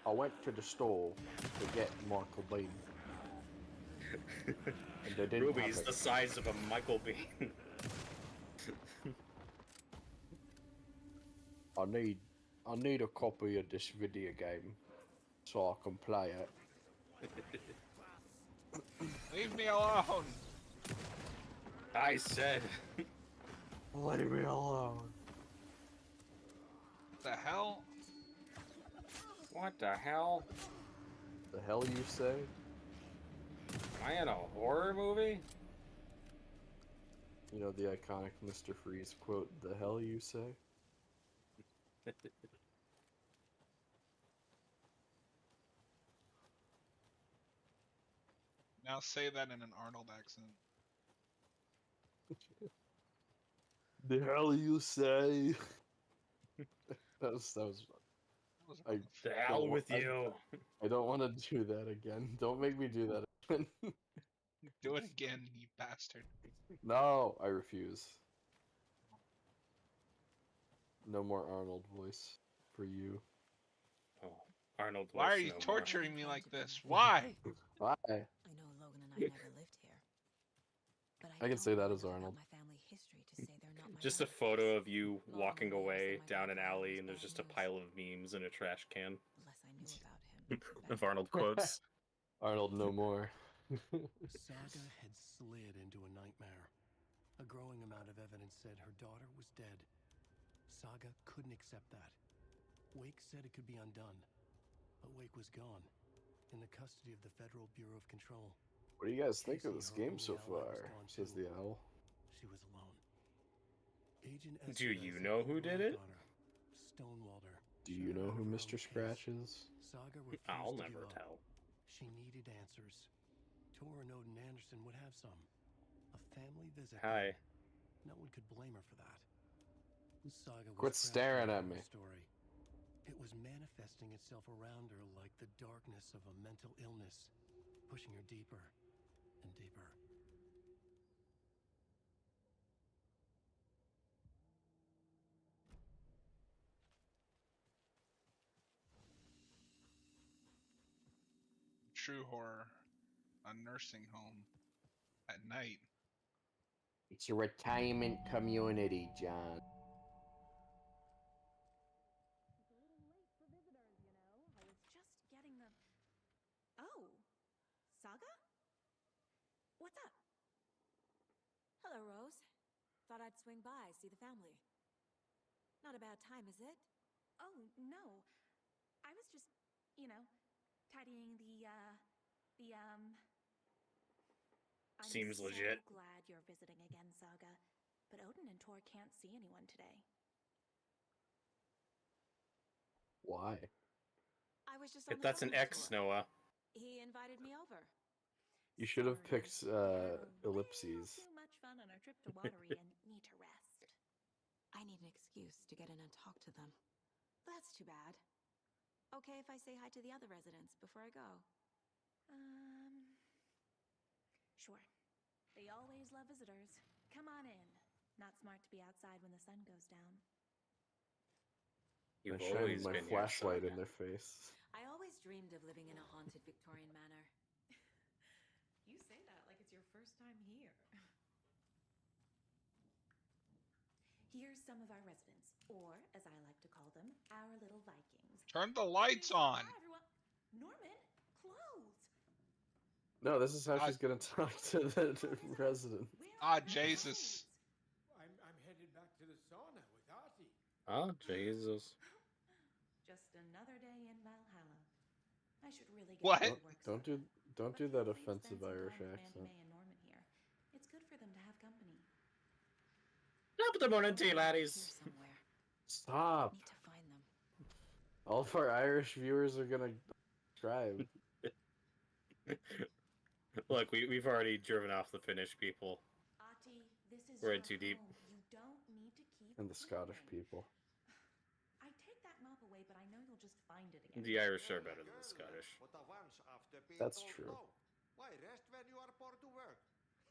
I went to the store to get Michael Biehn. And they didn't Ruby's have the it. size of a Michael Biehn. I need a copy of this video game so I can play it. Leave me alone. I said. Leave me alone. The hell? What the hell? The hell you say? Am I in a horror movie? You know the iconic Mr. Freeze quote, the hell you say? Now say that in an Arnold accent. The hell you say? that was That was I- The hell Don't- with I- you. I don't want to do that again. Don't make me do that again. Do it again, you bastard. No, I refuse. No more Arnold voice for you. Oh, Arnold. Why are voice you no more. torturing me like this? Why? Why? I know Logan and I never lived here. But I can don't say that know as enough about Arnold. my family history to say they're not my Just a relatives. photo of you Long walking years away that my down an grandfather alley, was and there's bad just a news. pile of memes in a trash can The less I knew about him, the of better. Arnold quotes. Arnold no more. Saga had slid into a nightmare. A growing amount of evidence said her daughter was dead. Saga couldn't accept that. Wake said it could be undone. But Wake was gone, in the custody of the Federal Bureau of Control. What do you guys think of Casey, this her game so only ally, was far? gone Says too. the owl. She was alone. Agent Do Estevez you know who did it? got her, stonewalled her. Do you know out who of her Mr. own Scratch case. is? Saga refused I'll to never give up. tell. She needed answers. Tor and Odin Anderson would have some. A family visit. Hi. No one could blame her for that. Saga was Quit trapped staring in at her me. Story. It was manifesting itself around her like the darkness of a mental illness, pushing her deeper and deeper. True horror. A nursing home. At night. It's a retirement community, John. Just getting the... Oh, Saga? What's up? Hello, Rose. Thought I'd swing by, see the family. Not a bad time, is it? Oh, no. I was just, tidying I'm Seems so legit. glad glad you're visiting again, Saga. But Odin and Tor can't see anyone today. Why? I was just on If the that's phone an with X, Tor. Noah. He invited me over. You should have Sorry, picked we had a ellipses. little too much fun on our trip to Watery and need to rest. I need an excuse to get in and talk to them. That's too bad. Okay if I say hi to the other residents before I go? Sure. They always love visitors. Come on in. Not smart to be outside when the sun goes down. I You've shine always my been here, flashlight Saga. in their face. I always dreamed of living in a haunted Victorian manor. You say that like it's your first time here. Here's some of our residents, or as I like to call them, our little Vikings. Turn the lights on. Hi, everyone. Norman, clothes. No, this is how she's gonna talk to the resident. Ah, Jesus. I'm headed back to the sauna with Artie. Oh, Jesus. Just another day in Valhalla. I should really get What? back to work. Don't Saga. don't But do feel that free to offensive spend some Irish time with Mandy accent. May and Norman here. It's good for them to have company. Top of the morning to you, Here laddies. somewhere. Stop. Need to find them. All of our Irish viewers are gonna subscribe. Look, we've already driven off the Finnish people. Ati, this is We're in your too deep. home. You don't need to keep And the Scottish moving. people. I take that mop away, but I know you'll just find it again. The Irish are better than the Scottish. That's true. Why rest when you are born to work?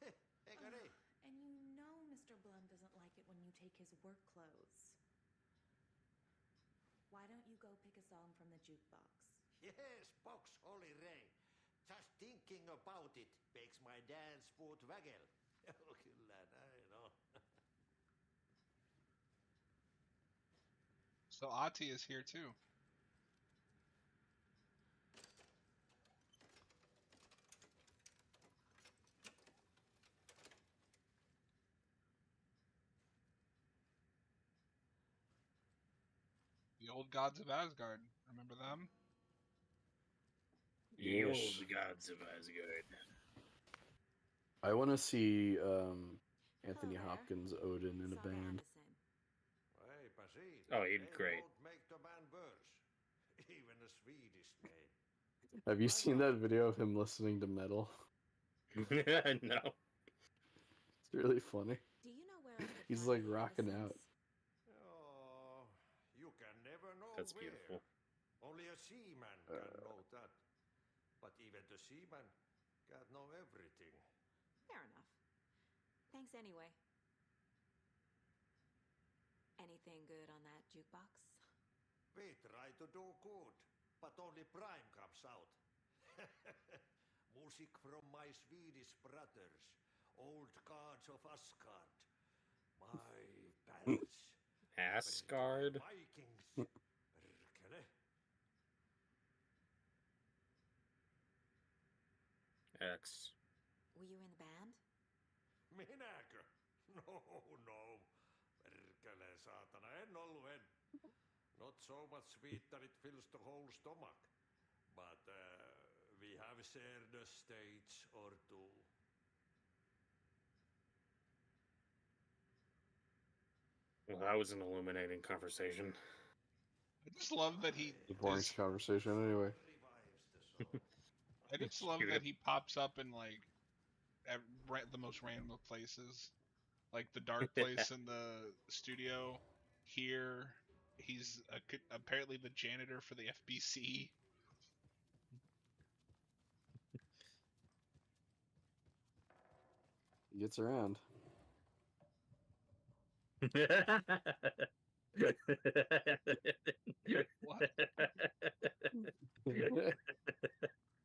And you know Mr. Blum doesn't like it when you take his work clothes. Why don't you go pick a song from the jukebox? Yes, box Holy Ray. Just thinking about it makes my dance foot waggle. Oh, kyllä näin on. So Ati is here too. The old gods of Asgard. Remember them? The old gods of Asgard. I want to see Anthony Hello there. Hopkins Odin in a Saga band. Addison. Eipä siitä. Oh, he'd They great. won't make the band worse. Even a Swedish name. Have you seen that video of him listening to metal? No. It's really funny. Do you know where I could He's find like the rocking Addisons? out. Oh, you can never know That's where. beautiful. Only a seaman can know that. But even the seaman can't know everything. Fair enough. Thanks anyway. Anything good on that jukebox? We try to do good, but only Prime comes out. Music from my Swedish brothers, old gods of Asgard. My pals. Asgard? Vikings. Perkele. X. Were you in the band? Minäkö? No. Perkele, saatana, en ollut. Not so much sweet that it fills the whole stomach. But we have shared a stage or two. Well, that was an illuminating conversation. I just love that he. The boring is- conversation anyway. Revives the soul. I just love Cute. that he pops up in like the most random places, like the dark place in the studio. Here, he's apparently the janitor for the FBC. He gets around. What?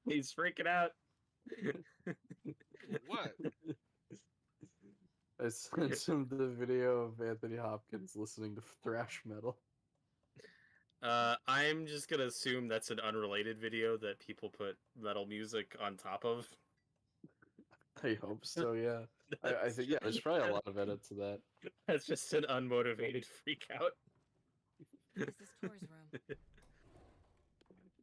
He's freaking out. What? I sent him the video of Anthony Hopkins listening to thrash metal. I'm just gonna assume that's an unrelated video that people put metal music on top of. I hope so, yeah. I think, yeah, there's probably a lot of edits to that. That's just an unmotivated freak out. This is Tor's room.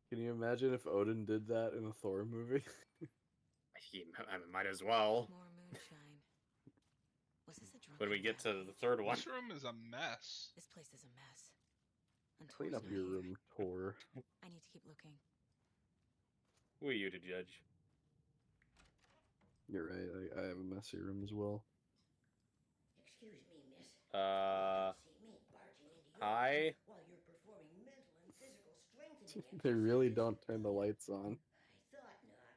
Can you imagine if Odin did that in a Thor movie? I mean, might as well. More moonshine. when we get to the third one. This room is a mess. This place is a mess. And Clean Tor's up not your here. room, Tor. I need to keep looking. Who are you to judge? You're right. I have a messy room as well. Excuse me, miss. See me barging into your Hi. room while you're performing mental and physical strengthening They really exercises. don't turn the lights on. I thought not.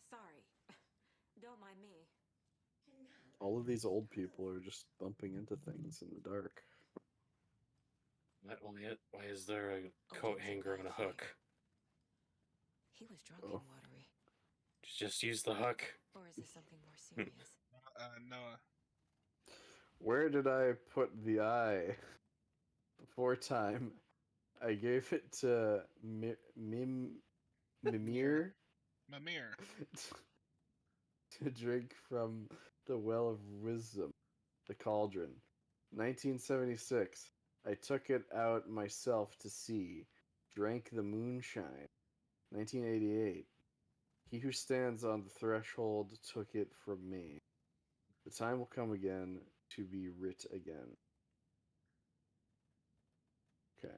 Sorry. Don't mind me. And now All of these old people are just bumping into things in the dark. Why is there a coat hanger on a hook? He was drunk Oh. and watery. Just use the hook. Or is this something more serious? Noah. Where did I put the eye? Before time, I gave it to Mimir Mimir. to drink from the well of wisdom, the cauldron. 1976. I took it out myself to see, drank the moonshine. 1988. He who stands on the threshold took it from me. The time will come again to be writ again. Okay.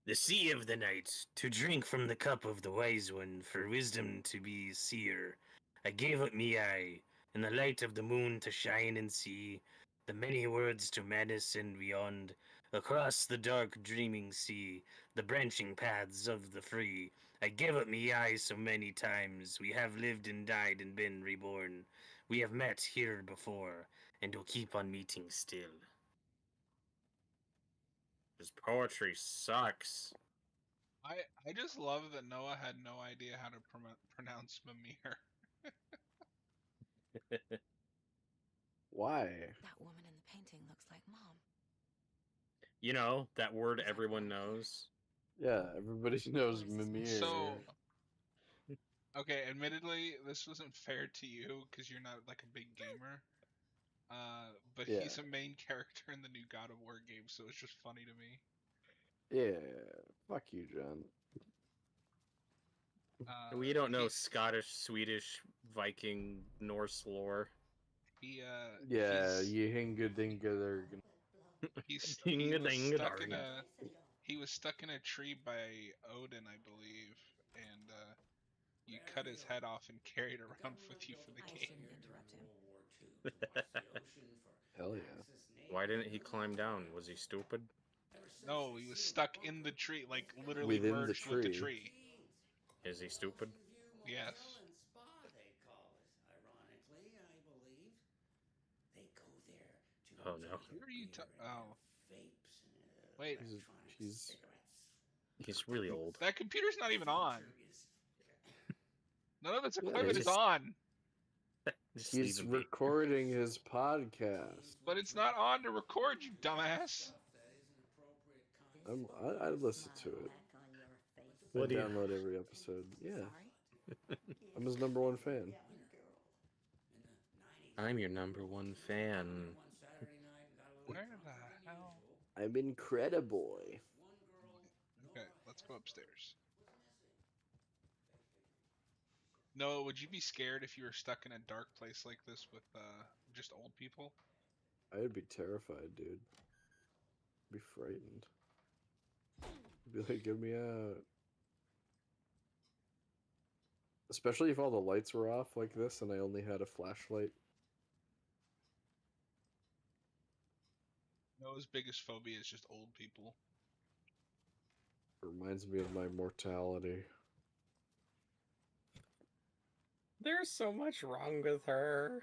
The sea of the night, to drink from the cup of the wise one, for wisdom to be seer. I gave up me eye, in the light of the moon to shine and see the many words to madness and beyond, across the dark dreaming sea, the branching paths of the free. I gave up me eye so many times, we have lived and died and been reborn. We have met here before, and will keep on meeting still. This poetry sucks. I just love that Noah had no idea how to pronounce Mimir. Why? That woman in the painting looks like Mom. You know, that word everyone knows. Yeah, everybody knows Mimir. So, okay, admittedly, this wasn't fair to you because you're not like a big gamer. But Yeah. he's a main character in the new God of War game, so it's just funny to me. Yeah, fuck you, John. We don't know Scottish, Swedish, Viking, Norse lore. He Yeah, Yehinga he was stuck in a tree by Odin, I believe, and you cut his head off and carried it around with you for the I game. shouldn't interrupt him. Hell yeah. Why didn't he climb down? Was he stupid? No, he was stuck in the tree, like literally Within the merged with the tree. tree. Is he stupid? Yes. They call it. Ironically, I believe. They go there to Oh no. Who are you oh. vapes and Wait. He's He's really old. That computer's not even on. None of this Yeah, equipment is just- on. Just He's leave him be. recording his podcast. But it's not on to record, you dumbass. I'd listen to it. What I'd do you- download every episode. Yeah, Sorry? I'm his #1 fan. I'm your #1 fan. Where the hell? I'm incredible. Okay, let's go upstairs. Noah, would you be scared if you were stuck in a dark place like this with just old people? I would be terrified, dude. I'd be frightened. I'd be like, get me out. Especially if all the lights were off like this and I only had a flashlight. Noah's biggest phobia is just old people. It reminds me of my mortality. There's so much wrong with her.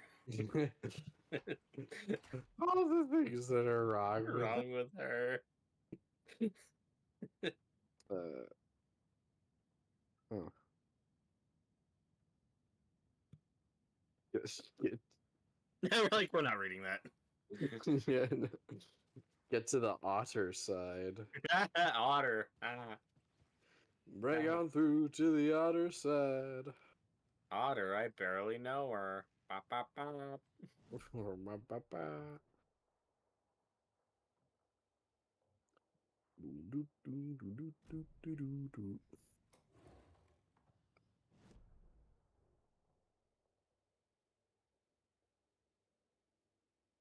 All the things that are wrong with Wrong with her. Huh. We're not reading that. Yeah, no. Get to the otter side. Otter. Ah. Bring on through to the otter side. Otter, I barely know her. Bop, bop, bop.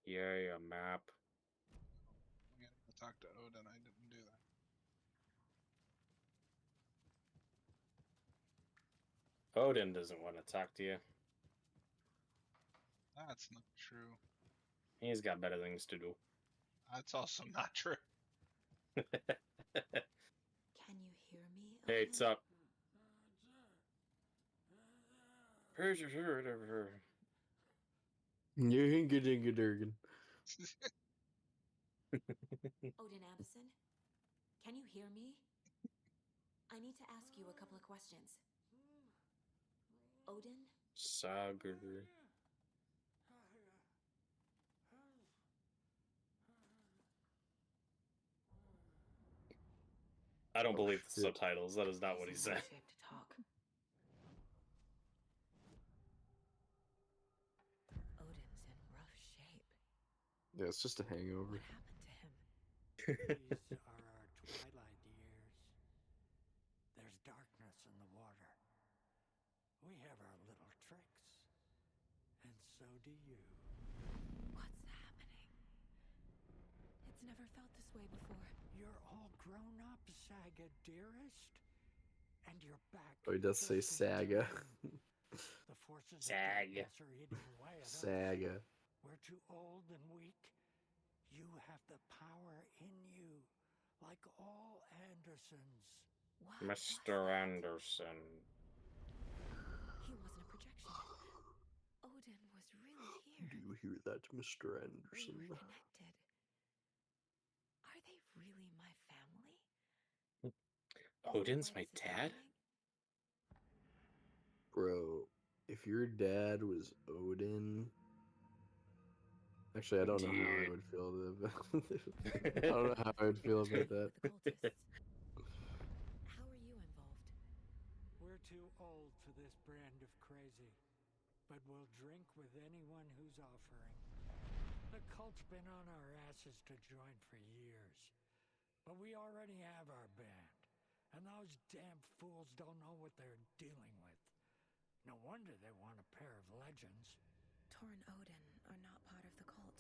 Yay, a map. I'm gonna go talk to Odin. I didn't do that. Odin doesn't want to talk to you. That's not true. He's got better things to do. That's also not true. Can you hear me? Hey, it's Odin? up. Yingadingadurgan. Odin Anderson, can you hear me? I need to ask you a couple of questions. Odin? Sagar. I don't believe the shit. subtitles. That is not what he He's in said. good shape to talk. Odin's in rough shape. Yeah, it's just a hangover. What happened to him? These are our twilight years. There's darkness in the water. We have our little tricks. And so do you. What's happening? It's never felt this way before. You're all grown up, Saga, dearest. And you're back. Oh, he does say just in Saga. time. The forces Saga. of darkness are eating away at us. Saga. We're too old and weak. You have the power in you, like all Andersons. What Mr. was that? Anderson. He wasn't a projection. Odin was really Do here. you hear that, Mr. We Anderson? were connected. Are they really my family? Odin's Is that why my this is dad? happening? Bro, if your dad was Odin... Actually, I don't know how I Dude. would feel about I don't know how I would feel about that. With the cultists. How are you involved? We're too old for this brand of crazy, but we'll drink with anyone who's offering. The cult's been on our asses to join for years, but we already have our band, and those damn fools don't know what they're dealing with. No wonder they want a pair of legends. Tor and Odin are not part of the cult.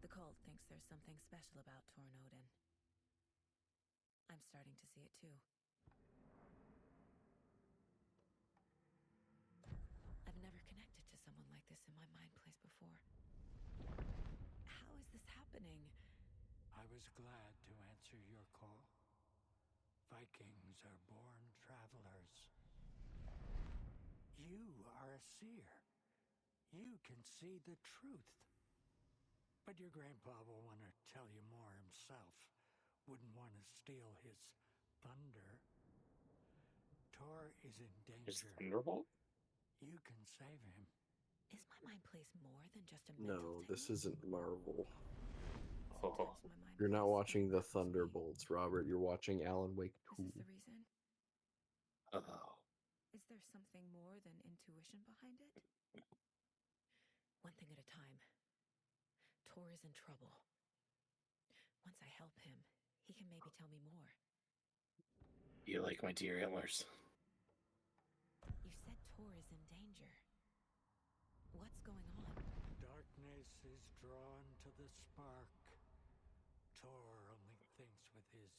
The cult thinks there's something special about Tor and Odin. I'm starting to see it too. I've never connected to someone like this in my mind place before. How is this happening? I was glad to answer your call. Vikings are born travelers. You are a seer. You can see the truth. But your grandpa will want to tell you more himself. Wouldn't want to steal his thunder. Tor is in Is danger. Thunderbolt? You can save him. Is my mind place more than just a mental No, this technique? isn't Marvel. Oh. Sometimes my mind You're not plays watching the sometimes me. Thunderbolts, Robert. You're watching Alan Wake Is 2. this the reason? Oh. Is there something more than intuition behind it? One thing at a time. Tor is in trouble. Once I help him, he can maybe tell me more. You like my dear antlers. You said Tor is in danger. What's going on? Darkness is drawn to the spark. Tor only thinks with his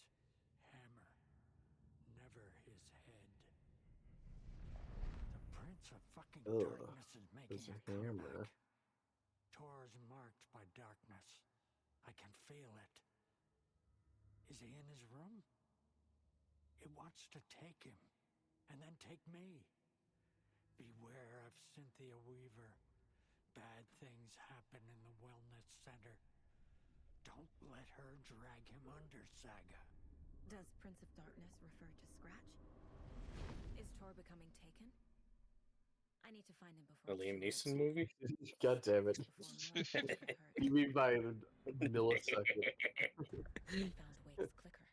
hammer, never his head. The Prince of fucking Ugh, Darkness is making there's a a comeback. hammer. Tor's marked by darkness. I can feel it. Is he in his room? It wants to take him, and then take me. Beware of Cynthia Weaver. Bad things happen in the wellness center. Don't let her drag him under, Saga. Does Prince of Darkness refer to Scratch? Is Tor becoming taken? I need to find him before A it's Liam too late. Neeson movie? God damn it. Before more things get hurt. You mean by a millisecond? I found Wake's clicker.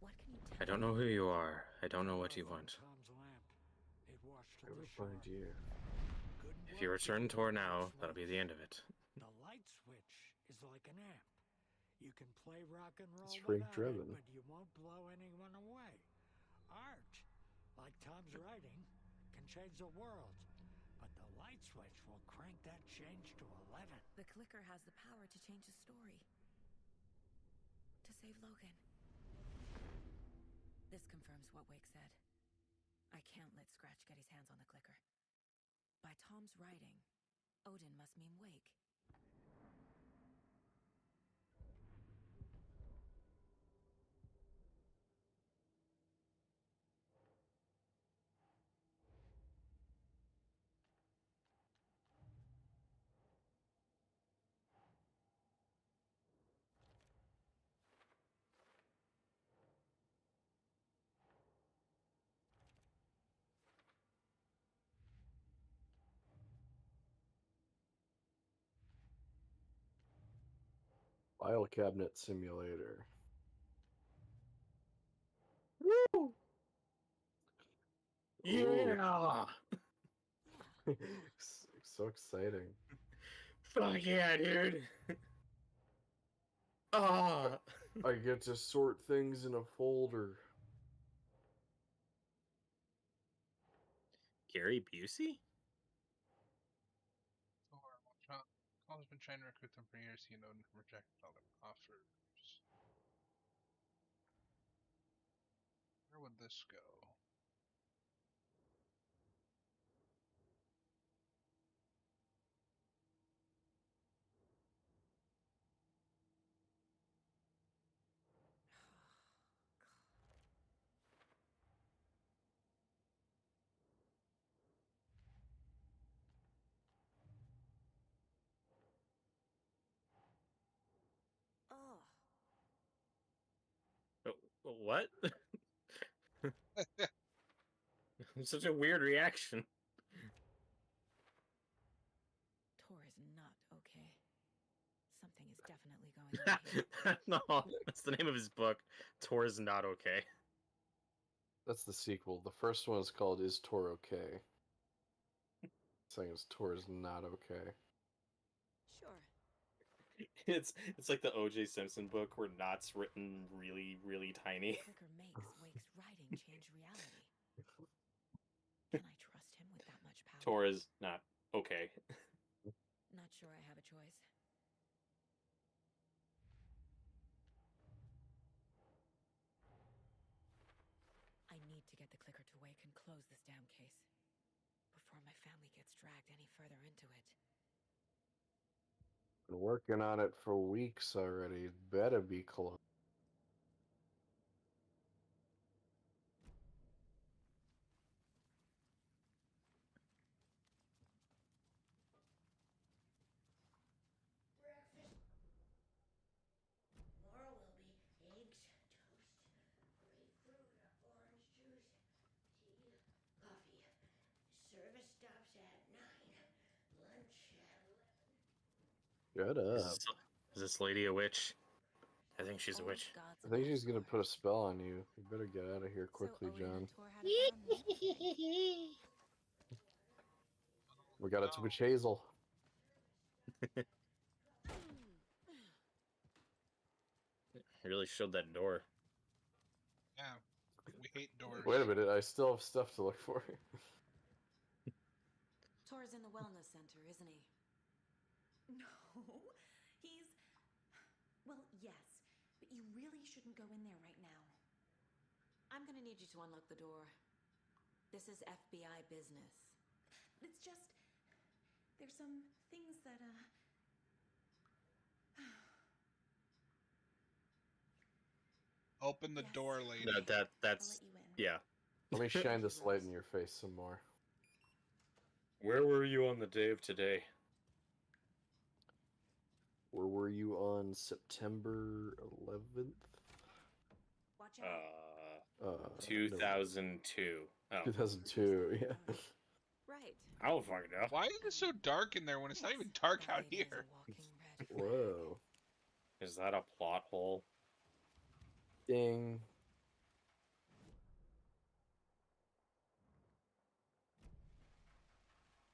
What can you tell I don't me? know who you are. I don't know what you From want. Tom's lamp. It washed to I the will shore. find you. Good If you work, return you Tor light now, switch. that'll be the end of it. The light switch is like an amp. You can play rock and roll It's without Frank Drebin. it, but you won't blow anyone away. Art, like Tom's writing, can change the world. but the light switch will crank that change to 11. The clicker has the power to change the story. To save Logan. This confirms what Wake said. I can't let Scratch get his hands on the clicker. By Tom's writing, Odin must mean Wake. File cabinet simulator. Woo! Yeah! So exciting. Fuck yeah, dude! Ah! I get to sort things in a folder. Gary Busey? Colin's been trying to recruit them for years. He known rejected all their offers. Where would this go? Oh, What? Such a weird reaction. Tor is not okay. Something is definitely going on here. No, that's the name of his book. Tor is not okay. That's the sequel. The first one is called Is Tor Okay? Saying is Tor is not okay. Sure. It's like the O.J. Simpson book where not's written really, really tiny. Clicker makes Wake's writing change reality. Can I trust him with that much power? Tor is not okay. Not sure I have a choice. I need to get the clicker to Wake and close this damn case before my family gets dragged any further into it. Been working on it for weeks already. It better be close. Breakfast. Tomorrow will be eggs, toast, grapefruit, orange juice, tea, coffee. Service stops at 9. Lunch at 11. Shut up. Is this lady a witch? I think she's a Old witch. gods I think and she's gonna old put a stars. spell on you. You better get out of here quickly, So Odin John. and Tor had a bond. We got it to Witch Hazel. He really showed that door. Yeah, we hate doors. Wait a minute, I still have stuff to look for. Tor's in the wellness center, isn't he? No, he's... Well, yes, but you really shouldn't go in there right now. I'm gonna need you to unlock the door. This is FBI business. It's just... There's some things that, Open the Yes. door, lady. That's I'll let you in. yeah. Let me shine this light in your face some more. Where were you on the day of today? Where were you on September 11th? Watch out. 2002. Oh. 2002, yeah. Right. I don't fucking know. Why is it so dark in there when it's not even dark That out lady is here? a walking red. Whoa. Is that a plot hole? Ding.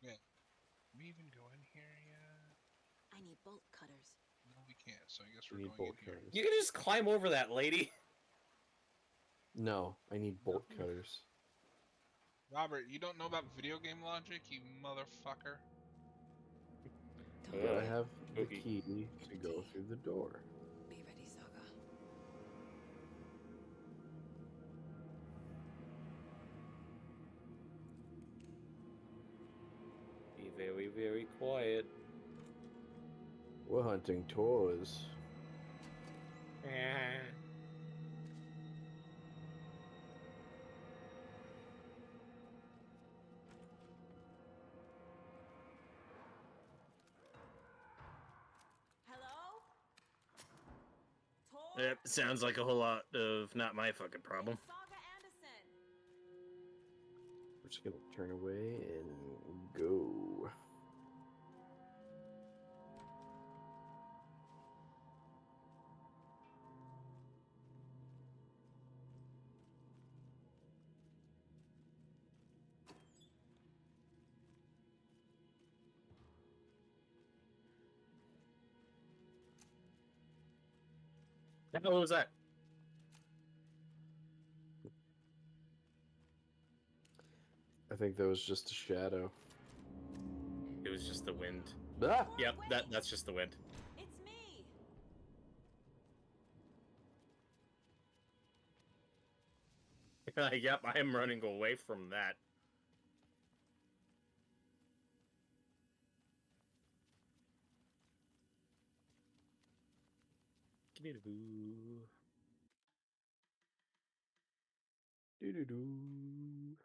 Can we even go in here yet? I need bolt cutters. No, we can't. So I guess You we're need going bolt in here. cutters. You can just climb over that, lady. No, I need bolt cutters. Robert, you don't know about video game logic, you motherfucker. But I have the Okay. key to go through the door. Be ready, Saga. Be very, very quiet. We're hunting toys. Hello? Tor? Yep, sounds like a whole lot of not my fucking problem. It's Saga Anderson. We're just gonna turn away and go. The hell was that? I think that was just a shadow. It was just the wind. Ah! Yep, that's just the wind. It's me. Yep, I am running away from that. Doo-doo-doo.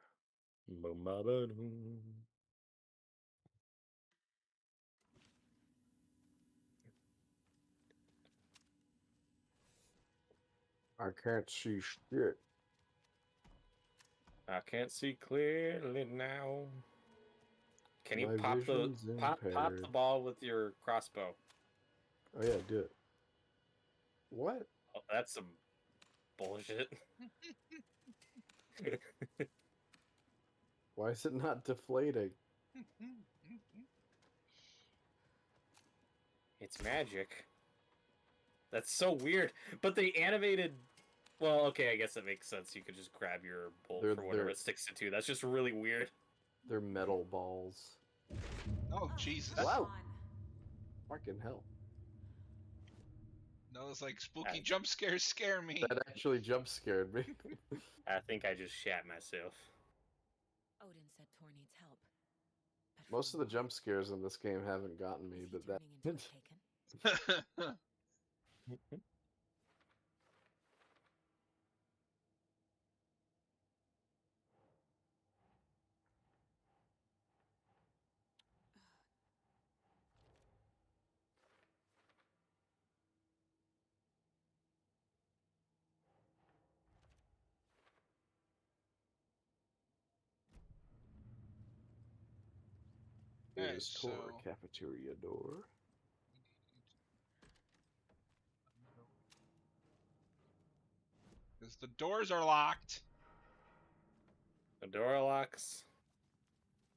I can't see shit. I can't see clearly now. Can you My pop the vision's pop the impaired. ball with your crossbow? Oh yeah, do it. What? Oh, that's some bullshit. Why is it not deflating? It's magic. That's so weird. But they animated. Well, okay, I guess that makes sense. You could just grab your bolt They're- for whatever they're- it sticks it to. That's just really weird. They're metal balls. Oh, Jesus. Wow. Come on. Fucking hell. No, it's like spooky jump scares scare me. That actually jump scared me. I think I just shat myself. Odin said Tor needs help. But Most of from the jump scares in this game haven't gotten me, Is he but that. turning into a taken? Alright, Is so Tor cafeteria door? because the doors are locked. The door locks.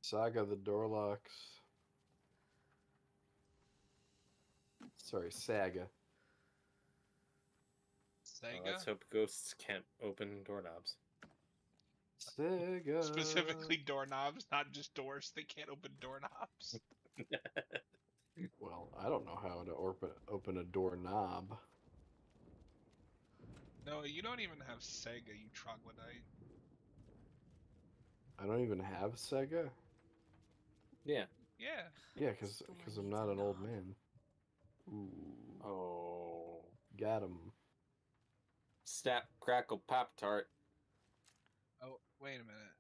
Saga the door locks. Sorry, Saga. Sega. Let's hope ghosts can't open doorknobs. Sega. Specifically doorknobs, not just doors. They can't open doorknobs. Well, I don't know how to open a doorknob. No, you don't even have Sega, you troglodyte. I don't even have Sega. Yeah. Yeah. Yeah, because I'm not an old man. Ooh, Oh. got him. Snap, crackle, pop tart. Oh, wait a minute.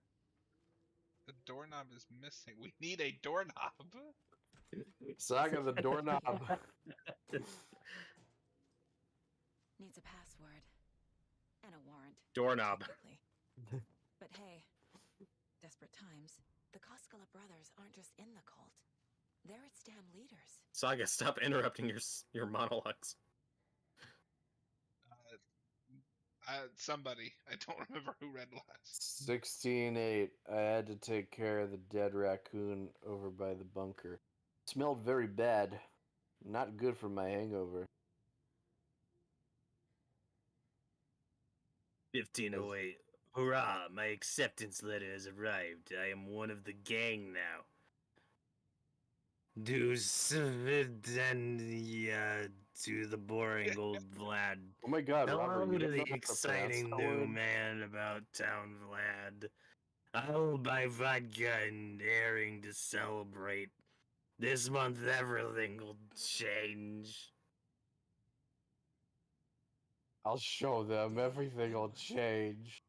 The doorknob is missing. We need a doorknob. Saga the doorknob. Needs a password. And a warrant. Doorknob. technically. But hey, desperate times. The Koskela brothers aren't just in the cult. They're its damn leaders. Saga, stop interrupting your monologues. Somebody. I don't remember who read last. 16-8. I had to take care of the dead raccoon over by the bunker. Smelled very bad. Not good for my hangover. 1508. Hurrah! My acceptance letter has arrived. I am one of the gang now. Do to the boring old Vlad. Oh my god, Robert, Hello you to don't know the how to pronounce exciting that new word? man about town, Vlad. I'll buy vodka and herring to celebrate. This month everything will change. I'll show them. Everything will change.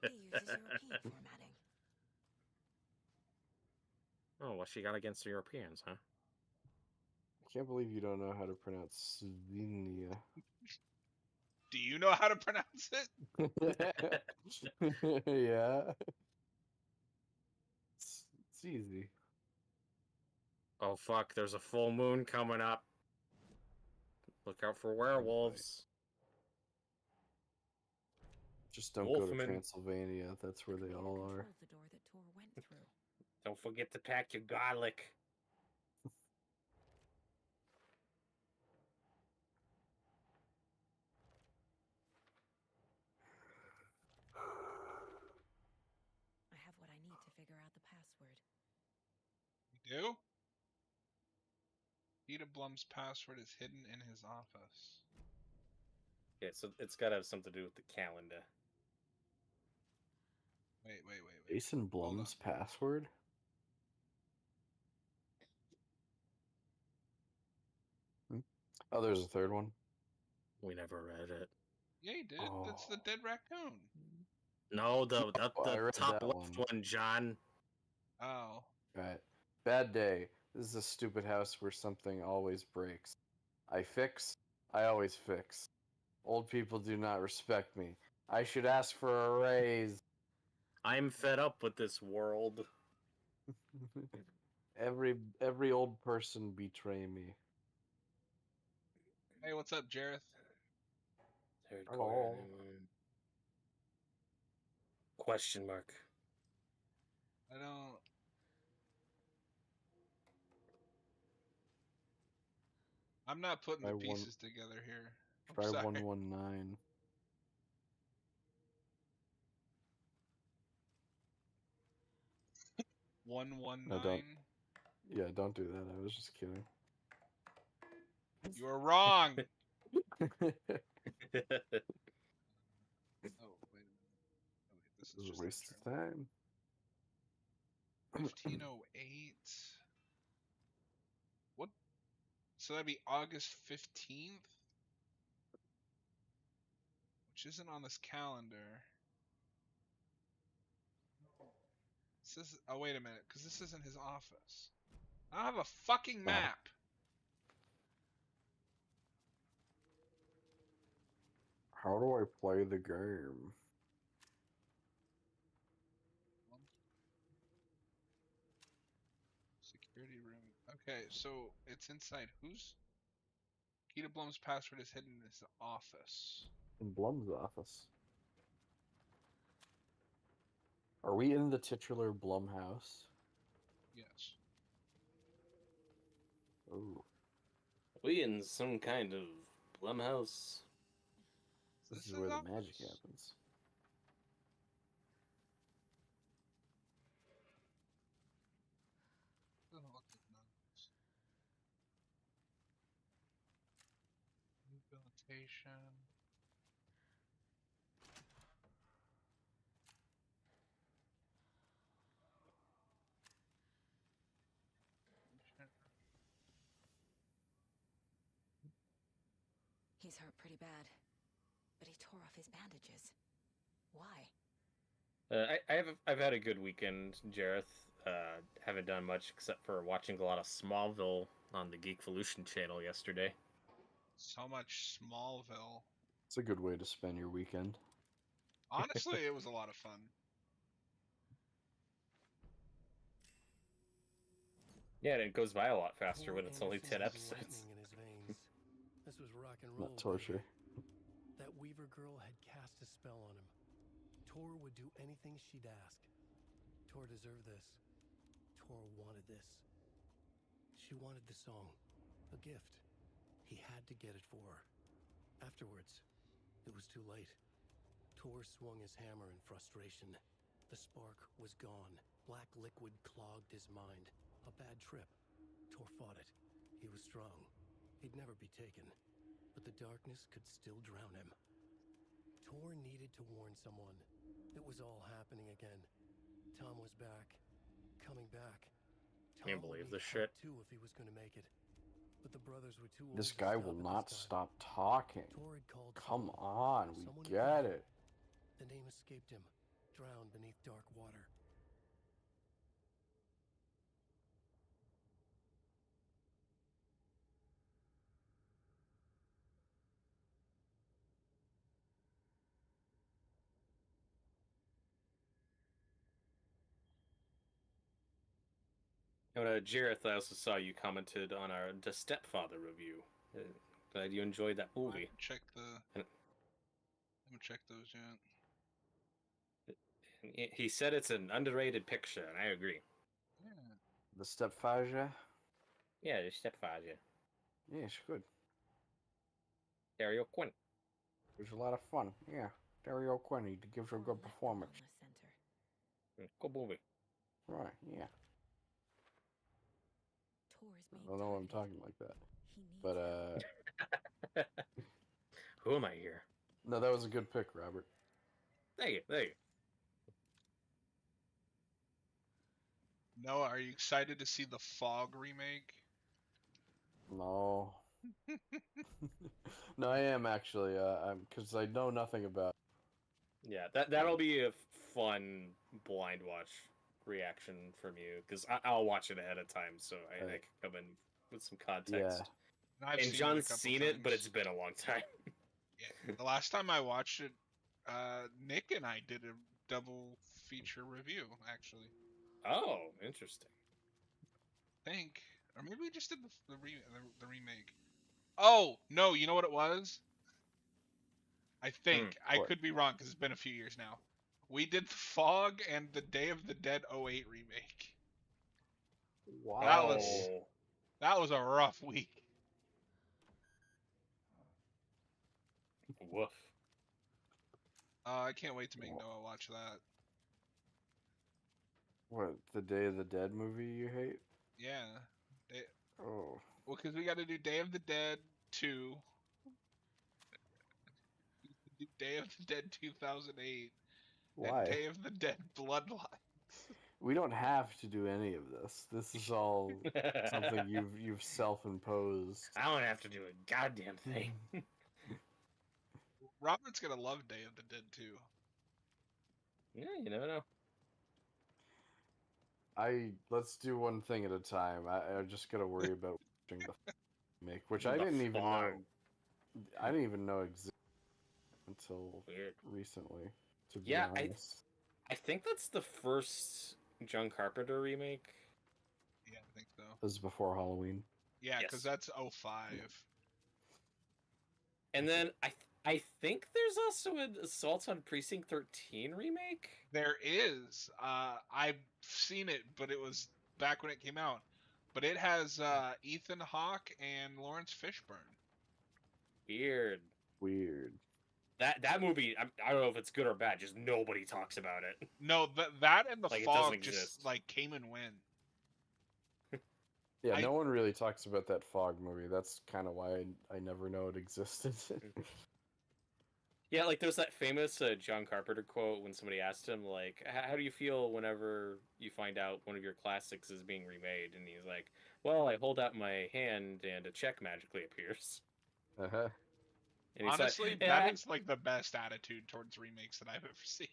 He uses European formatting. Oh, what she got against the Europeans, huh? I can't believe you don't know how to pronounce Slovenia. Do you know how to pronounce it? Yeah. It's easy. Oh fuck, there's a full moon coming up. Look out for werewolves. Just don't go to Wolfman. Transylvania. That's where they all are. Controls the door that Tor went through. Don't forget to pack your garlic. I have what I need to figure out the password. You do? Peter Blum's password is hidden in his office. Yeah, so it's gotta have something to do with the calendar. Wait. Jason Blum's password? Oh, there's a third one. We never read it. Yeah, you did. Oh. That's the dead raccoon. No, the I read top that left one, John. Oh. Right. Bad day. This is a stupid house where something always breaks. I always fix. Old people do not respect me. I should ask for a raise. I'm fed up with this world. Every old person betray me. Hey, what's up, Jareth? Third Hello. quarter. Question mark. I don't. I'm not putting the pieces together here. I'm Try sorry. 119. No, don't. 119. Yeah, don't do that. I was just kidding. You are wrong. Oh, wait a minute. Oh, wait. This This is is just a waste of time. 1508. What? So that'd be August 15th? Which isn't on this calendar. This is, oh, wait a minute, because this isn't his office. I don't have a fucking map. How do I play the game? Security room. Okay, so it's inside whose? Keita Blum's password is hidden in his office. In Blum's office. Are we in the titular Blum house? Yes. Oh. We in some kind of Blumhouse. This is where the magic happens. Doesn't look like numbers. Rehabilitation. He's hurt pretty bad, but he tore off his bandages. Why? I've had a good weekend, Jareth. Haven't done much except for watching a lot of Smallville on the Geekvolution channel yesterday. So much Smallville. It's a good way to spend your weekend. Honestly, it was a lot of fun. Yeah, and it goes by a lot faster when it's only 10 episodes. In his veins. This was rock and roll. Not torture. That Weaver girl had cast a spell on him. Tor would do anything she'd ask. Tor deserved this. Tor wanted this. She wanted the song, a gift. He had to get it for her. Afterwards, it was too late. Tor swung his hammer in frustration. The spark was gone. Black liquid clogged his mind. A bad trip. Tor fought it. He was strong. He'd never be taken. But the darkness could still drown him. Tor needed to warn someone. It was all happening again. Tom was back. Coming back. Can't Tom would believe need this shit. help, too, if he was going to make it. But the brothers were too old This to guy stop will at not this time. stop talking. Tor had called Come someone. on, we Someone who get could it. help. The name escaped him, drowned beneath dark water. Jareth, I also saw you commented on our The Stepfather review. Glad you enjoyed that I movie. haven't checked And- haven't checked those yet. He said it's an underrated picture, and I agree. Yeah. The Stepfather? Yeah, The Stepfather. Yeah, it's good. Dario Quinn. It was a lot of fun. Yeah, Dario Quinn, he gives you a good performance. Good movie. Right, yeah. Tor is I being don't know why I'm targeted. talking like that. He needs But, Who am I here? no, that was a good pick, Robert. Thank you, thank you. Noah, are you excited to see the Fog remake? No. No, I am actually. I'm because I know nothing about. Yeah, that'll be a fun blind watch reaction from you, because I'll watch it ahead of time, so I Right. can come in with some context. And I've And seen John's it a couple seen it, but times. it's been a long time. Yeah. The last time I watched it, Nick and I did a double feature review, actually. Oh, interesting. I think, or maybe we just did the remake. Oh no, you know what it was? I think I what? could be wrong because it's been a few years now. We did the Fog and the Day of the Dead 08 remake. Wow. That was a rough week. Woof. I can't wait to make Noah watch that. What, the Day of the Dead movie you hate? Yeah. Oh. Well, because we got to do Day of the Dead 2. Do Day of the Dead 2008. Why? And Day of the Dead Bloodline. We don't have to do any of this. This is all something you've self-imposed. I don't have to do a goddamn thing. Robert's gonna love Day of the Dead 2. Yeah, you never know. Let's do one thing at a time. I just gotta worry about watching the make, which I The didn't even know. Fog. I didn't even know existed until Weird. recently. To be Yeah, honest. I think that's the first John Carpenter remake. Yeah, I think so. This is before Halloween. Yeah, because Yes. that's 05. And then I think there's also an Assault on Precinct 13 remake. There is. I've seen it, but it was back when it came out. But it has Ethan Hawke and Lawrence Fishburne. Weird. That movie, I don't know if it's good or bad. Just nobody talks about it. No, that and the Like, it Fog doesn't just exist. like came and went. Yeah, no one really talks about that Fog movie. That's kind of why I never know it existed. Yeah, like there's that famous John Carpenter quote when somebody asked him, like, how do you feel whenever you find out one of your classics is being remade? And he's like, well, I hold out my hand and a check magically appears. Uh-huh. And he's Honestly, like, that is like the best attitude towards remakes that I've ever seen.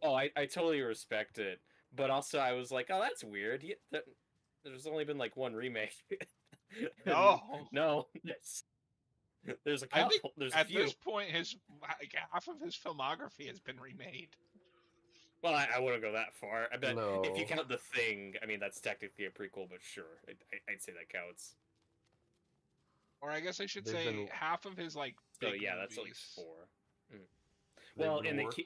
Oh, I totally respect it. But also I was like, oh, that's weird. There's only been like one remake. No. No. There's a I couple. think There's a at few. this point, half of his filmography has been remade. Well, I wouldn't go that far. I bet if you No. count The Thing, I mean, that's technically a prequel, but sure. I'd say that counts. Or I guess I should They've say been- half of his like So big yeah, that's at movies. least 4. They've Well, been and they working,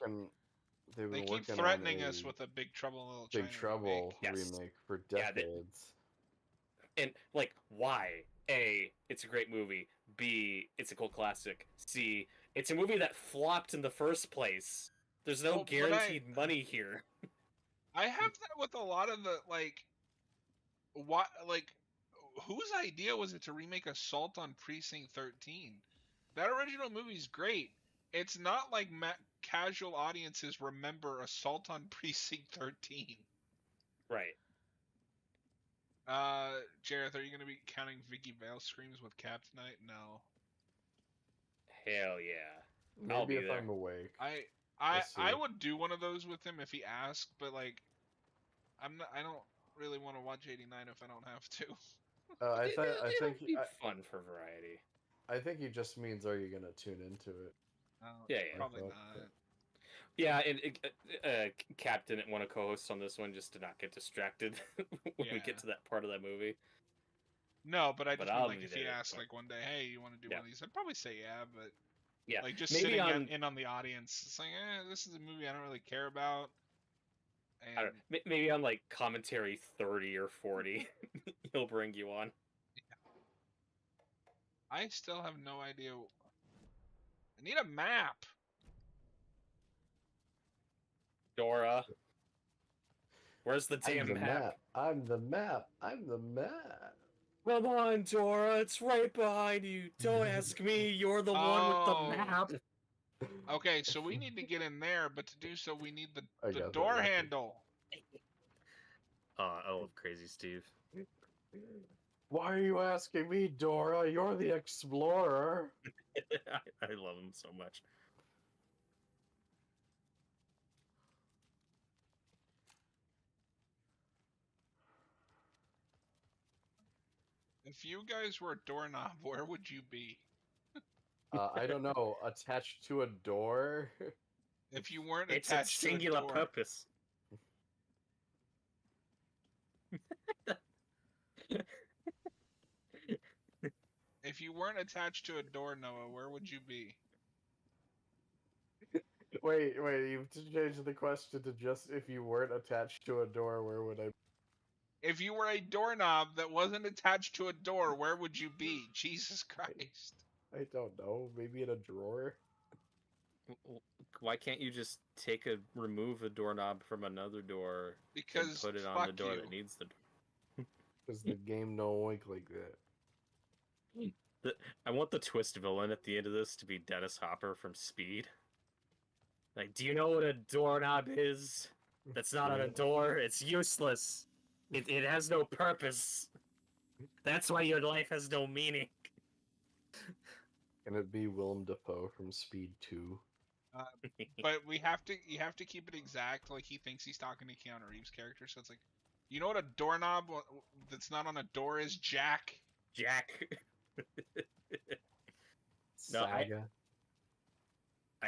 they've They been keep working threatening on us a with a Big Trouble in Little China Big Trouble Yes. remake for Yeah, decades. And like, why? A, it's a great movie. B, it's a cult classic. C, It's a movie that flopped in the first place. There's no Well, but guaranteed money here. I have that with a lot of the whose idea was it to remake Assault on Precinct 13? That original movie's great. It's not like casual audiences remember Assault on Precinct 13. Right. Jareth, are you going to be counting Vicky Vale screams with Cap tonight? No. Hell yeah. Maybe I'll be if there. I'm awake. I see. would do one of those with him if he asked, but like, I don't really want to watch 89 if I don't have to. I think It'll be fun for variety. I think he just means, are you gonna tune into it? Yeah, Probably thought not. Yeah, and Cap didn't want to co-host on this one just to not get distracted when we Yeah. get to that part of that movie. No, but I just mean, I'll like be if he there, asked but- like one day, hey, you want to do one of these? I'd probably say yeah, but Yeah, like just maybe sitting on in on the audience, it's like, this is a movie I don't really care about. I And don't, maybe on like commentary 30 or 40, he'll bring you on. I still have no idea. I need a map. Dora, where's the I'm damn the map? I'm the map. I'm the map. Come on, Dora, it's right behind you. Don't ask me. You're the one with Oh. the map. Okay, so we need to get in there, but to do so, we need I the got that door reference. handle. I love Crazy Steve. Why are you asking me, Dora? You're the explorer. I love him so much. If you guys were a doorknob, where would you be? I don't know. Attached to a door. If you weren't It's a attached to a singular door. purpose. If you weren't attached to a door, Noah, where would you be? Wait, you've changed the question to just if you weren't attached to a door, where would I? If you were a doorknob that wasn't attached to a door, where would you be? Jesus Christ. I don't know. Maybe in a drawer. Why can't you just remove a doorknob from another door Because and put it on fuck the door you. that needs the door? Because the game don't work like that. I want the twist villain at the end of this to be Dennis Hopper from Speed. Like, do you know what a doorknob is? That's not on a door. It's useless. It has no purpose. That's why your life has no meaning. Can it be Willem Dafoe from Speed 2? But you have to keep it exact. Like he thinks he's talking to Keanu Reeves' character, so it's like, you know what a doorknob that's not on a door is, Jack? Jack. No, Saga.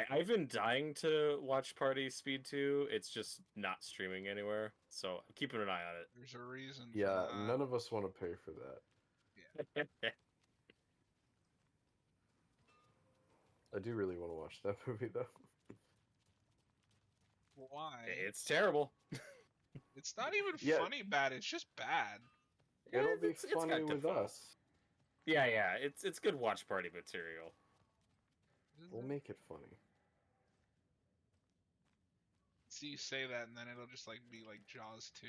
I've been dying to watch Party Speed 2. It's just not streaming anywhere, so I'm keeping an eye on it. There's a reason. for Yeah, that. none of us want to pay for that. I do really want to watch that movie though. Why? It's terrible. It's not even Yeah. funny bad. It's just bad. It'll be it's funny got with Dafoe. us. Yeah, it's good watch party material. We'll make it funny. See, you say that, and then it'll just like be like Jaws 2.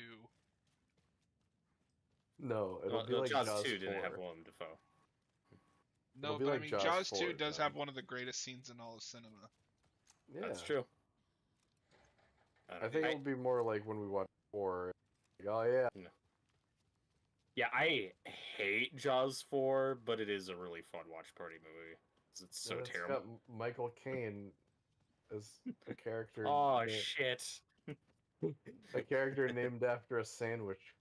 No, it'll Well, be like Jaws, Jaws 2 didn't 4. have Willem Dafoe. No, It'll be but I like mean, Jaws Jaws 4, 2 does John. have one of the greatest scenes in all of cinema. Yeah. That's true. I think it'll be more like when we watch 4. Like, oh yeah. Yeah, I hate Jaws 4, but it is a really fun watch party movie. 'Cause it's so and it's terrible. got Michael Caine as a character. Oh na- shit! A character named after a sandwich.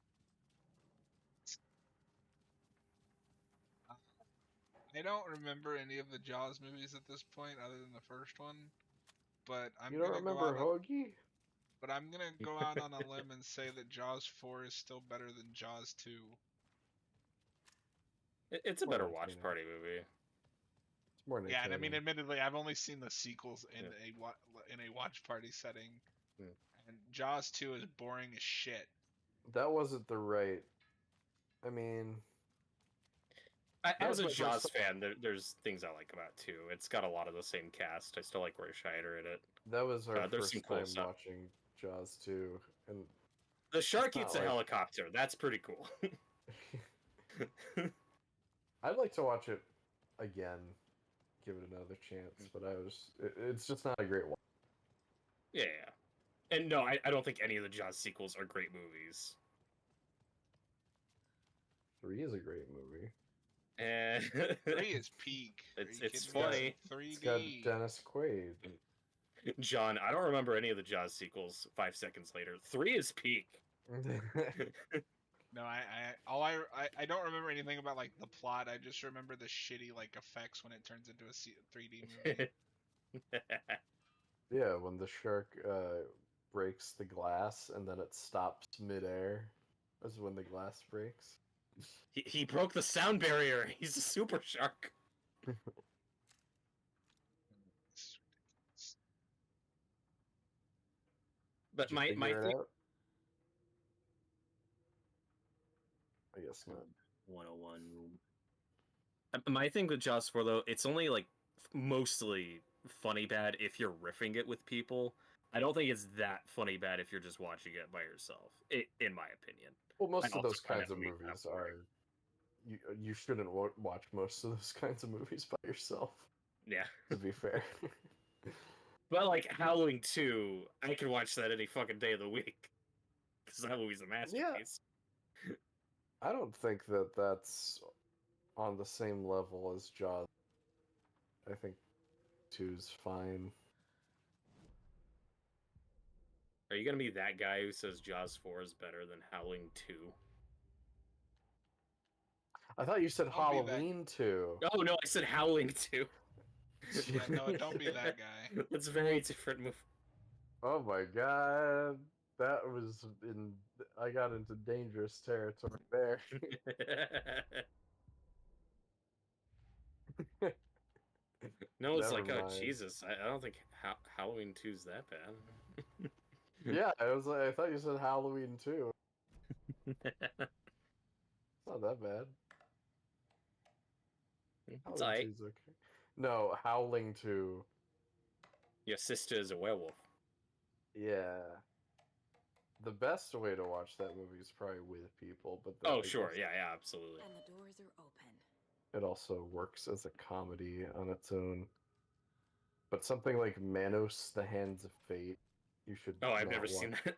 I don't remember any of the Jaws movies at this point, other than the first one. But I'm You don't gonna remember go out. Hoagie? But I'm gonna go out on a limb and say that Jaws 4 is still better than Jaws 2. It's a More better watch entertaining. party movie. It's more Yeah, and I mean, entertaining. admittedly, I've only seen the sequels in a watch party setting, and Jaws 2 is boring as shit. That wasn't the right. I mean, As a was my Jaws first- fan, there's things I like about it too. It's got a lot of the same cast. I still like Roy Scheider in it. That was our There's some first cool time stuff. watching Jaws 2, and The shark not eats a like- helicopter. That's pretty cool. I'd like to watch it again, give it another chance, but it's just not a great one. Yeah. And no, I don't think any of the Jaws sequels are great movies. 3 is a great movie. And 3 is peak. Are It's- you it's kidding me? funny. 3D. It's got Dennis Quaid. John, I don't remember any of the Jaws sequels 5 seconds later. 3 is peak. No, I don't remember anything about like the plot. I just remember the shitty like effects when it turns into a 3D movie. Yeah, when the shark breaks the glass and then it stops midair, is when the glass breaks. He broke the sound barrier. He's a super shark. But Did you my figure it thing, out? I guess not. 101 room. my thing with Jaws 4 though, it's only like mostly funny bad if you're riffing it with people. I don't think it's that funny bad if you're just watching it by yourself, in my opinion. Well, most I of also those find kinds that of movie movies boring. are. You shouldn't watch most of those kinds of movies by yourself. Yeah. To be fair. But like Howling 2, I can watch that any fucking day of the week. Because that movie's a masterpiece. I don't think that that's on the same level as Jaws. I think 2's fine. Are you gonna be that guy who says Jaws 4 is better than Howling 2? I thought you said I'll be that- Halloween 2. Oh no, I said Howling 2. Yeah, no, don't be that guy. That's a very different movie. Oh my god. That was in. I got into dangerous territory there. No, it's Never like, oh mind. Jesus, I don't think Halloween 2's that bad. Yeah, I was like, I thought you said Halloween 2. It's not that bad. It's Halloween aight. 2's okay. No, Howling 2. Your sister is a werewolf. Yeah. The best way to watch that movie is probably with people, but then Oh, I sure, guess yeah, absolutely. And the doors are open. it also works as a comedy on its own. But something like Manos: The Hands of Fate, you should. Oh, I've not never seen that.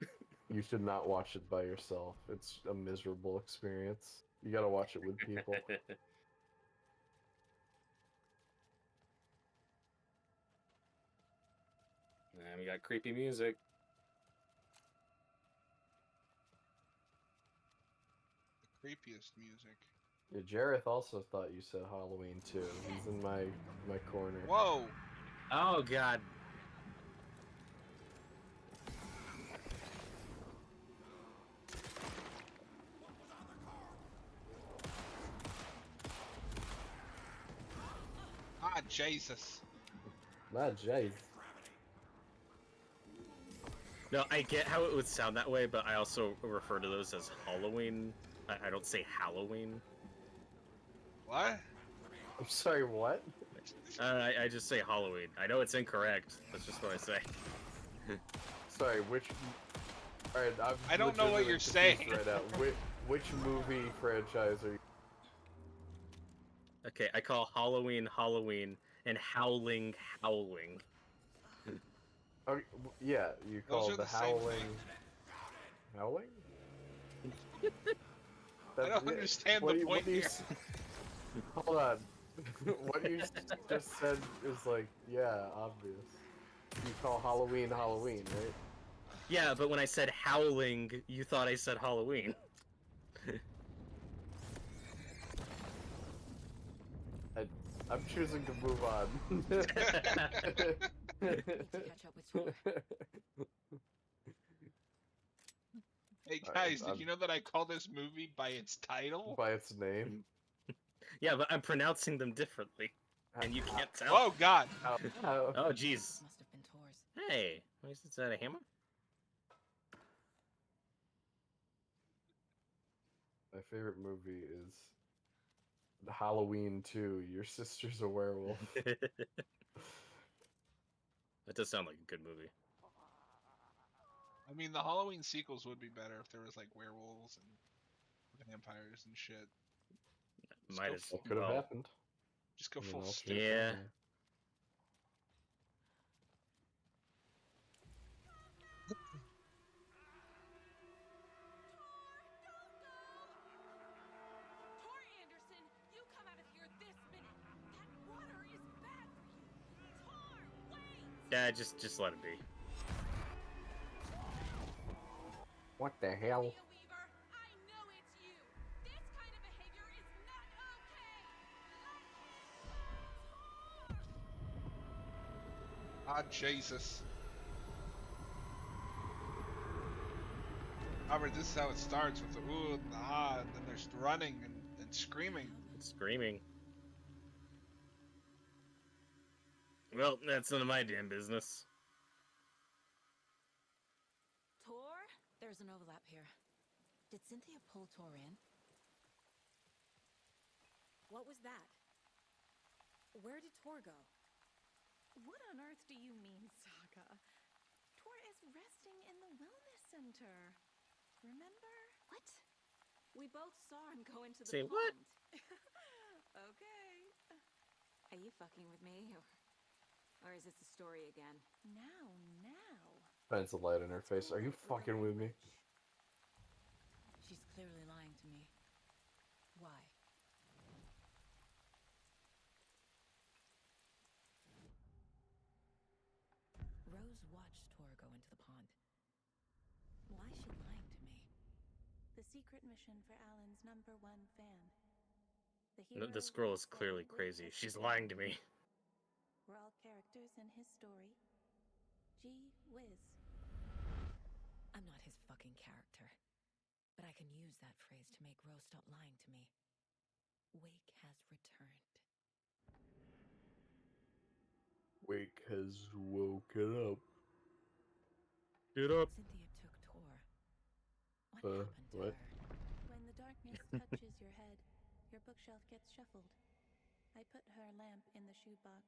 You should not watch it by yourself. It's a miserable experience. You gotta watch it with people. And we got creepy music. The creepiest music. Yeah, Jareth also thought you said Halloween too. He's in my corner. Whoa! Oh God. Ah, Jesus. Not Jace. No, I get how it would sound that way, but I also refer to those as Halloween. I don't say Halloween. What? I'm sorry, what? I just say Halloween. I know it's incorrect. That's just what I say. Sorry, which? All right, I don't know what you're saying. Right now. Which movie franchise are you? Okay, I call Halloween Halloween and Howling Howling. Oh, yeah, you Those call are the the same Howling. thing. Howling? I don't understand the point what do you here. Hold on. What you just said is like, yeah, obvious. You call Halloween Halloween, right? Yeah, but when I said howling, you thought I said Halloween. I'm choosing to move on. Need to catch up with Tor. Hey Alright, guys, did I'm- you know that I call this movie by its title? By its name. Yeah, but I'm pronouncing them differently, and you can't tell. Oh God! How- Oh, jeez. Must have been Tor's. Hey, is that a hammer? My favorite movie is Halloween 2, your sister's a werewolf. That does sound like a good movie. I mean, the Halloween sequels would be better if there was like werewolves and vampires and shit. Just Might go as full- Could have well. happened. Just go I mean, full I'll stick. take Yeah. that. Tor Anderson, you come out of here this minute. That water is bad for you. Tor, wait! Yeah, just let it be. What the hell? Leah Weaver, I know it's you. This kind of behavior is not okay. Ah, Jesus. Robert, this is how it starts with the ooh and the ah, and then there's running and screaming. Screaming. Well, that's none of my damn business. Tor? There's an overlap here. Did Cynthia pull Tor in? What was that? Where did Tor go? What on earth do you mean, Saga? Tor is resting in the wellness center. Remember? What? We both saw him go into the Say pond. what? Okay. Are you fucking with me, or is this the story again? Now. Shines a light in her face. Are you fucking with me? She's clearly lying to me. Why? Rose watched Tor go into the pond. Why is she lying to me? The secret mission for Alan's #1 fan. The No, hero this girl is who clearly lived crazy. at She's the lying end. to me. We're all characters in his story. Gee whiz. I'm not his fucking character. But I can use that phrase to make Rose stop lying to me. Wake has returned. Wake has woken up. Get up. Cynthia took Tor. What happened to what? her? When the darkness touches your head, your bookshelf gets shuffled. I put her lamp in the shoebox.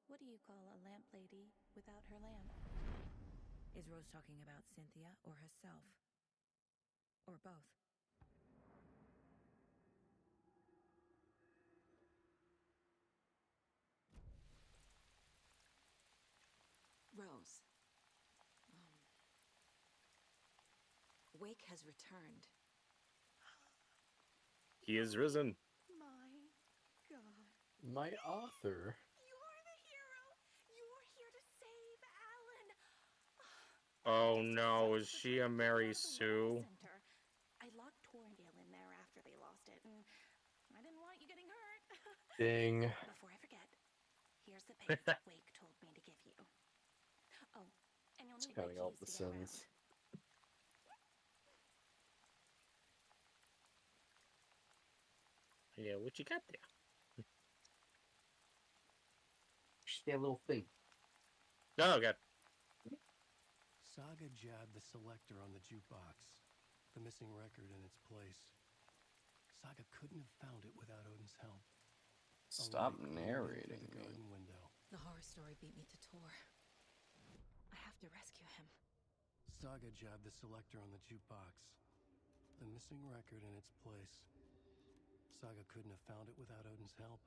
What do you call a lamp lady without her lamp? Is Rose talking about Cynthia or herself? Or both? Rose. Wake has returned. He is risen. My God. My author. You're the hero! You're here to save Alan! Oh This no, was is so she a good. Mary Out of the Sue? wellness center. I locked Torndale in there after they lost it, and I didn't want you getting hurt. Ding. Before I forget, here's the page Wake told me to give you. Oh, and you'll It's need my counting all keys the to get around. sins. Yeah, what you got there? Just that little thing. Oh, God. Saga jabbed the selector on the jukebox, the missing record in its place. Saga couldn't have found it without Odin's help. A Stop light gleamed in narrating through the me. garden window. The horror story beat me to Tor. I have to rescue him. Saga jabbed the selector on the jukebox, the missing record in its place. Saga couldn't have found it without Odin's help.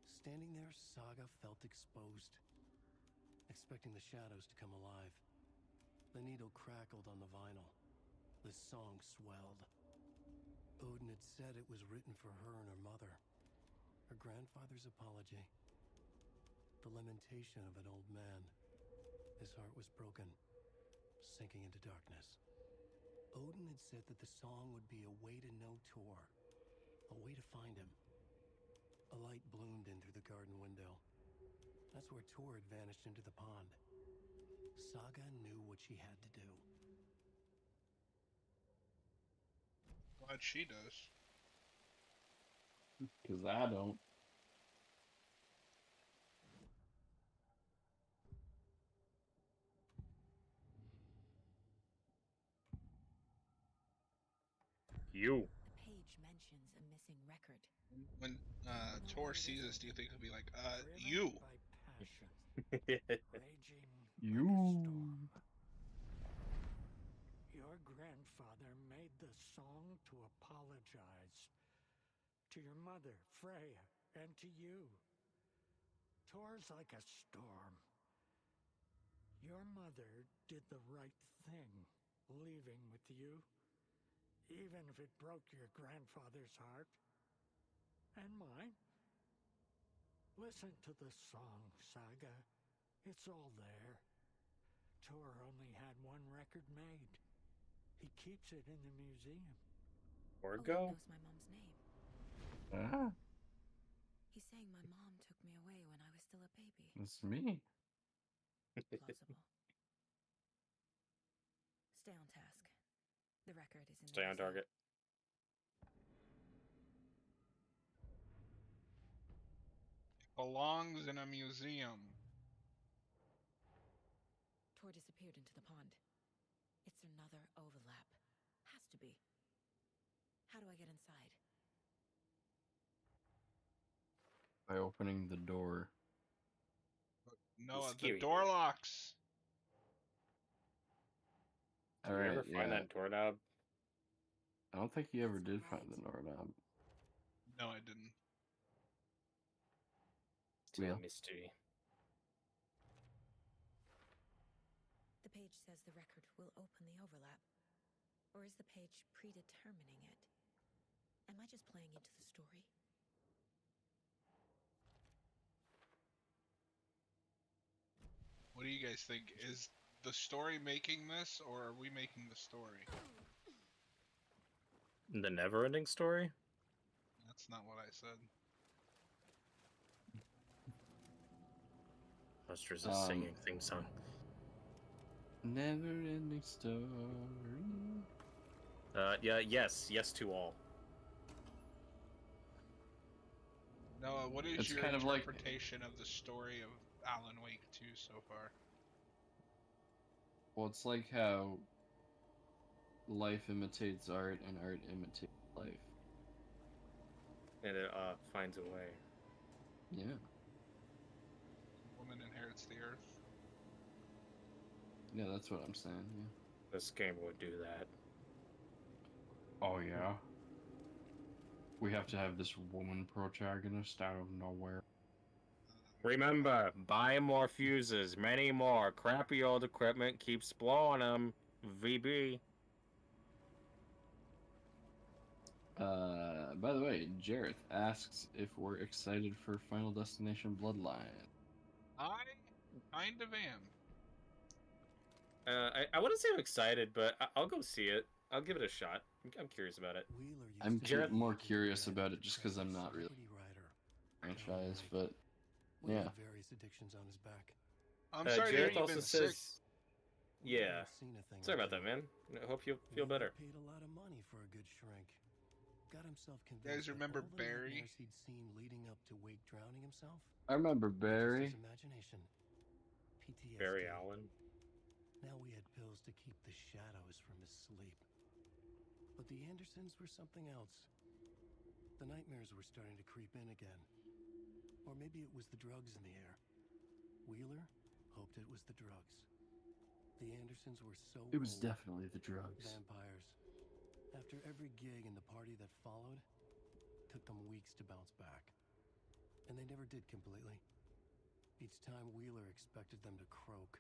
Standing there, Saga felt exposed, expecting the shadows to come alive. The needle crackled on the vinyl. The song swelled. Odin had said it was written for her and her mother. Her grandfather's apology. The lamentation of an old man. His heart was broken, sinking into darkness. Odin had said that the song would be a way to know Tor, a way to find him. A light bloomed in through the garden window. That's where Tor had vanished into the pond. Saga knew what she had to do. Glad she does. Because I don't. You. The page mentions a missing missing record. When Tor sees us, do you think he'll be like, you? By passion, raging like a You. storm. Your grandfather made the song to apologize to your mother, Freya, and to you. Tor's like a storm. Your mother did the right thing, leaving with you, even if it broke your grandfather's heart. And mine. Listen to the song, Saga. It's all there. Tor only had one record made. He keeps it in the museum. Or Oh, he go? knows my mom's name. Ah, He's saying my mom took me away when I was still a baby. it's me. Plausible. Stay on task. The record is in the Stay on museum. target. Belongs in a museum. Tor disappeared into the pond. It's another overlap. Has to be. How do I get inside? By opening the door. Noah, the Skewy. door locks. Did you ever find yeah. that doorknob? I don't think you ever That's did find right. the doorknob. No, I didn't. Still Wheel. a mystery. The page says the record will open the overlap. Or is the page predetermining it? Am I just playing into the story? What do you guys think? Is the story making this, or are we making the story? The never-ending story? That's not what I said. Buster's a singing theme song. Never ending story. Yeah, yes to all. Noah, what is It's your kind of like- interpretation of the story of Alan Wake 2 so far? Well, it's like how life imitates art and art imitates life. And it finds a way. Yeah. Woman inherits the earth. Yeah, that's what I'm saying. Yeah. This game would do that. Oh, yeah. We have to have this woman protagonist out of nowhere. Remember, buy more fuses, many more. Crappy old equipment keeps blowing them. VB. By the way, Jareth asks if we're excited for Final Destination Bloodline. I kind of am. I wouldn't say I'm excited, but I'll go see it. I'll give it a shot. I'm curious about it. Wheeler used I'm to be more a curious great about it just because I'm not really celebrity writer. franchise, but Wheeler yeah. had various addictions on his back. I'm sorry to hear Jareth you've also been sick. says, Wheeler yeah. had seen a thing Sorry or about that, two. man. I hope you feel Wheeler better. Paid a lot of money for a good shrink. Got himself convinced. guys that remember all the Barry? nightmares he'd seen leading up to Wake drowning himself. I remember were just Barry. his imagination. PTSD. Barry Allen. Now we had pills to keep the shadows from his sleep. But the Andersons were something else. The nightmares were starting to creep in again. Or maybe it was the drugs in the air. Wheeler hoped it was the drugs. The Andersons were so It was old, definitely the drugs. vampires. After every gig and the party that followed, took them weeks to bounce back. And they never did completely. Each time Wheeler expected them to croak.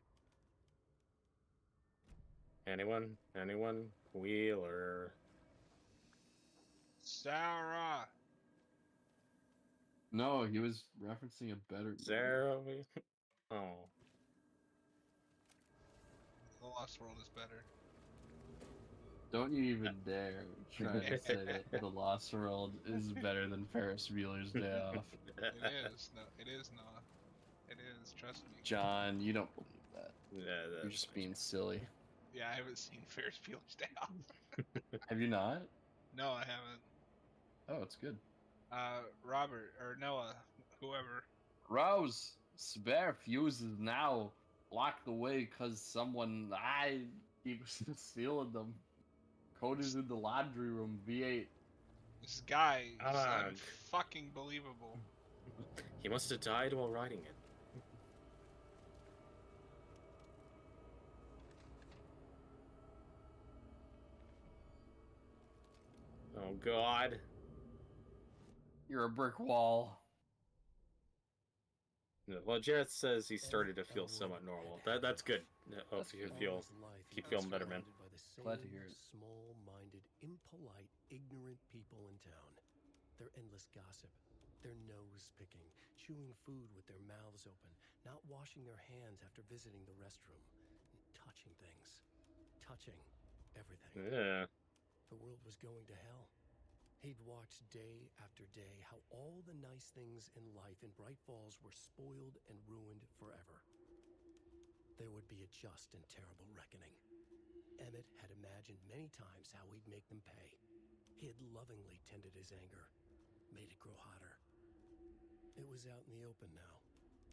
Anyone? Anyone? Wheeler. Sarah. No, he was referencing a better. Sarah. Oh. The Lost World is better. Don't you even dare try to say that The Lost World is better than Ferris Bueller's Day Off. It is. No, it is not. It is. Trust me. John, you don't believe that. Yeah, You're that's just being silly. Yeah, I haven't seen Ferris Bueller's Day Off. Have you not? No, I haven't. Oh, it's good. Robert or Noah, whoever. Rose, spare fuses now. Locked away because someone keeps stealing them. Code is in the laundry room, V8. This guy is Ah. fucking believable. He must have died while riding it. Oh God. You're a brick wall. No, well, Jareth says he started to feel somewhat normal. That's good. I hope you feel keep feeling better, man. Glad to hear it. Small-minded, impolite, ignorant people in town. Their endless gossip, their nose picking, chewing food with their mouths open, not washing their hands after visiting the restroom, and touching things, touching everything. Yeah. The world was going to hell. He'd watched day after day how all the nice things in life in Bright Falls were spoiled and ruined forever. There would be a just and terrible reckoning. Emmett had imagined many times how he'd make them pay. He had lovingly tended his anger, made it grow hotter. It was out in the open now.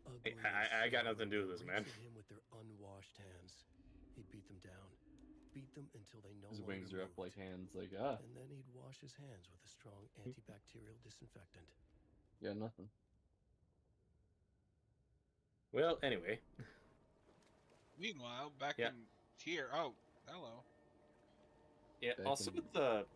Ugly I got nothing to do with this, man. him with their unwashed hands. He'd beat them down. Beat them until they no His longer wings are up moved. like hands, like, ah. And then he'd wash his hands with a strong antibacterial disinfectant. Yeah, nothing. Well, anyway. Meanwhile, back Yeah. in here. Oh, hello. Yeah. Back Also, in- with the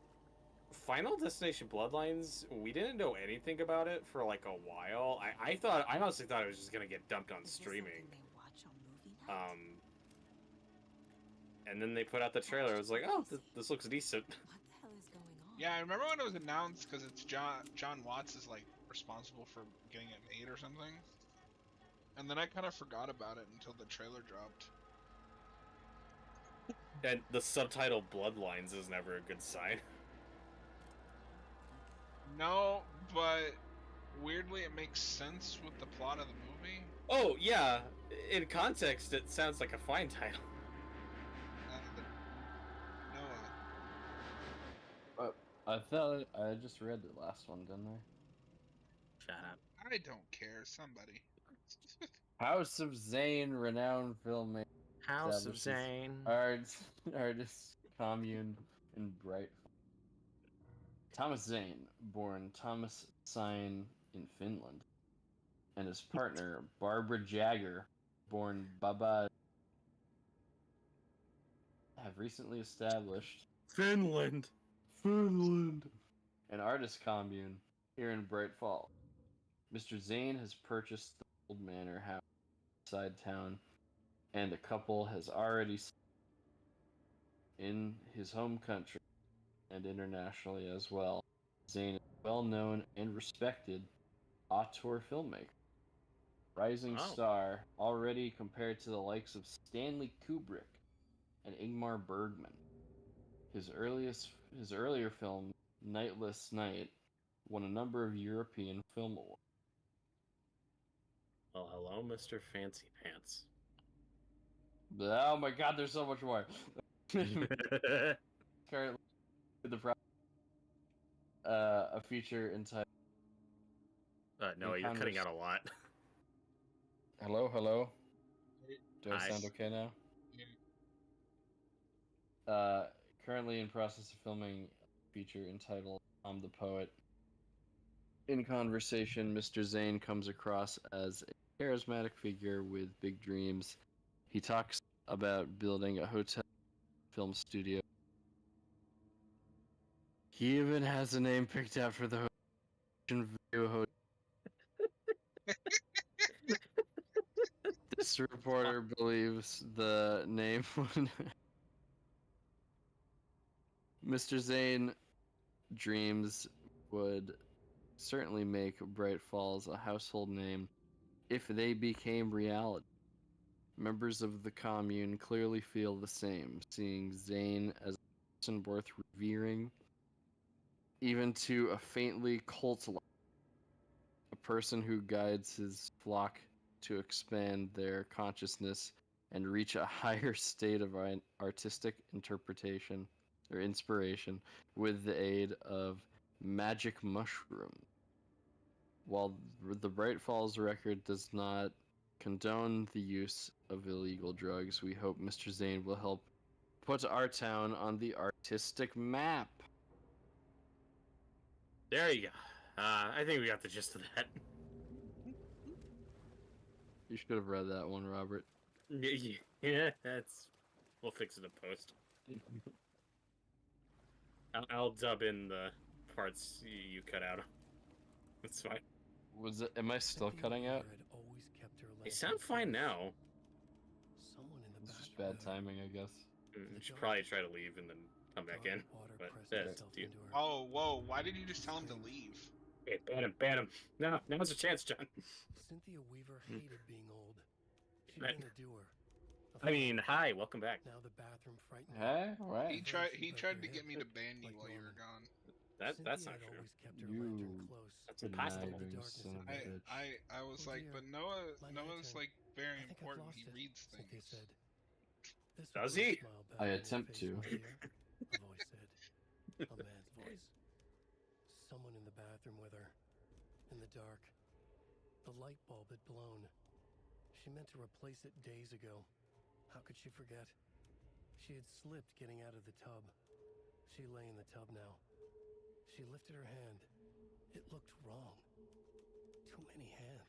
Final Destination Bloodlines, we didn't know anything about it for like a while. I honestly thought it was just gonna get dumped on streaming. And then they put out the trailer. I was like, oh, this looks decent. Yeah, I remember when it was announced because it's John Watts is like responsible for getting it made or something. And then I kind of forgot about it until the trailer dropped. And the subtitle Bloodlines is never a good sign. No, but weirdly it makes sense with the plot of the movie. Oh, yeah. In context, it sounds like a fine title. Noah. I thought I just read the last one, didn't I? Shut up. I don't care. Somebody. House of Zane, renowned filmmaker. House of establishes Zane. Artist commune in Bright. Thomas Zane, born Thomas Sign in Finland, and his partner Barbara Jagger, born Baba, have recently established Finland. an artist commune here in Bright Falls. Mr. Zane has purchased the old manor house outside town, and the couple has already in his home country and internationally as well. Zane is a well-known and respected auteur filmmaker, rising Wow. star already compared to the likes of Stanley Kubrick and Ingmar Bergman. His earlier film, Nightless Night, won a number of European film awards. Well, hello, Mr. Fancy Pants. Oh my God, there's so much more. Currently, a feature entitled. No, you're cutting out a lot. Hello. Do I Hi. sound okay now? Yeah. Currently in process of filming a feature entitled "I'm the Poet." In conversation, Mr. Zane comes across as a charismatic figure with big dreams. He talks about building a hotel film studio. He even has a name picked out for the Ocean View Hotel. This reporter believes the name would... Mr. Zane dreams would certainly make Bright Falls a household name if they became reality. Members of the commune clearly feel the same, seeing Zane as a person worth revering, even to a faintly cult-like, a person who guides his flock to expand their consciousness and reach a higher state of artistic interpretation or inspiration with the aid of magic mushrooms. While the Bright Falls record does not condone the use of illegal drugs, we hope Mr. Zane will help put our town on the artistic map. There you go. I think we got the gist of that. You should have read that one, Robert. Yeah, that's. We'll fix it in post. I'll dub in the parts you cut out. That's fine. Was it? Am I still cutting out? They sound fine now. It's just bad timing, I guess. You should probably try to leave and then come back in. But that's up to you. Oh, whoa! Why did you just tell him to leave? Hey, ban him. No, now's a chance, John. Cynthia Weaver hated being old. She'd been a doer. I mean, hi, welcome back. Now the bathroom frightened Hey, alright. He tried to get me to ban you while you were gone. That's not true. That's impossible. I was like, but Noah's like very important. He reads things. Does he? I attempt to. A voice said, a man's voice. Someone in the bathroom with her. In the dark. The light bulb had blown. She meant to replace it days ago. How could she forget? She had slipped getting out of the tub. She lay in the tub now. She lifted her hand. It looked wrong. Too many hands.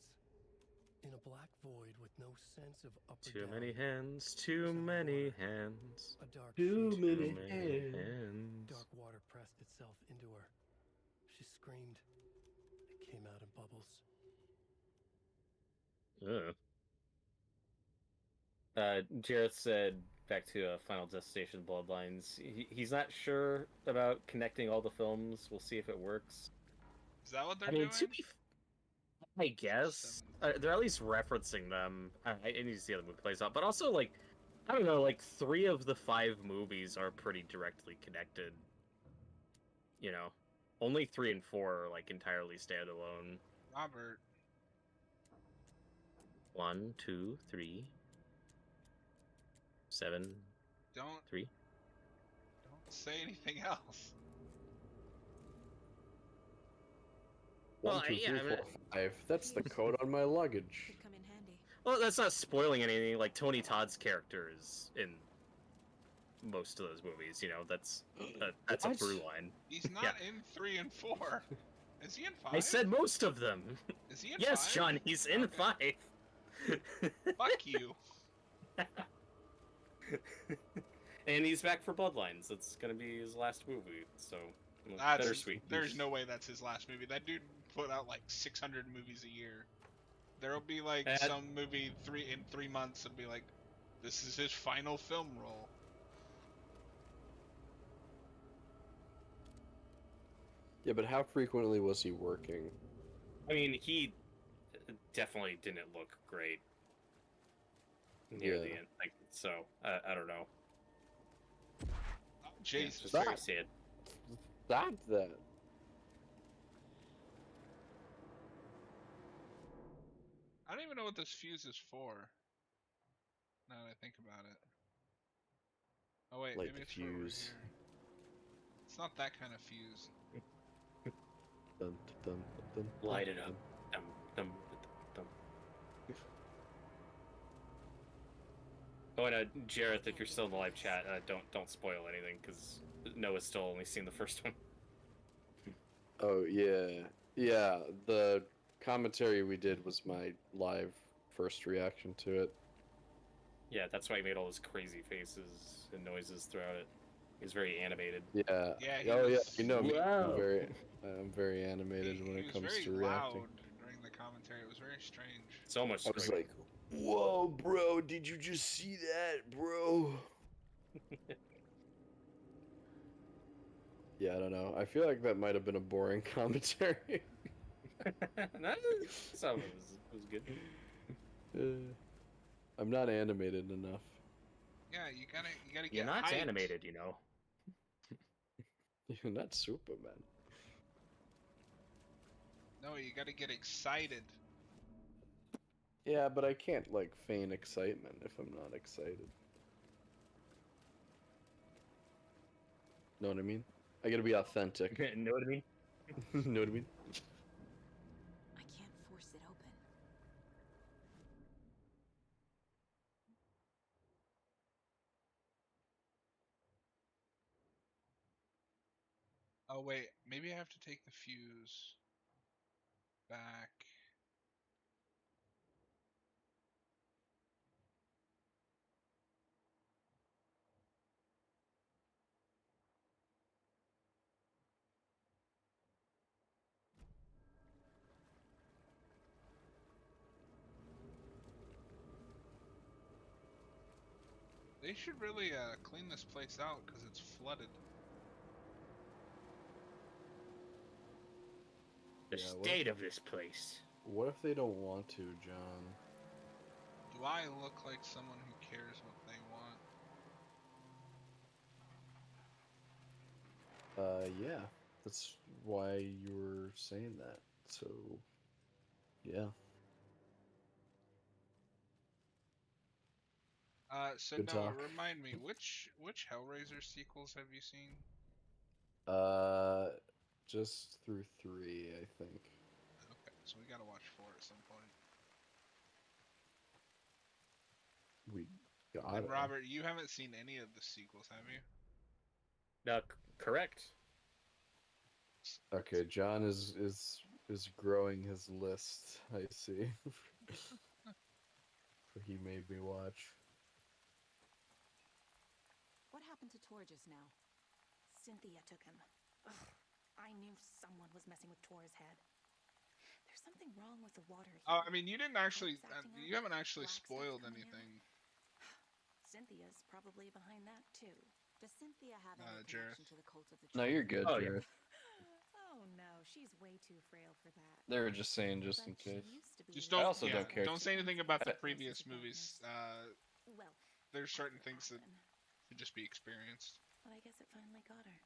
In a black void with no sense of up or Too down. many hands, too many hands. A dark Too sheet. many hands. Dark water pressed itself into her. She screamed. It came out in bubbles. Ugh. Jareth said, back to Final Destination Bloodlines, he's not sure about connecting all the films. We'll see if it works. Is that what they're I mean, doing? I guess. They're at least referencing them. I need to see how the movie plays out. But also, like, I don't know, like, 3 of the 5 movies are pretty directly connected. You know? Only 3 and 4 are, like, entirely standalone. Robert. 1, 2, 3... 7, Don't 3. Don't say anything else. Well, 1, 2, yeah, 3, I mean- 4, 5. That's the code on my luggage. Could come in handy. Well, that's not spoiling anything. Like, Tony Todd's character is in most of those movies. You know, that's a What? through line. He's not in 3 and 4. Is he in 5? I said most of them. Is he in Yes, 5? John, he's in Okay. 5. Fuck you. And he's back for Bloodlines. That's gonna be his last movie, so That's, bittersweet. There's no way that's his last movie. That dude put out like 600 movies a year. There'll be like some movie in 3 months and be like, this is his final film role. Yeah, but how frequently was he working? I mean, he definitely didn't look great near the end. Like, so I don't know. Oh, Jesus. Just very sad. Stop that. I don't even know what this fuse is for. Now that I think about it. Oh wait, Light maybe the it's for over fuse. here. It's not that kind of fuse. Dun, dun, dun, dun, Light it up. dun. Dum, dum, dum. Oh, and Jareth, if you're still in the live chat, don't spoil anything because Noah's still only seen the first one. Oh yeah, yeah. The commentary we did was my live first reaction to it. Yeah, that's why he made all those crazy faces and noises throughout it. He's very animated. Yeah. Yeah, he Oh yeah. was- You know me. Wow. I'm very animated when He it was comes very to loud reacting. during the commentary. It was very strange. So much. I was like, "Whoa, bro! Did you just see that, bro?" Yeah, I don't know. I feel like that might have been a boring commentary. Some of it was good. I'm not animated enough. Yeah, you gotta get You're not hyped. animated, you know. You're not Superman. No, you gotta get excited. Yeah, but I can't like feign excitement if I'm not excited. Know what I mean? I gotta be authentic. Know what I mean? Know what I mean? I can't force it open. Oh wait, maybe I have to take the fuse back. They should really clean this place out because it's flooded. The Yeah, state of this place. What if they don't want to, John? Do I look like someone who cares what they want? Yeah. That's why you were saying that. So, yeah. So Good Noah, talk. remind me, which Hellraiser sequels have you seen? Just through 3, I think. Okay, so we gotta watch 4 at some point. We got And it. Robert, you haven't seen any of the sequels, have you? No, correct. Okay, John is growing his list, I see. He made me watch. What happened to Tor just now? Cynthia took him. Ugh, I knew someone was messing with Tor's head. There's something wrong with the water here. Oh, I mean, you didn't actually, Lights acting you up, haven't actually black stuff spoiled coming out. anything. Cynthia's probably behind that too. Does Cynthia have any Jareth. connection to the cult of the No, you're good, Oh, yeah. Jared. Oh no, she's way too frail for that. They were just saying just in But she case. used to be Just the don't. I also yeah, don't care Don't say anything about the previous Places of movies. Well, There's certain after things that Aspen. should just be experienced. But I guess it finally got her.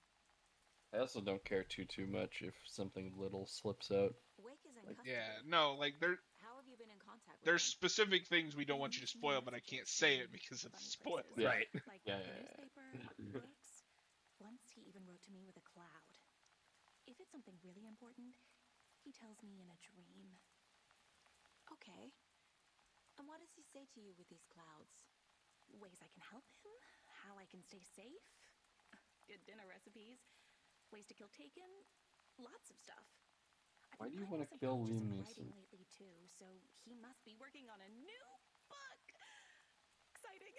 I also don't care too much if something little slips out. Wake is in Like- custody. Yeah, no, like How have you been in contact with there's him? specific things we don't want you to spoil, but I can't say it because of the spoiler. Yeah. Right. Like Yeah, the yeah, newspaper, books. Once he even wrote to me with a cloud. If it's something really important, he tells me in a dream. Okay. And what does he say to you with these clouds? Ways I can help him, how I can stay safe, good dinner recipes, ways to kill Taken, lots of stuff. I've Why been do you playing wanna some kill practice Liam in Neeson? writing lately too, so he must be working on a new book. Exciting.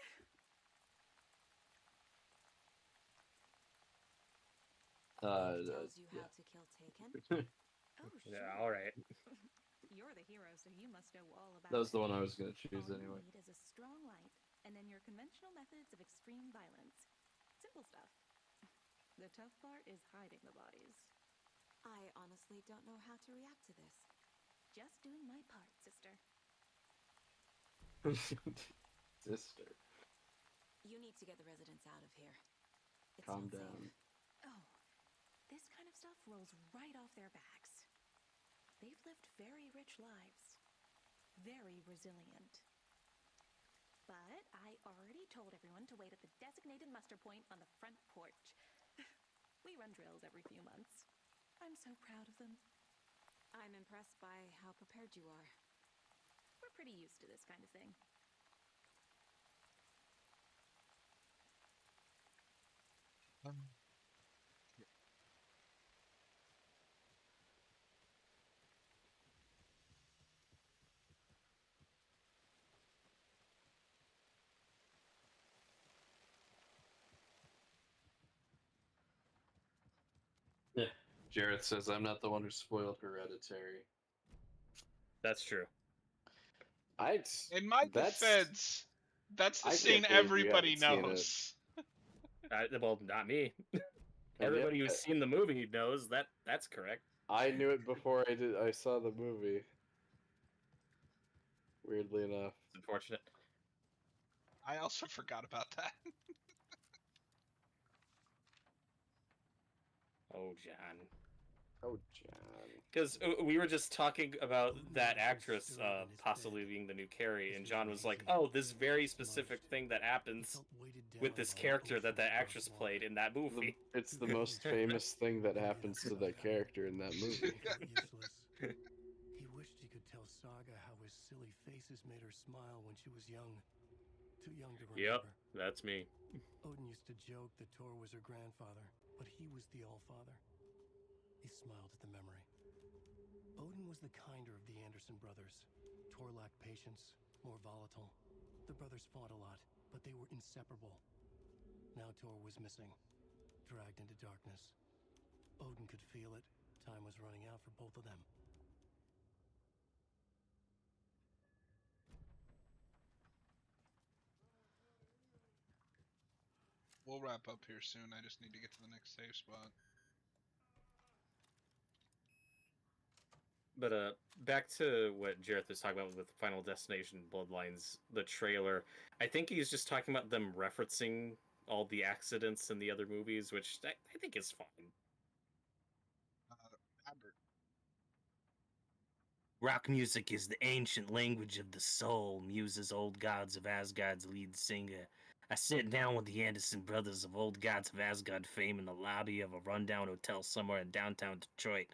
He tells you how to kill Taken? Oh, sure. Yeah, all right. You're the hero, so you must know all about That was the it. one I was gonna choose All anyway. you need is a strong light, and then your conventional methods of extreme violence. Simple stuff. The tough part is hiding the bodies. I honestly don't know how to react to this. Just doing my part, sister. Sister. You need to get the residents out of here. It's Calm not down. safe. Oh, this kind of stuff rolls right off their backs. They've lived very rich lives. Very resilient. But I already told everyone to wait at the designated muster point on the front porch. We run drills every few months. I'm so proud of them. I'm impressed by how prepared you are. We're pretty used to this kind of thing. Yeah. Jareth says I'm not the one who spoiled Hereditary. That's true. In my That's- defense, that's the I scene can't believe you everybody haven't seen it. knows. Well, not me. And Everybody yet- who's seen the movie knows that that's correct. I knew it before I saw the movie. Weirdly enough. It's unfortunate. I also forgot about that. Oh, John. Oh, John. Because we were just talking about that actress possibly being the new Carrie, and John was like, "Oh, this very specific thing that happens with this character that actress played in that movie." It's the most famous thing that happens to that character in that movie. Useless. He wished he could tell Saga how his silly faces made her smile when she was young. Too young to remember. Yep, that's me. Odin used to joke that Tor was her grandfather, but he was the Allfather. He smiled at the memory. Odin was the kinder of the Anderson brothers. Tor lacked patience, more volatile. The brothers fought a lot, but they were inseparable. Now Tor was missing, dragged into darkness. Odin could feel it. Time was running out for both of them. We'll wrap up here soon. I just need to get to the next save spot. But back to what Jareth was talking about with Final Destination Bloodlines, the trailer. I think he's just talking about them referencing all the accidents in the other movies, which I think is fine. Albert. Rock music is the ancient language of the soul, muses Old Gods of Asgard's lead singer. I sat down with the Anderson brothers of Old Gods of Asgard fame in the lobby of a rundown hotel somewhere in downtown Detroit.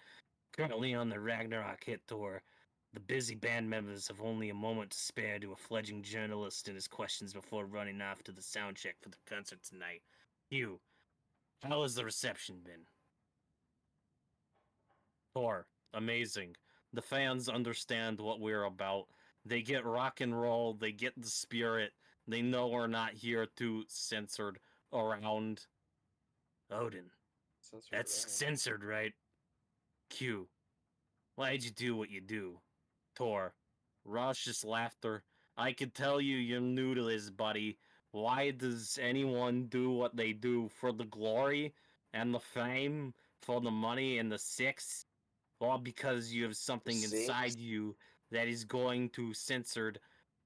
Currently on the Ragnarok hit tour, the busy band members have only a moment to spare to a fledgling journalist and his questions before running off to the sound check for the concert tonight. Hugh, how has the reception been? Thor, amazing. The fans understand what we're about. They get rock and roll, they get the spirit. They know we're not here to censored around Odin. That's censored, right? Q. Why'd you do what you do? Tor. Raucous laughter. I could tell you're new to this, buddy. Why does anyone do what they do? For the glory and the fame? For the money and the sex? Or because you have something inside you that is going to censored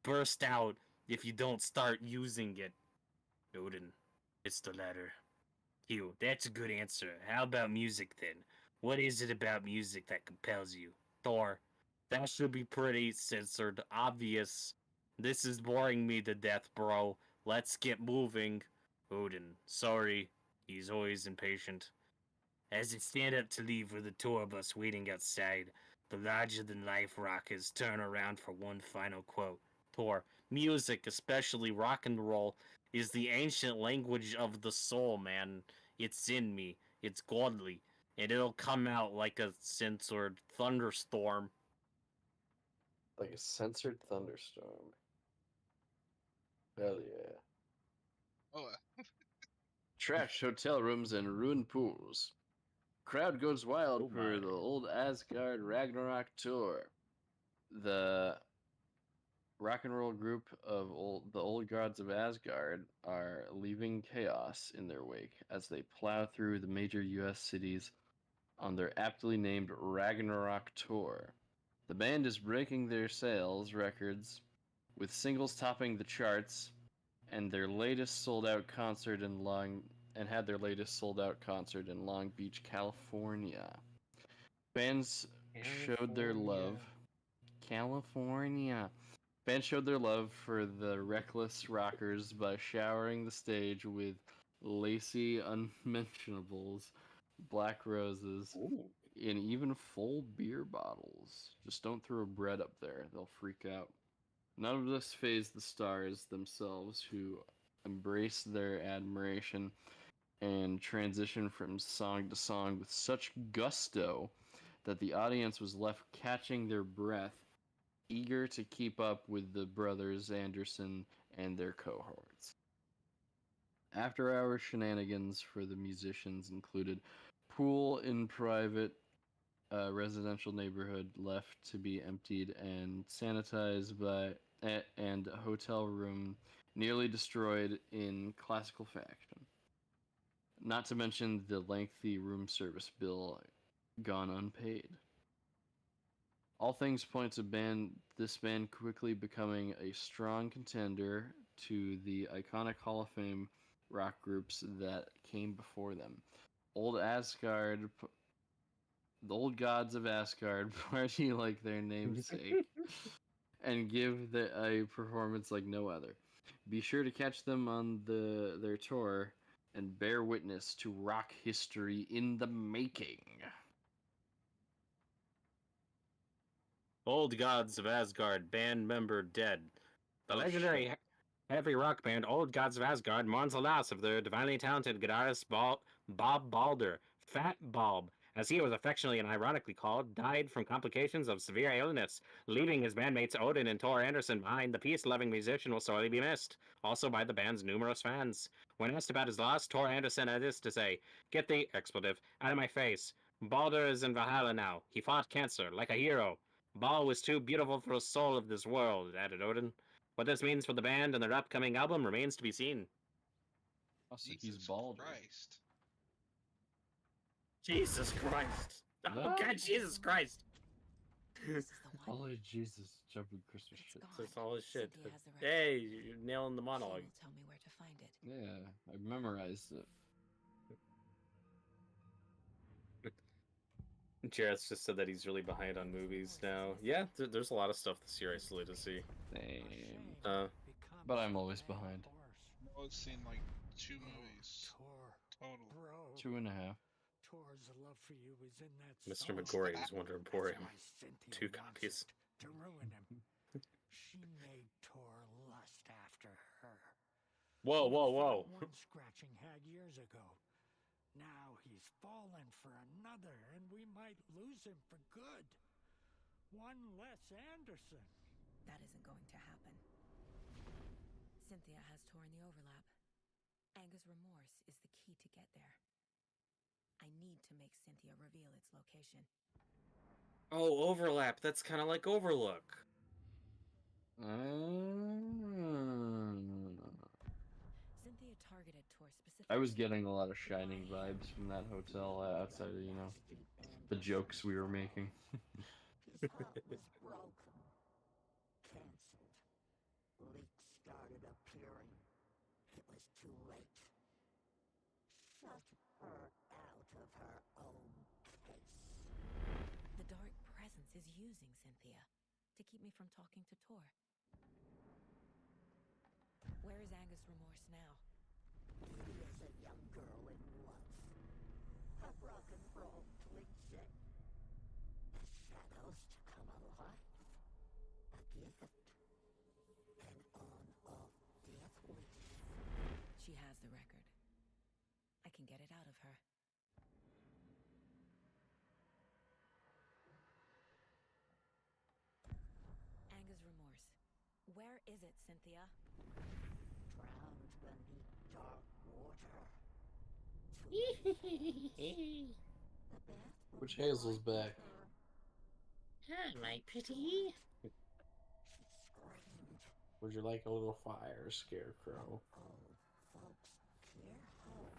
burst out if you don't start using it? Odin. It's the latter. Q. That's a good answer. How about music then? What is it about music that compels you? Thor. That should be pretty censored. Obvious. This is boring me to death, bro. Let's get moving. Odin. Sorry. He's always impatient. As they stand up to leave with the tour bus waiting outside, the larger-than-life rockers turn around for one final quote. Thor. Music, especially rock and roll, is the ancient language of the soul, man. It's in me. It's godly. And it'll come out like a censored thunderstorm. Like a censored thunderstorm. Hell yeah. Oh, Trashed hotel rooms and ruined pools. Crowd goes wild for the old Asgard Ragnarok tour. The rock and roll group of the old gods of Asgard are leaving chaos in their wake as they plow through the major US cities on their aptly named Ragnarok tour. The band is breaking their sales records with singles topping the charts and their latest sold-out concert in Long Beach, California. Fans showed their love. California. Fans showed their love for the reckless rockers by showering the stage with lacy unmentionables, black roses, and even full beer bottles. Just don't throw bread up there, they'll freak out. None of this fazed the stars themselves, who embraced their admiration and transitioned from song to song with such gusto that the audience was left catching their breath, eager to keep up with the brothers Anderson and their cohorts. After-hour shenanigans for the musicians included pool in private residential neighborhood left to be emptied and sanitized and a hotel room nearly destroyed in classical fashion. Not to mention the lengthy room service bill gone unpaid. All things point to this band quickly becoming a strong contender to the iconic Hall of Fame rock groups that came before them. The old gods of Asgard party like their namesake and give a performance like no other. Be sure to catch them on their tour and bear witness to rock history in the making. Old Gods of Asgard, band member dead. The legendary heavy rock band Old Gods of Asgard mourns the loss of their divinely talented guitarist Bob Balder, Fat Bob, as he was affectionately and ironically called, died from complications of severe illness, leaving his bandmates Odin and Tor Anderson behind. The peace-loving musician will sorely be missed, also by the band's numerous fans. When asked about his loss, Tor Anderson had this to say, "Get the expletive out of my face. Baldur is in Valhalla now. He fought cancer like a hero. Ball was too beautiful for a soul of this world," added Odin. What this means for the band and their upcoming album remains to be seen. Also, he's Jesus Baldur. Christ. Jesus Christ. Oh, What? God, Jesus Christ. This is the one. Holy Jesus, jumping Christmas It's shit. gone. That's all his shit. Cynthia has the record. Hey, you're nailing the She monologue. will tell me where to find it. Yeah, I memorized it. Jareth's just said that he's really behind on movies now. Yeah, there's a lot of stuff this year I still need to see. Same. But I'm always behind. I've seen like 2 movies total. Bro, 2.5. Tor's love for you is in that Mr. song. McGorry's Wonder Emporium. That's why Cynthia 2 wants copies. it to ruin him. She made Tor lust after her. Whoa, He whoa, fought whoa. One scratching hag years ago. Now he's fallen for another, and we might lose him for good. One less Anderson. That isn't going to happen. Cynthia has torn the overlap. Angus' remorse is the key to get there. I need to make Cynthia reveal its location. Oh, overlap. That's kind of like Overlook. Cynthia targeted Tor specifically. I was getting a lot of Shining vibes from that hotel outside of, the jokes we were making. His heart was broken. Cancelled. Leaks started appearing. It was too late. Shut her out of her own case. The dark presence is using Cynthia to keep me from talking to Tor. Where is Angus' remorse now? He is a young girl in love. A rock and roll cliche. The shadows to come alive. A gift. An on-off death wish. She has the record. I can get it out of her. Angus' remorse. Where is it, Cynthia? Drowned beneath dark water. Which Hazel's back. Hi, my pretty. Would you like a little fire, Scarecrow? Folks, clear home.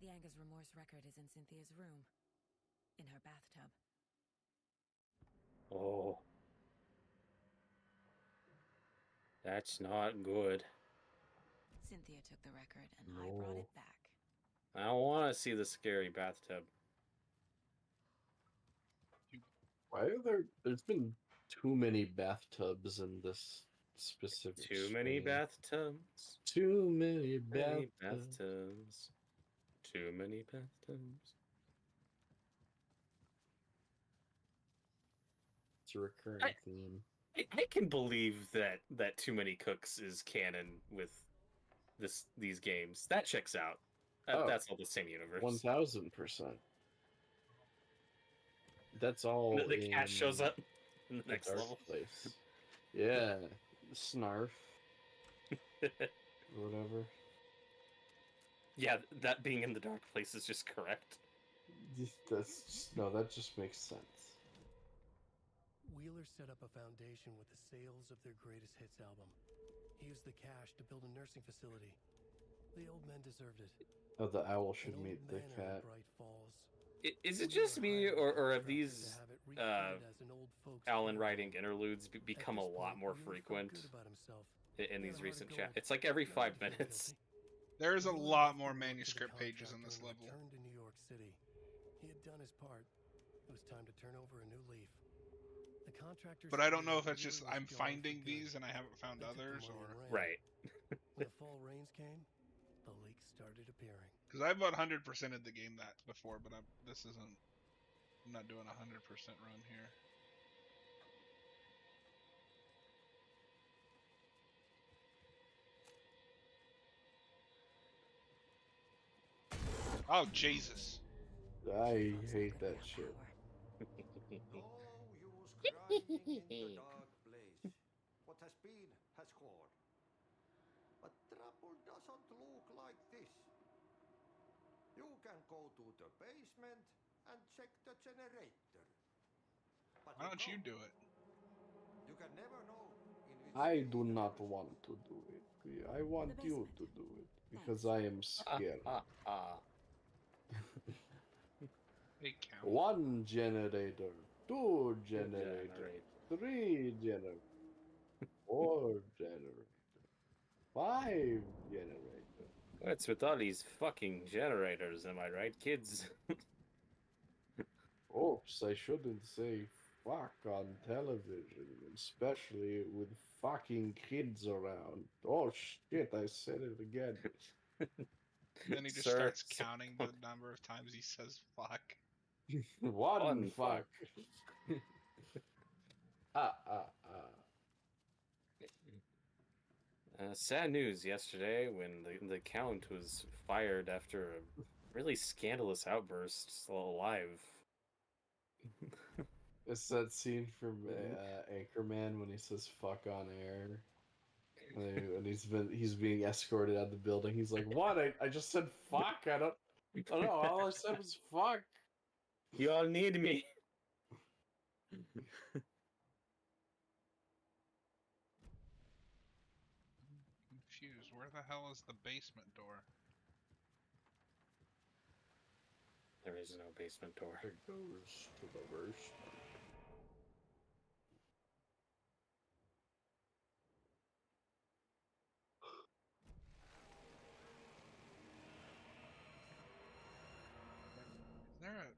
The Angus' remorse record is in Cynthia's room. In her bathtub. Oh. That's not good. Cynthia took the record and I brought it back. I don't want to see the scary bathtub. Why are there's been too many bathtubs in this specific Too many screen. bathtubs. Too many Many bathtubs. bathtubs. Too many bathtubs. It's a recurring theme. I can believe that Too Many Cooks is canon with these games. That checks out. Oh. That's all the same universe. 1000%. That's all. The cat shows in up in the the next dark level. place. Yeah, Snarf. Whatever. Yeah, that being in the dark place is just correct. That just makes sense. Wheeler set up a foundation with the sales of their greatest hits album. He used the cash to build a nursing facility. The old men deserved it. Oh, the owl An should old meet the manor in cat. Bright Falls. Is it Wheeler just me, hired a or have contractor these to have it recreated as an old folks' Alan home. writing interludes At become a this lot point, more Wheeler felt frequent good about himself. in He had these a heart recent of chats? gold. It's like every Now 5 he felt minutes. guilty. There's a Wheeler lot left more the work to the manuscript pages on contractor this and level. returned to New York City. He had done his part. It was time to turn over a new leaf. The contractors. But I don't know if figured that's just Wheeler was I'm gone for finding good. these and I haven't found They took the others, money or and ran. Right. When the fall rains came, the leaks started appearing. because I've about 100% of the game that before, but this isn't. I'm not doing a 100% run here. Oh, Jesus. I hate that shit. No use crying in the dark place. What has been has gone. But trouble doesn't look like this. You can go to the basement and check the generator. But Why don't you don't. do it? You can never know in which I do theater not want to do it. I want The you basement. to do it because I am scared. Hey, count. 1 generator, 2 generator, 3 generator, 4 generator, 5 generator. What's with all these fucking generators? Am I right, kids? Oops, I shouldn't say fuck on television, especially with fucking kids around. Oh shit, I said it again. Then he just Sir, starts sir. counting the number of times he says fuck. One fuck. fuck. Ah, ah, ah. Sad news yesterday when the Count was fired after a really scandalous outburst live. It's that scene from Anchorman when he says "fuck" on air, and he's being escorted out of the building. He's like, "What? I just said fuck. I don't know. All I said was fuck." You all need me. Confused. Where the hell is the basement door? There is no basement door. It goes to the worst. Is there a...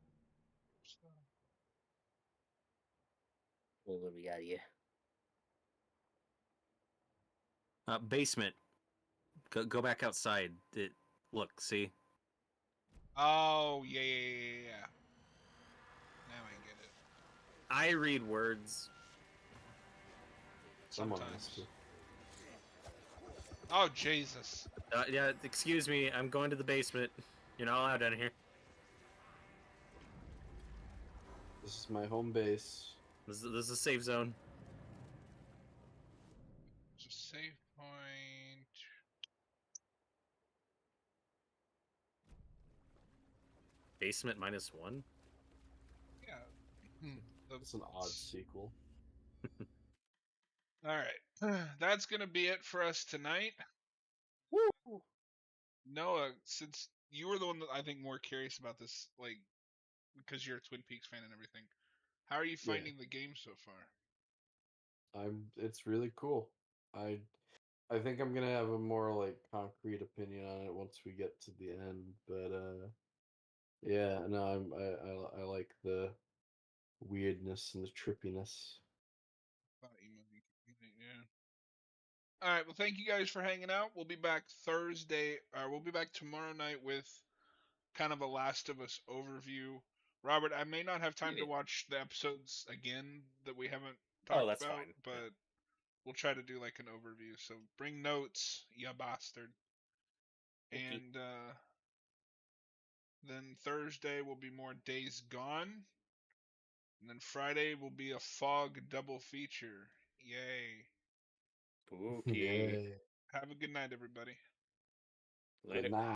What do we got here? Basement. Go back outside. Look, see? Oh, yeah. Now I get it. I read words. Someone Sometimes. has to. Oh, Jesus. Yeah, excuse me. I'm going to the basement. You're not allowed down here. This is my home base. This is a safe zone. It's a save point. Basement -1? Yeah. It's an odd sequel. Alright. That's going to be it for us tonight. Woo! Noah, since you were the one that I think more curious about this, like, because you're a Twin Peaks fan and everything, how are you finding the game so far? It's really cool. I think I'm gonna have a more like concrete opinion on it once we get to the end. But yeah, no, I like the weirdness and the trippiness. Yeah. All right. Well, thank you guys for hanging out. We'll be back Thursday, or we'll be back tomorrow night with kind of a Last of Us overview. Robert, I may not have time to watch the episodes again that we haven't talked that's about, fine. but we'll try to do like an overview. So bring notes, ya bastard. And then Thursday will be more Days Gone. And then Friday will be a Fog double feature. Yay. Spooky. Yay. Have a good night, everybody. Later. Good night.